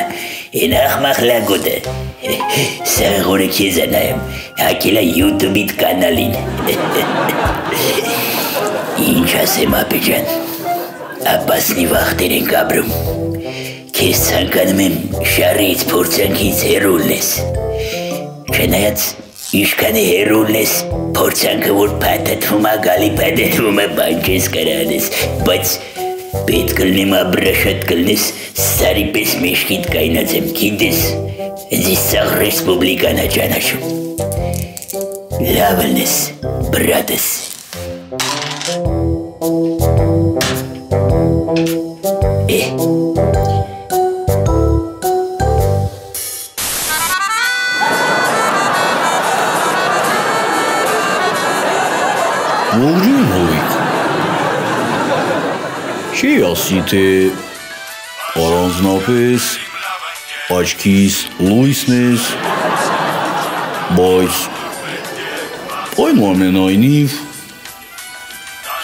Են աղմախ լագոտ է, սաղորը քեզ է նայեմ, հակել է YouTube-իտ կանալին, ինչ ասեմ ապի ջան, ապասնի վաղտեր ենք ապրում, քեզ ցանկանում եմ շարից փորձանքից հեռու լես, չնայած Իշքան է հեռու լես, փորձանքը որ փաթաթվում է, գալի փաթաթվում է, բան չես կարանես, բայց պետք կլնեմ աբրաշատ կլնես, սարի պես մեշքիտ կայնացեմ, գիտես, ձիս սաղ ռեսպուբլիկան է ճանաչում, լավ լնես, բրատս, Ողջույն հովիկ։ Չի ասի, թե առանձնապես աչքիս լույսն ես, բայց այնուամենայնիվ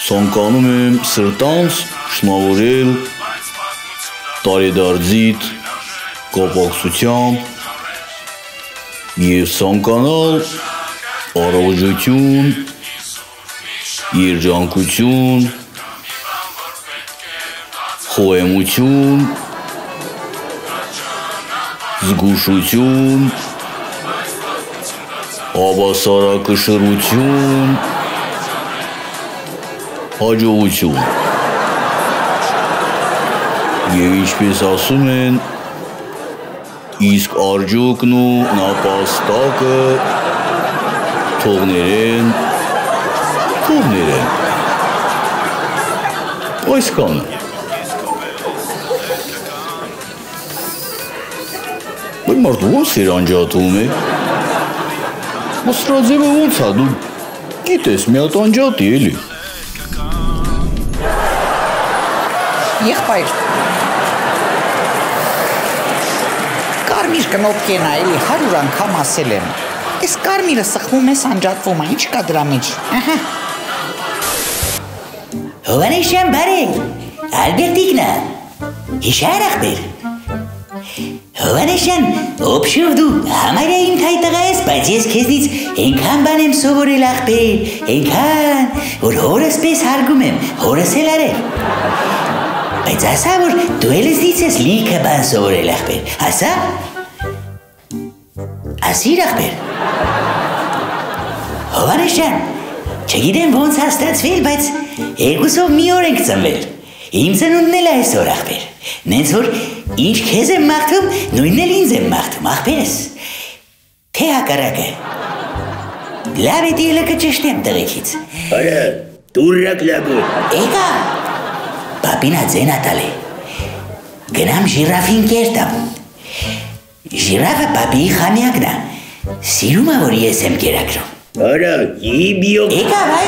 ցանկանում եմ սրտանց շնորհավորել տարեդարձիդ կապակցությամբ և ցանկանալ առողջություն, երջանկություն, խոհեմություն, զգուշություն, հավասարակշռություն, հաջողություն։ Եվ ինչպես ասում են, իսկ արջուկն ու նապաստակը թողներեն։ Այսքանը։ Բայց մարդու ոնց էր անջատում է։ Մսրաձևը ոնց է, դու գիտես մի հատ անջատի էլի։ Եղբայր, կարմիր կնոպկեն է, էլի 100 անգամ ասել եմ։ Այս կարմիրը սխվում ես անջատվում է, ինչ կա դրա մեջ։ Հովանեսյան բարել, Ալբերտիկնա, հիշար ախպեր։ Հովանեսյան, օբշով դու համարյա իմ թայտղա ես, բայց ես քեզնից ենքան բան եմ սովորել ախպեր, ենքան, որ հորս պես հարգում եմ, հորս էլ արել։ Բայց ասա, որ դու էլ ես ես լիքը բան սովորել ախպեր, ասա։ Ասիր ախպեր։ Հովանեսյան, չգիտեմ ոնց հաստատվել, բայց երկուսով մի օր ենք ծնվել։ Իմ ծնունդն էլ այսօր ախպեր։ Նենց որ ինչ քեզ եմ մաղթում, նույնն էլ ինձ եմ մաղթում, ախպերս։ Թե հակառակը։ Լավ է դիելը կճշտեմ տղեկից։ Արա, դուրրակ լագու։ Էկա, պապինա ձենա տալի։ Գնամ ժիրաֆին կերտամ։ Ժիրաֆը պապիի խանյակն է։ Սիրում է, որ ես եմ կերակրում։ Արա, իբիո։ Էկա, բայ։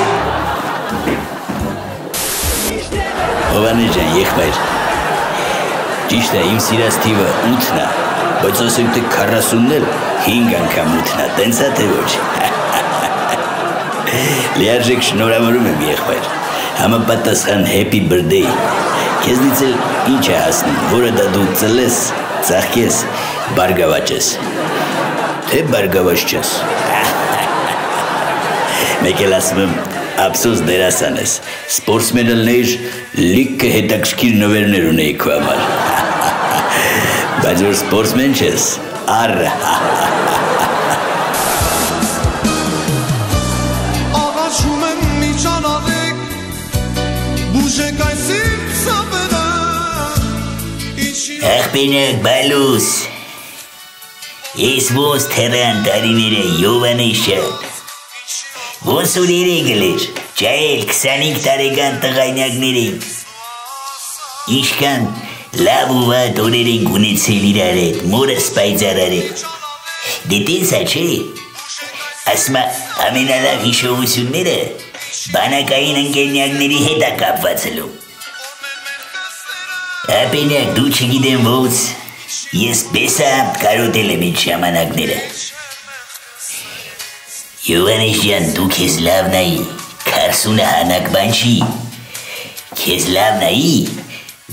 Հովանես ջան, եղբայր, ճիշտ է, իմ սիրած թիվը 8-ն է, բայց ասենք թե 40-ն էլ 5 անգամ 8-ն է, տենց է թե ոչ։ Լիարժեք շնորհավորում եմ եղբայր, համապատասխան happy birthday, քեզնից էլ ինչ է հասնում, որը դա դու ծլես, ծաղկես, բարգավաճես, թե բարգավաճ չես։ Մեկ էլ ասում եմ, ափսոս դերասան ես, սպորտսմեն ելնեիր լիքը հետաքրքիր նվերներ ունեի քո համար։ Բայց որ սպորտսմեն չես, առ։ Աղաչում եմ միջանալեք, բուժեք այս իմ սավերը։ Աղբինակ բալուս, ես ոնց թերան տարիներ է Հովանեսյան։ Ոնց որ երեգել էր, ճայել 25 տարեկան տղայնյակներ ենք։ Ինչքան լավ ու վատ օրեր ենք ունեցել իրար հետ, մորս պայծառար հետ։ Դե տենց է չէ, ասում է ամենալավ հիշողությունները բանակային ընկերնյակների հետ է կապվածելու։ Ապենյակ դու չգիտեմ ոնց, ես բեսամբ կարոտել եմ այդ ժամանակները։ Հովանես ջան, դու քեզ լավ նայի, 40-ը հանակ բան չի, քեզ լավ նայի,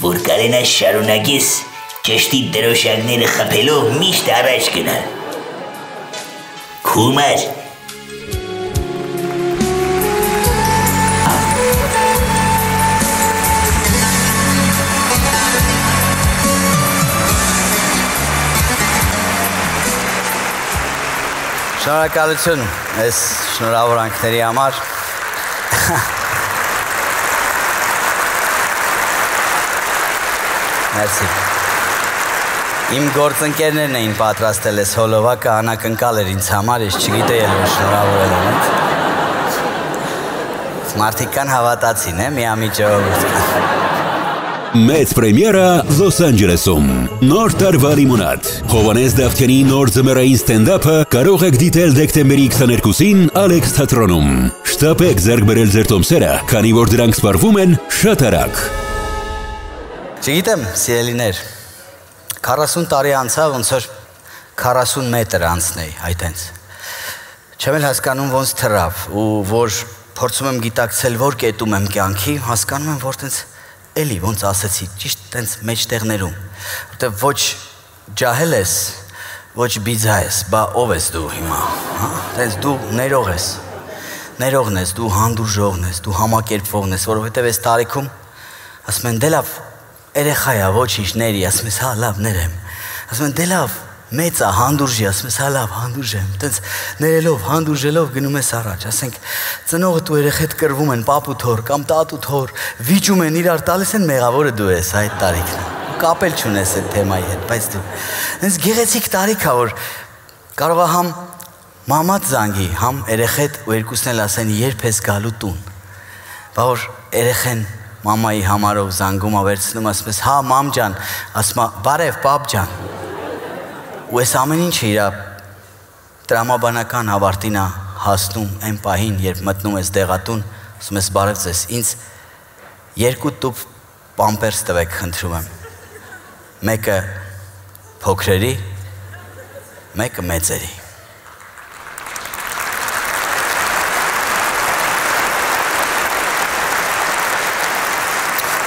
որ կարենաս շարունակես ճշտի դրոշակները խփելով միշտ առաջ գնալ։ Քումար։ Շնորհակալություն այս շնորհավորանքների համար։ Մերսի։ Իմ գործընկերներն էին պատրաստել այս հոլովակը, անակնկալ էր ինձ համար, ես չգիտեի որ շնորհավորել եմ։ Մարդիկ կան հավատացին, միամիջ ժողովուրդ կան։ Մեծ պրեմիերա Լոս Անջելեսում։ Նոր տարվա լիմոնադ։ Հովանես Դավթյանի նոր ձմեռային ստենդափը կարող եք դիտել դեկտեմբերի 22-ին Ալեքս թատրոնում։ Շտապեք ձեռք բերել ձեր տոմսերը, քանի որ դրանք սպառվում են շատ արագ։ Չգիտեմ, սիրելիներ, 40 տարի անցավ, ոնց որ 40 մետր անցնեի, այդենց։ Չեմ էլ հասկանում ոնց թռավ, ու որ փորձում եմ գիտակցել, որ կետում եմ կյանքի, հասկանում եմ, որ տենց էլի ոնց ասեցի, ճիշտ տենց մեջտեղներում, որտեղ ոչ ջահել ես, ոչ բիձա ես, բա ով ես դու հիմա, տենց դու ներողն ես, դու հանդուրժողն ես, դու համակերպվողն ես, որովհետև այս տարիքում ասում են դե լավ երեխա է, ոչինչ ների, ասում ես հա լավ ներեմ, ասում են դե լավ մեծ է հանդուրժի, ասում ես հա լավ հանդուրժ եմ, տենց ներելով, հանդուրժելով գնում ես առաջ, ասենք ծնողդ ու երեխեդ կռվում են պապ ու թոր կամ տատ ու թոր, վիճում են իրար, տալիս են մեղավորը դու ես այդ տարիքն, կապել չունես այդ թեմայի հետ, բայց դու տենց գեղեցիկ տարիք է, որ կարող է համ մամադ զանգի, համ երեխեդ ու երկուսն էլ ասեն երբ ես գալու տուն, բա որ երեխեն մամայի համարով զանգում է վերցնում, ասում ես հա մամ ջան, ասում է բարև պապ ջան, ու այս ամեն ինչը իր տրամաբանական ավարտին է հասնում այն պահին, երբ մտնում ես դեղատուն, ասում ես բարև ձեզ, ինձ 2 տուփ պամպերս տվեք, խնդրում եմ, մեկը փոքրերի, մեկը մեծերի։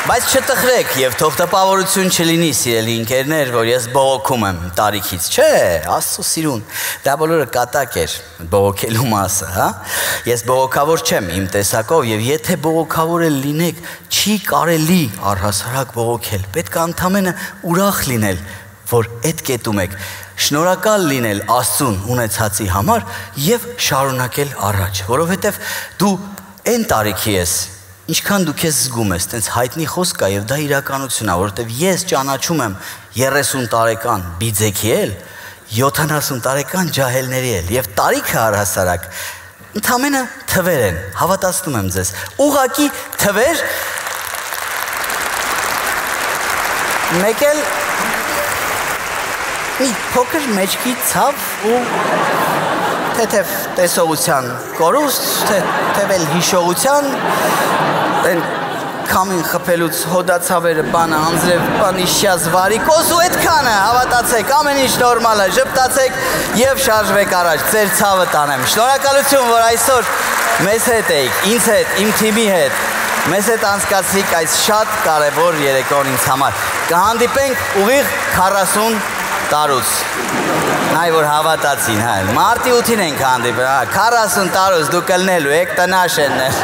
Բայց չտխրեք և թող տպավորություն չլինի, սիրելի ընկերներ, որ ես բողոքում եմ տարիքից, չէ, Աստծո սիրուն, դա բոլորը կատակ էր, բողոքելու մասը, հա, ես բողոքավոր չեմ իմ տեսակով և եթե բողոքավոր էլ լինեք, չի կարելի առհասարակ բողոքել, պետք է ընդամենը ուրախ լինել, որ էդ կետում եք, շնորհակալ լինել Աստծուն ունեցածի համար և շարունակել առաջ, որովհետև դու այն տարիքի ես, ինչքան դու քեզ զգում ես, տենց հայտնի խոսք կա և դա իրականություն է, որովհետև ես ճանաչում եմ 30 տարեկան բիձեքի էլ, 70 տարեկան ջահելների էլ և տարիքը առհասարակ ընդամենը թվեր են, հավատացնում եմ ձեզ, ուղղակի թվեր, մեկ էլ մի փոքր մեջքի ցավ ու թեթև տեսողության կորուստ, թեվել հիշողության, են կամին խպելուց հոդացավերը բանը անձրև բանիշյազ վարիկոս ու էդքանը հավատացեք, ամեն ինչ նորմալ է, ժպտացեք և շարժվեք առաջ, ձեր ցավը տանեմ, շնորհակալություն, որ այսօր մեզ հետ էիք, ինձ հետ, իմ թիմի հետ, մեզ հետ անցկացրիք այս շատ կարևոր երեկոն ինձ համար, կհանդիպենք ուղիղ 40 տարուց, նայ որ հավատացին, մարտի 8-ին ենք հանդիպել, 40 տարուց դու կլնելու եք տնաշ եններ,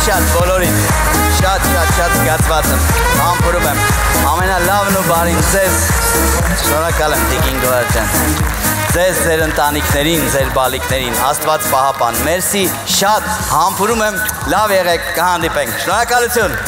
շատ բոլորին, շատ զգացված եմ, համբուրում եմ, ամենալավն ու բարին ձեզ, շնորհակալ եմ Տիկին Գոհար ջան, ձեզ, ձեր ընտանիքներին, ձեր բալիկներին, Աստված պահապան, մերսի, շատ համբուրում եմ, լավ եղեք, կհանդիպենք, շնորհակալություն։